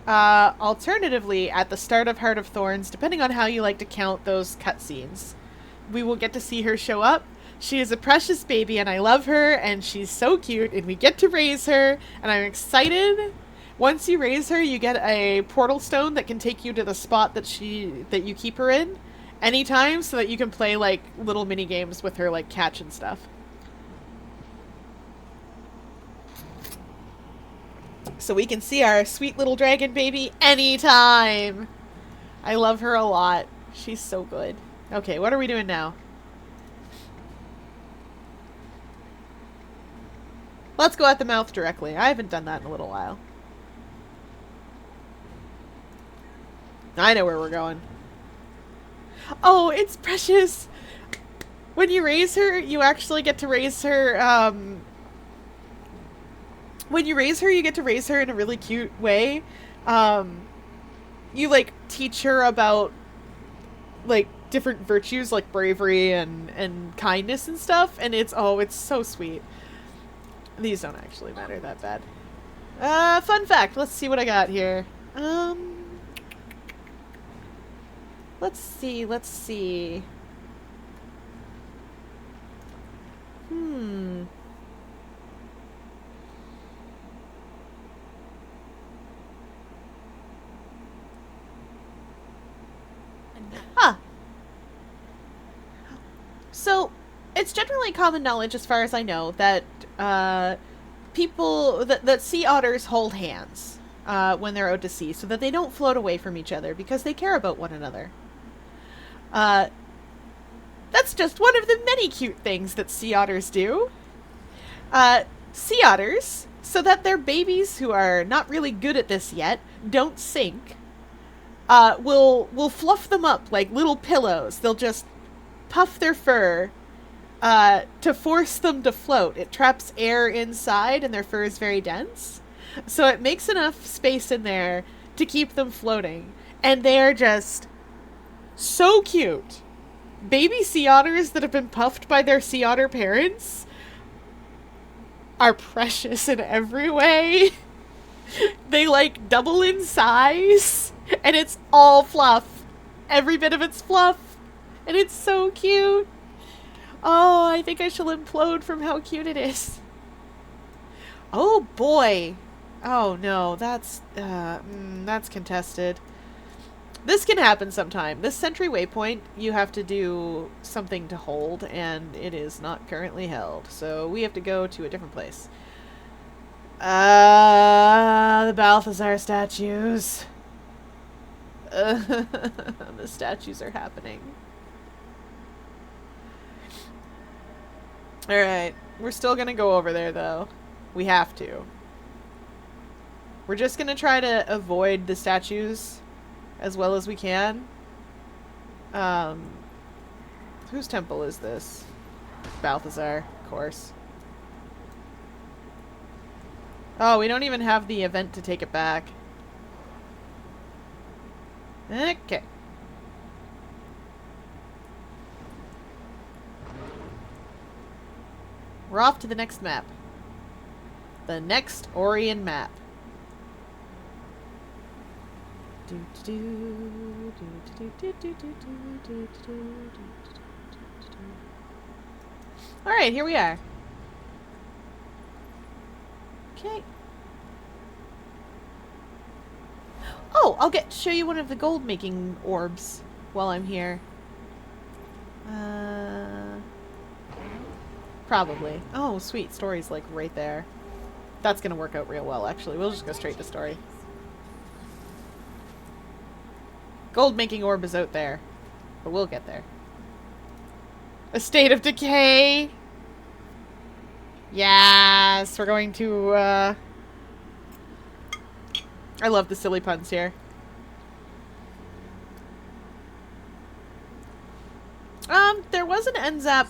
Alternatively, at the start of Heart of Thorns, depending on how you like to count those cutscenes. We will get to see her show up. She is a precious baby, and I love her, and she's so cute, and we get to raise her, and I'm excited. Once you raise her, you get a portal stone that can take you to the spot that you keep her in anytime, so that you can play, like, little mini games with her, like catch and stuff. So we can see our sweet little dragon baby anytime. I love her a lot. She's so good. Okay, what are we doing now? Let's go at the mouth directly. I haven't done that in a little while. I know where we're going. Oh, it's precious! When you raise her, you actually get to raise her, when you raise her, you get to raise her in a really cute way. You, like, teach her about, like, different virtues, like bravery and kindness and stuff, and it's so sweet. These don't actually matter that bad. Fun fact. Let's see what I got here. Let's see. Huh. So, it's generally common knowledge, as far as I know, that that sea otters hold hands when they're out to sea, so that they don't float away from each other, because they care about one another. That's just one of the many cute things that sea otters do. Sea otters, so that their babies, who are not really good at this yet, don't sink, will fluff them up like little pillows. They'll just puff their fur to force them to float. It traps air inside, and their fur is very dense, so it makes enough space in there to keep them floating. And they're just so cute. Baby sea otters that have been puffed by their sea otter parents are precious in every way. They, like, double in size, and it's all fluff. Every bit of it's fluff, and it's so cute. Oh, I think I shall implode from how cute it is. Oh boy. Oh no, that's contested. This can happen sometime. This sentry waypoint, you have to do something to hold, and it is not currently held. So we have to go to a different place. The Balthazar statues. The statues are happening. Alright. We're still gonna go over there, though. We have to. We're just gonna try to avoid the statues as well as we can. Whose temple is this? Balthazar, of course. Oh, we don't even have the event to take it back. Okay. We're off to the next map. The next Orion map. Alright, here we are. Okay. Oh, I'll show you one of the gold making orbs while I'm here. Probably. Oh, sweet. Story's like right there. That's gonna work out real well, actually. We'll just go straight to story. Gold making orb is out there, but we'll get there. A state of decay. Yes, we're going to, I love the silly puns here. There was an NZAP,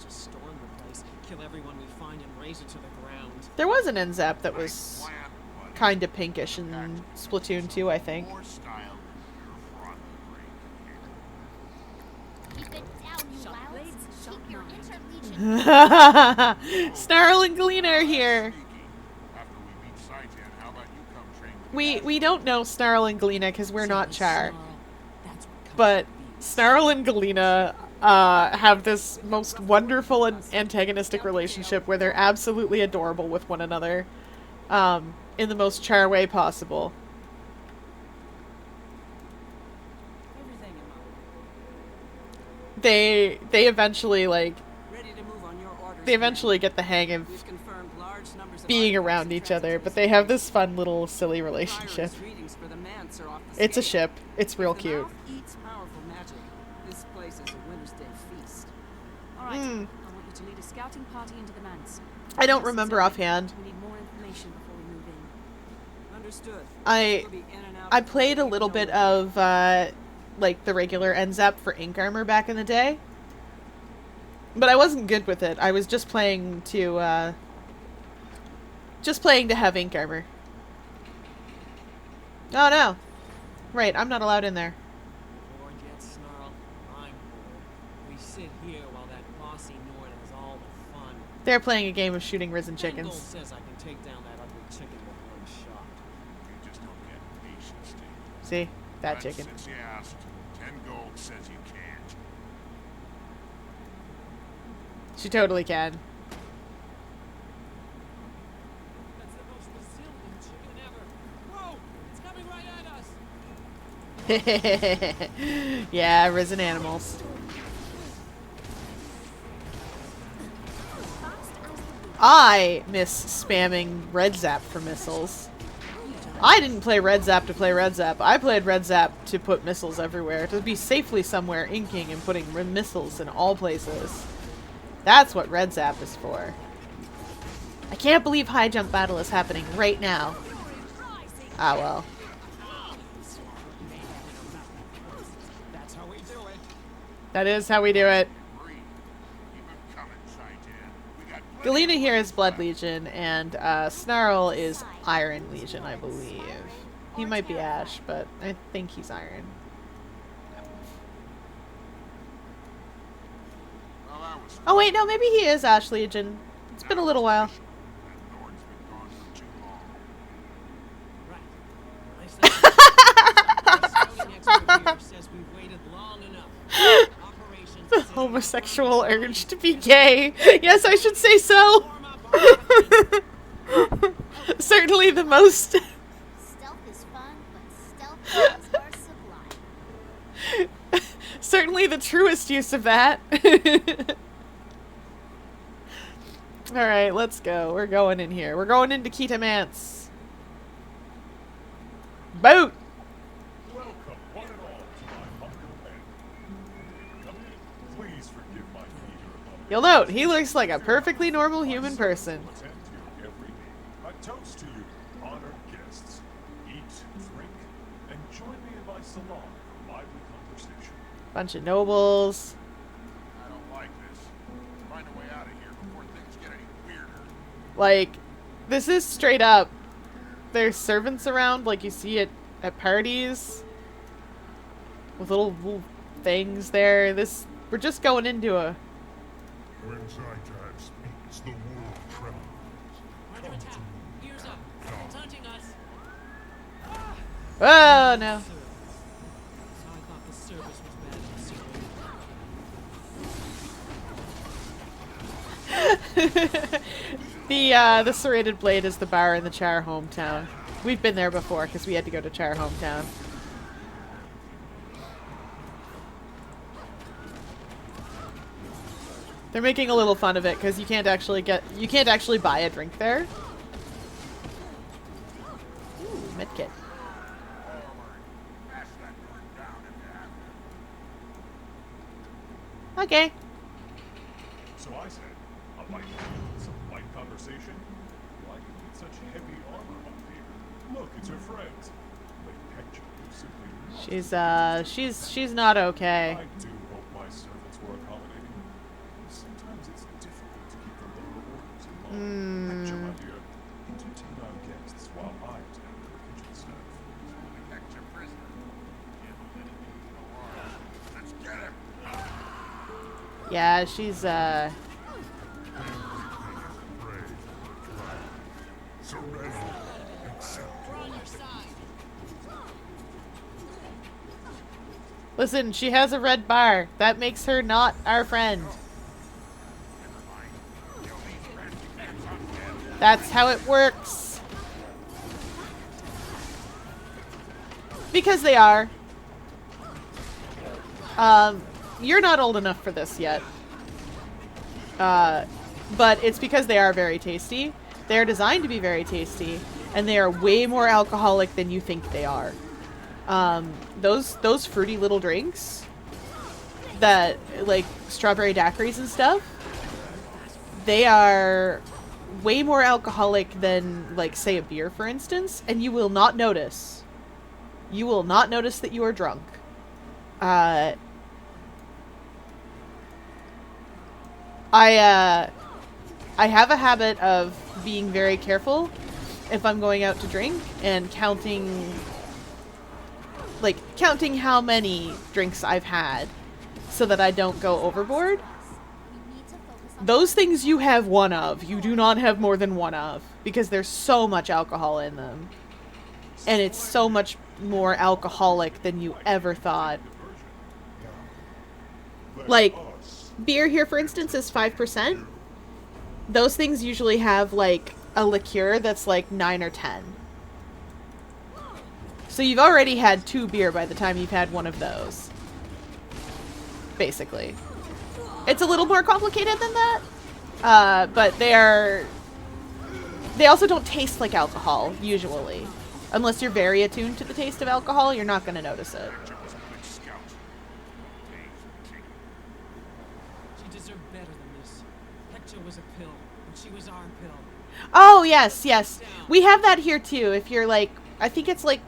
Just storm the place, kill everyone we find and raze it to the ground. there was an NZAP that was kind of pinkish in Splatoon 2, I think. Snarl and Galena are here. We don't know Snarl and Galena because we're not Char. But Snarl and Galena have this most wonderful and antagonistic relationship where they're absolutely adorable with one another. In the most Char way possible. They eventually, like, they eventually get the hang of being around each other, but they have this fun little silly relationship. It's a ship. It's real cute. Alright, I want you to lead a scouting party into the manse. I don't remember offhand. We need more information before we move in. Understood. I played a little bit of like the regular NZAP for Ink Armor back in the day. But I wasn't good with it. I was just playing to Just playing to have ink armor. Oh no. Right, I'm not allowed in there. Bored yet, Snarl? I'm bored. We sit here while that bossy Nord has all the fun. They're playing a game of shooting risen 10 gold chickens. says I can take down that ugly chicken with one shot. You just don't get patience, do you? See? That But chicken. Since you asked, 10 gold says you can't. She totally can. That's the most resilient chicken ever. Whoa! It's coming right at us! Yeah, risen animals. I miss spamming red zap for missiles. I didn't play red zap to play red zap. I played red zap to put missiles everywhere, to be safely somewhere inking and putting missiles in all places. That's what red zap is for. I can't believe high jump battle is happening right now. Ah well. That's how we do it. That is how we do it. Keep 'em coming, Saitan. We got plenty Galena of here money is Blood Legion, and Snarl is Iron Legion, I believe. He might be Ash, but I think he's Iron. Well, that was Oh wait, no, maybe he is Ash Legion. It's been a little while. That Nord's been gone for too long. Right. Nice the scouting expert here says we've waited long enough. Operations The homosexual urge to be gay. Yes, I should say so. form up our Certainly the most. Stealth is fun, but stealth kills are sublime. Certainly the truest use of that. Alright, let's go. We're going in here. We're going into Ketamance. Boot! Welcome, one and all, to my humble bed. Come in. Please forgive my meager abomination. You'll note, he looks like a perfectly normal human person. Attend to your every need. A toast to you, honored guests. Eat, drink, and join me in my salon for lively conversation. Bunch of nobles. I don't like this. Find a way out of here before things get any weirder. Like, this is straight up. There's servants around, like you see it at parties. With little things there. We're just going into a... When Saitan speaks, the world trembles. Under attack. Ears up. It's hunting us. Oh, no. So I thought the service was bad in the The serrated blade is the bar in the Char hometown. We've been there before because we had to go to Char hometown. They're making a little fun of it because you can't actually buy a drink there. Ooh, medkit. Smash that Nord down if you have to. Okay. So I said, a light, some light conversation. Why do you need such heavy armor up here? Look, it's your friend. Lady Hector, you simply. She's not okay. I do hope my servants were accommodating. Sometimes it's difficult to keep the lower orders in mind. Hector, my dear, entertain our guests while I tend to the kitchen staff. Hector prisoner. Can't hold anything to no harm. Let's get him. Yeah, she's Surrender. Accept. We're on your side. Listen, she has a red bar. That makes her not our friend. That's how it works. Because they are. You're not old enough for this yet. But it's because they are very tasty. They are designed to be very tasty, and they are way more alcoholic than you think they are. Those fruity little drinks that, like, strawberry daiquiris and stuff, they are way more alcoholic than, like, say, a beer, for instance, and you will not notice. You will not notice that you are drunk. I have a habit of being very careful if I'm going out to drink and counting how many drinks I've had so that I don't go overboard. Those things you have one of. You do not have more than one of, because there's so much alcohol in them. And it's so much more alcoholic than you ever thought. Like, beer here, for instance, is 5%. Those things usually have, like, a liqueur that's, like, 9 or 10. So you've already had 2 beer by the time you've had one of those. Basically. It's a little more complicated than that. But they also don't taste like alcohol, usually. Unless you're very attuned to the taste of alcohol, you're not going to notice it. She deserved better than this. Hector was a pill, and she was our pill. Oh, yes, yes. We have that here, too. If you're, like, I think it's, like,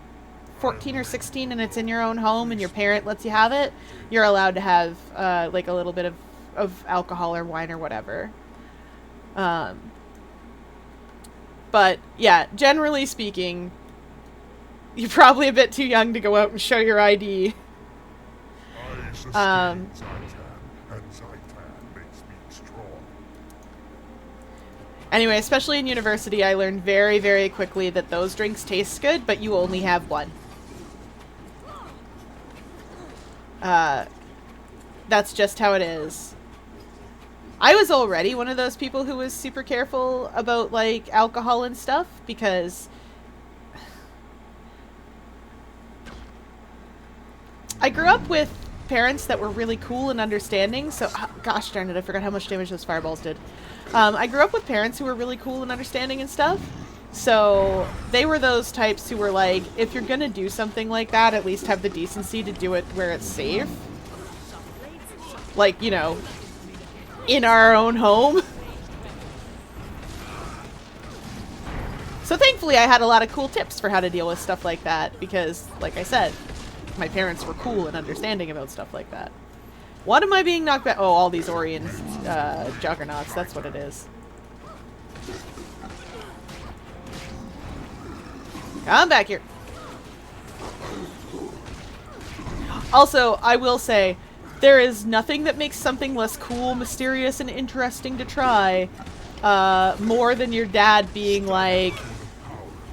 14 or 16 and it's in your own home and your parent lets you have it, you're allowed to have, like, a little bit of alcohol or wine or whatever. But, yeah, generally speaking, you're probably a bit too young to go out and show your ID. Anyway, especially in university, I learned very, very quickly that those drinks taste good, but you only have one. That's just how it is. I was already one of those people who was super careful about, like, alcohol and stuff, because I grew up with parents that were really cool and understanding, so, gosh darn it, I forgot how much damage those fireballs did. I grew up with parents who were really cool and understanding and stuff, so they were those types who were like, if you're gonna do something like that, at least have the decency to do it where it's safe. Like, you know, in our own home. So thankfully I had a lot of cool tips for how to deal with stuff like that, because, like I said, my parents were cool and understanding about stuff like that. What am I being knocked back? Oh, all these Orion juggernauts, that's what it is. Come back here. Also, I will say, there is nothing that makes something less cool, mysterious, and interesting to try more than your dad being like,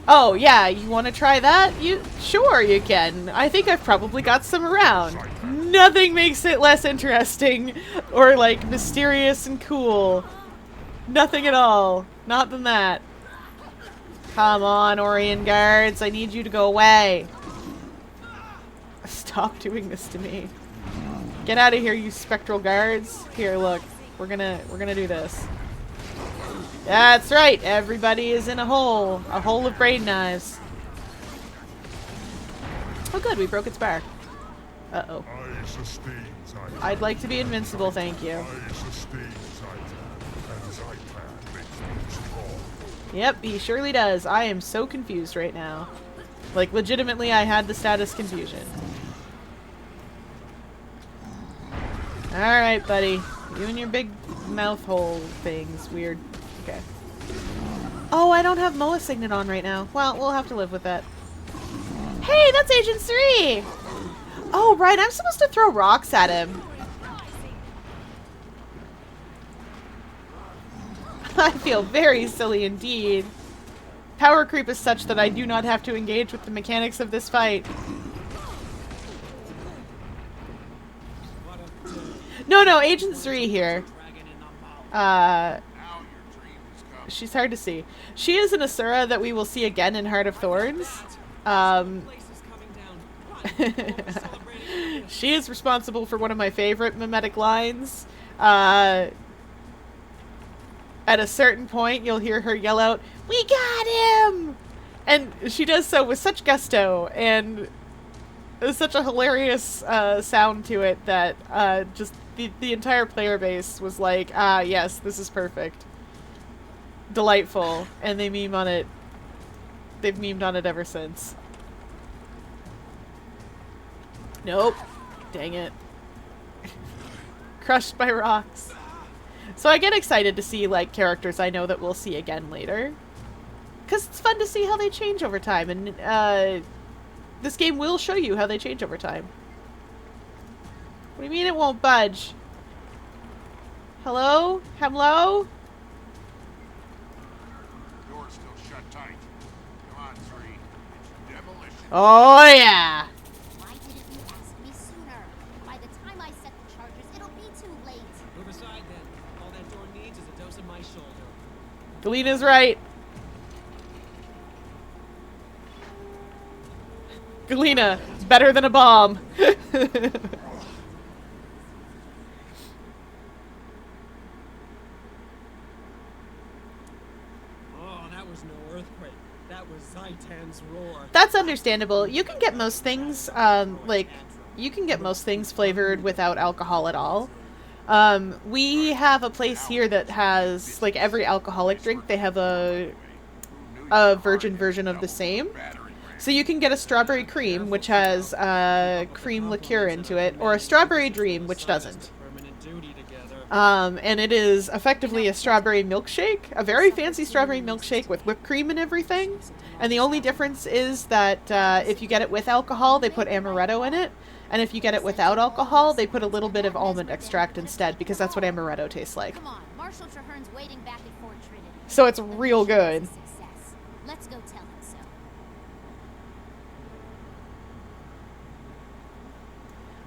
oh yeah, you want to try that? Sure you can. I think I've probably got some around. Nothing makes it less interesting or, like, mysterious and cool. Nothing at all. Not than that. Come on, Orion guards. I need you to go away. Stop doing this to me. Get out of here, you spectral guards. Here, look. We're gonna do this. That's right. Everybody is in a hole. A hole of brain knives. Oh good, we broke its bar. Uh-oh. I'd like to be invincible, thank you. Yep, he surely does. I am so confused right now. Like, legitimately, I had the status confusion. Alright, buddy. You and your big mouth hole things. Weird. Okay. Oh, I don't have Moa Signet on right now. Well, we'll have to live with that. Hey, that's Agent 3! Oh, right, I'm supposed to throw rocks at him. I feel very silly indeed. Power creep is such that I do not have to engage with the mechanics of this fight. No, Agent 3 here. She's hard to see. She is an Asura that we will see again in Heart of Thorns. She is responsible for one of my favorite mimetic lines. At a certain point, you'll hear her yell out, "We got him!" And she does so with such gusto, and there's such a hilarious sound to it that just the entire player base was like, ah, yes, this is perfect. Delightful. And they meme on it. They've memed on it ever since. Nope. Dang it. Crushed by rocks. So I get excited to see, like, characters I know that we'll see again later. Because it's fun to see how they change over time. And this game will show you how they change over time. What do you mean it won't budge? Hello? Hello? Door's still shut tight. Come on, 3. It's demolition. Oh, yeah. Why didn't you ask me sooner? By the time I set the charges, it'll be too late. Move aside then. All that door needs is a dose of my shoulder. Galena's right. Galena, it's better than a bomb. Oh, that was no earthquake. That was Zaitan's roar. That's understandable. You can get most things, like, you can get most things flavored without alcohol at all. We have a place here that has, like, every alcoholic drink, they have a virgin version of the same. So you can get a strawberry cream, which has cream liqueur into it, or a strawberry dream, which doesn't. And it is effectively a strawberry milkshake, a very fancy strawberry milkshake with whipped cream and everything. And the only difference is that if you get it with alcohol, they put amaretto in it. And if you get it without alcohol, they put a little bit of almond extract instead, because that's what amaretto tastes like. Come on, Marshal Traherne's waiting back at Fort Trinity. So it's real good. Let's go tell him so.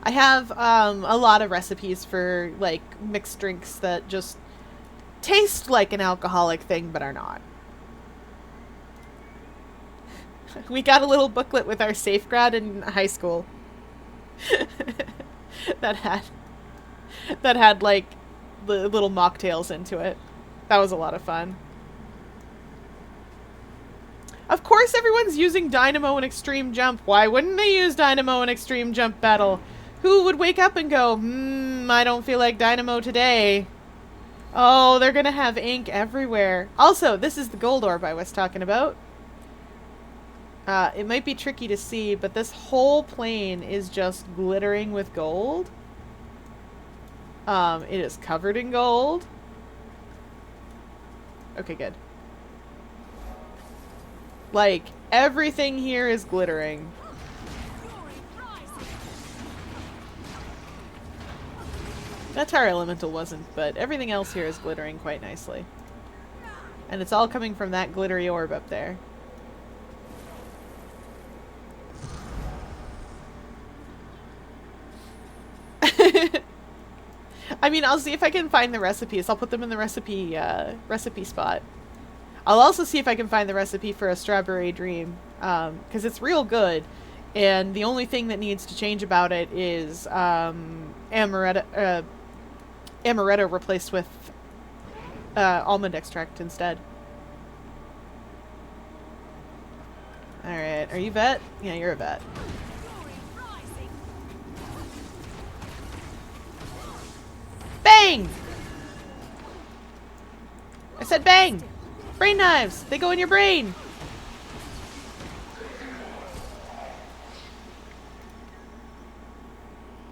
I have a lot of recipes for, like, mixed drinks that just taste like an alcoholic thing, but are not. We got a little booklet with our safe grad in high school that had like the little mocktails into it. That was a lot of fun. Of course everyone's using Dynamo and Extreme Jump. Why wouldn't they use Dynamo and Extreme Jump Battle? Who would wake up and go, I don't feel like Dynamo today. Oh, they're gonna have ink everywhere. Also, this is the gold orb I was talking about. It might be tricky to see, but this whole plane is just glittering with gold. It is covered in gold. Okay, good. Like, everything here is glittering. That Tower Elemental wasn't, but everything else here is glittering quite nicely. And it's all coming from that glittery orb up there. I mean, I'll see if I can find the recipes. I'll put them in the recipe spot. I'll also see if I can find the recipe for a strawberry dream, because it's real good. And the only thing that needs to change about it is amaretto replaced with almond extract instead. Alright, are you vet? Yeah, you're a vet. Bang! I said bang! Brain knives! They go in your brain!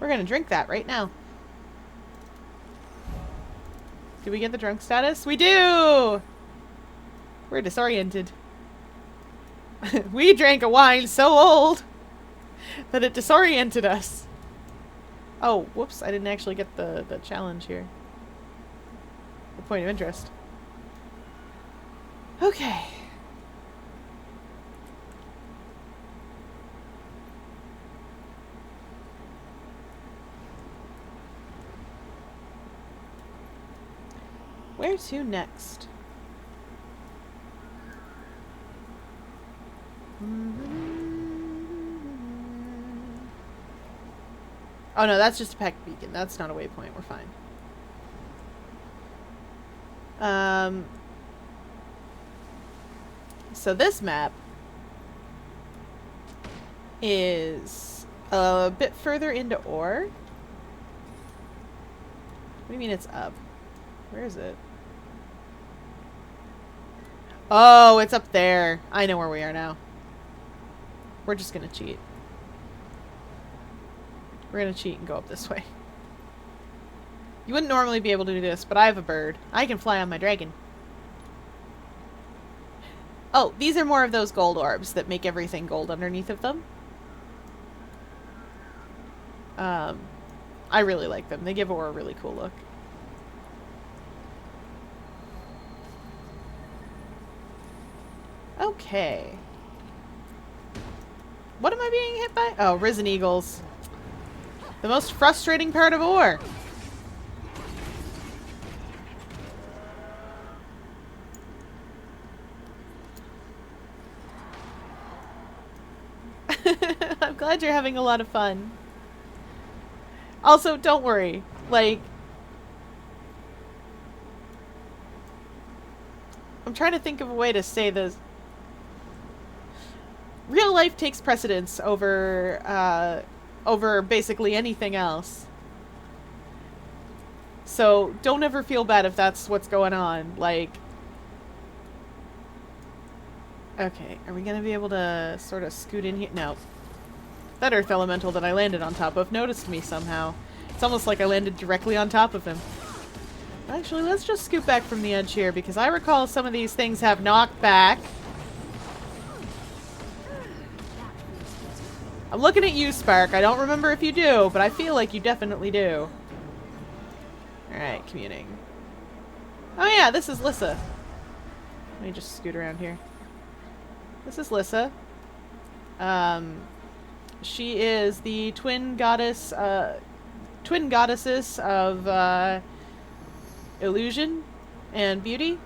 We're gonna drink that right now. Do we get the drunk status? We do! We're disoriented. We drank a wine so old that it disoriented us. Oh, whoops, I didn't actually get the challenge here. The point of interest. Okay. Where to next? Oh no, that's just a packed beacon. That's not a waypoint. We're fine. So this map is a bit further into ore. What do you mean it's up? Where is it? Oh, it's up there. I know where we are now. We're just gonna cheat. We're gonna cheat and go up this way. You wouldn't normally be able to do this, but I have a bird. I can fly on my dragon. Oh, these are more of those gold orbs that make everything gold underneath of them. I really like them. They give Ore a really cool look. Okay. What am I being hit by? Oh, Risen Eagles. The most frustrating part of Ore. I'm glad you're having a lot of fun. Also, don't worry. Like, I'm trying to think of a way to say this. Real life takes precedence over, over basically anything else. So, don't ever feel bad if that's what's going on. Like, okay, are we gonna be able to sort of scoot in here? No. That earth elemental that I landed on top of noticed me somehow. It's almost like I landed directly on top of him. Actually, let's just scoot back from the edge here, because I recall some of these things have knockback. I'm looking at you, Spark. I don't remember if you do, but I feel like you definitely do. Alright, commuting. Oh yeah, this is Lissa. Let me just scoot around here. This is Lissa. She is the twin goddesses of illusion and beauty.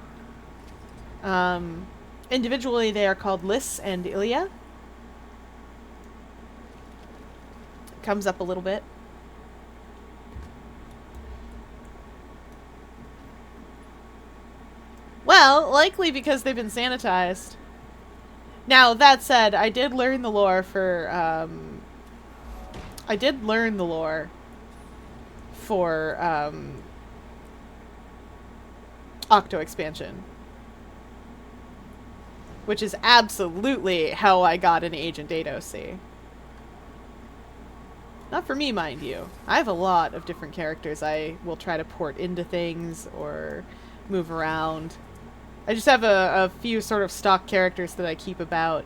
Individually, they are called Lys and Ilya. Comes up a little bit. Well, likely because they've been sanitized. Now, that said, I did learn the lore for, Octo expansion. Which is absolutely how I got an Agent 8OC. Not for me, mind you. I have a lot of different characters I will try to port into things or move around. I just have a few sort of stock characters that I keep about.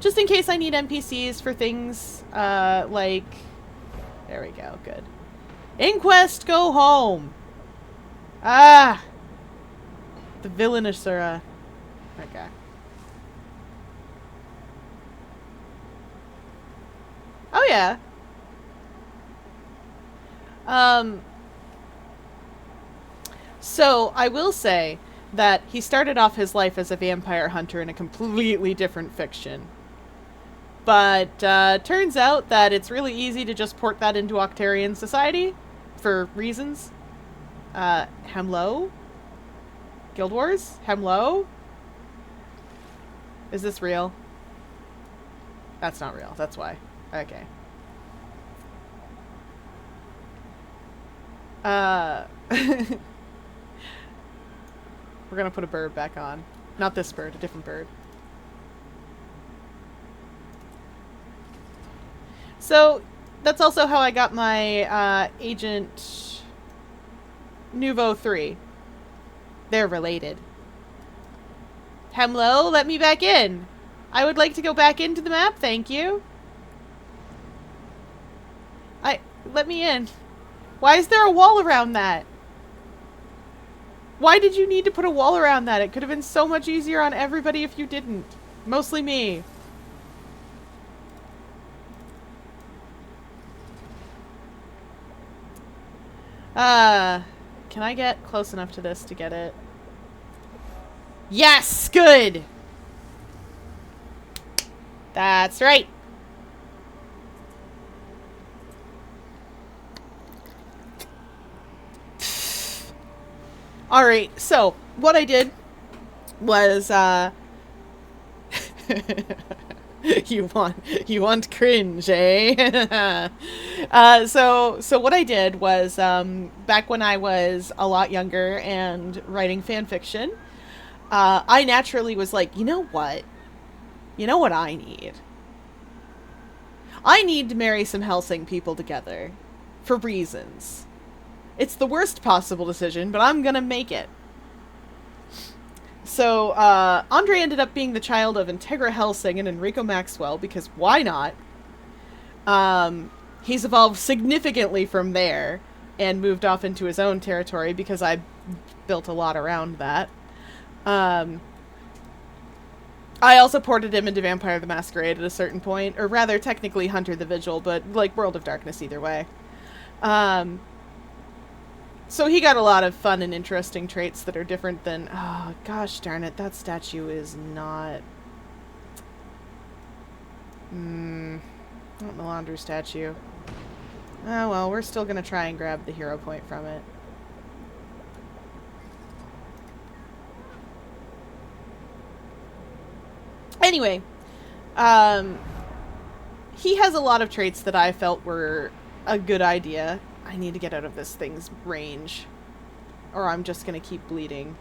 Just in case I need NPCs for things, like... There we go, good. Inquest, go home! Ah! The villainous are, okay. Oh, yeah. So, I will say that he started off his life as a vampire hunter in a completely different fiction. But, turns out that it's really easy to just port that into Octarian society, for reasons. Hemlo? Guild Wars? Hemlo? Is this real? That's not real, that's why. Okay. We're gonna put a bird back on. Not this bird, a different bird. So, that's also how I got my, Agent Nouveau 3. They're related. Hemlo, let me back in. I would like to go back into the map, thank you. Let me in. Why is there a wall around that? Why did you need to put a wall around that? It could have been so much easier on everybody if you didn't. Mostly me. Can I get close enough to this to get it? Yes! Good! That's right. Alright, so, what I did was, you want cringe, eh? So what I did was, back when I was a lot younger and writing fan fiction, I naturally was like, you know what? You know what I need? I need to marry some Helsing people together. For reasons. It's the worst possible decision, but I'm gonna make it. So, Andre ended up being the child of Integra Helsing and Enrico Maxwell, because why not? He's evolved significantly from there, and moved off into his own territory, because I built a lot around that. I also ported him into Vampire the Masquerade at a certain point, or rather, technically Hunter the Vigil, but, like, World of Darkness either way. So he got a lot of fun and interesting traits that are different than... Oh, gosh darn it, that statue is not... Not Melandru statue. Oh, well, we're still gonna try and grab the hero point from it. Anyway, he has a lot of traits that I felt were a good idea. I need to get out of this thing's range, or I'm just gonna keep bleeding.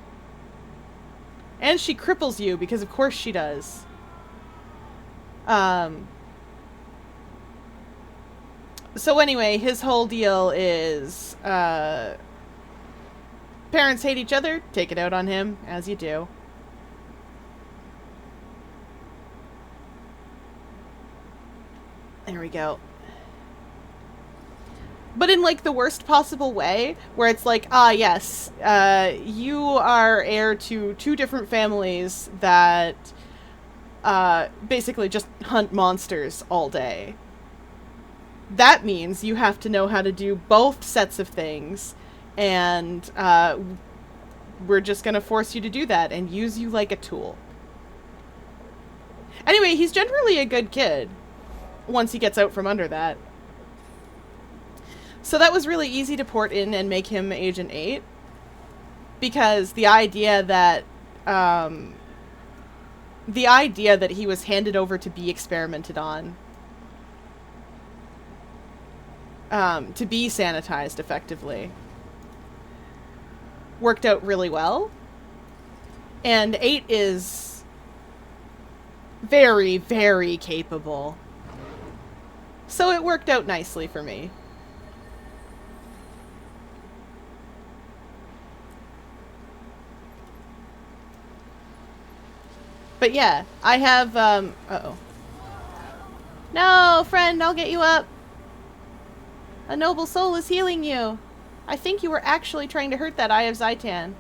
And she cripples you, because of course she does. So anyway, his whole deal is, parents hate each other, take it out on him, as you do. There we go. But in, like, the worst possible way, where it's like, ah, yes, you are heir to 2 different families that, basically just hunt monsters all day. That means you have to know how to do both sets of things, and, we're just gonna force you to do that, and use you like a tool. Anyway, he's generally a good kid, once he gets out from under that. So that was really easy to port in and make him Agent 8. Because the idea that he was handed over to be experimented on, to be sanitized effectively, worked out really well. And 8 is very, very capable. So it worked out nicely for me. But yeah, I have, uh-oh. No, friend, I'll get you up. A noble soul is healing you. I think you were actually trying to hurt that Eye of Zaitan.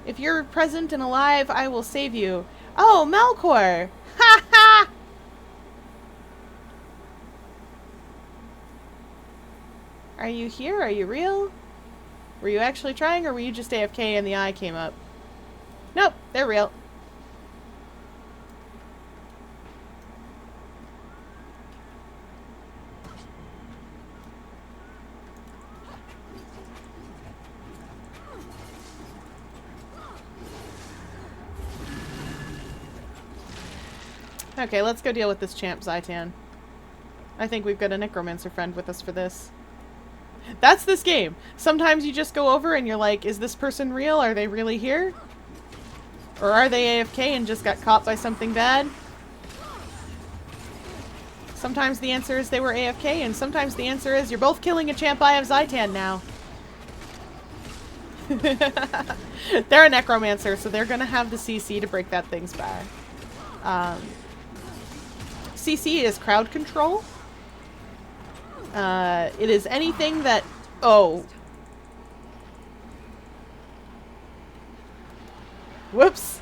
If you're present and alive, I will save you. Oh, Malcor! Ha ha! Are you here? Are you real? Were you actually trying, or were you just AFK and the eye came up? Nope, they're real. Okay, let's go deal with this champ, Zaitan. I think we've got a necromancer friend with us for this. That's this game. Sometimes you just go over and you're like, is this person real? Are they really here? Or are they AFK and just got caught by something bad? Sometimes the answer is they were AFK, and sometimes the answer is you're both killing a champ Eye of Zaitan now. They're a necromancer, so they're gonna have the CC to break that thing's back. CC is crowd control. It is anything that... Oh. Whoops.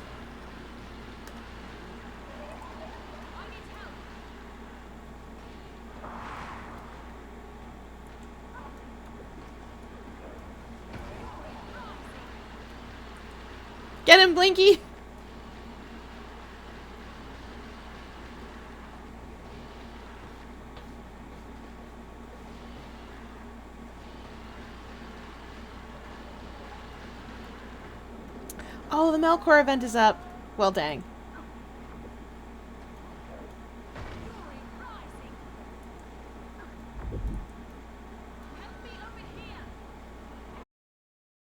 Get him, Blinky! Oh, the Melkor event is up. Well, dang.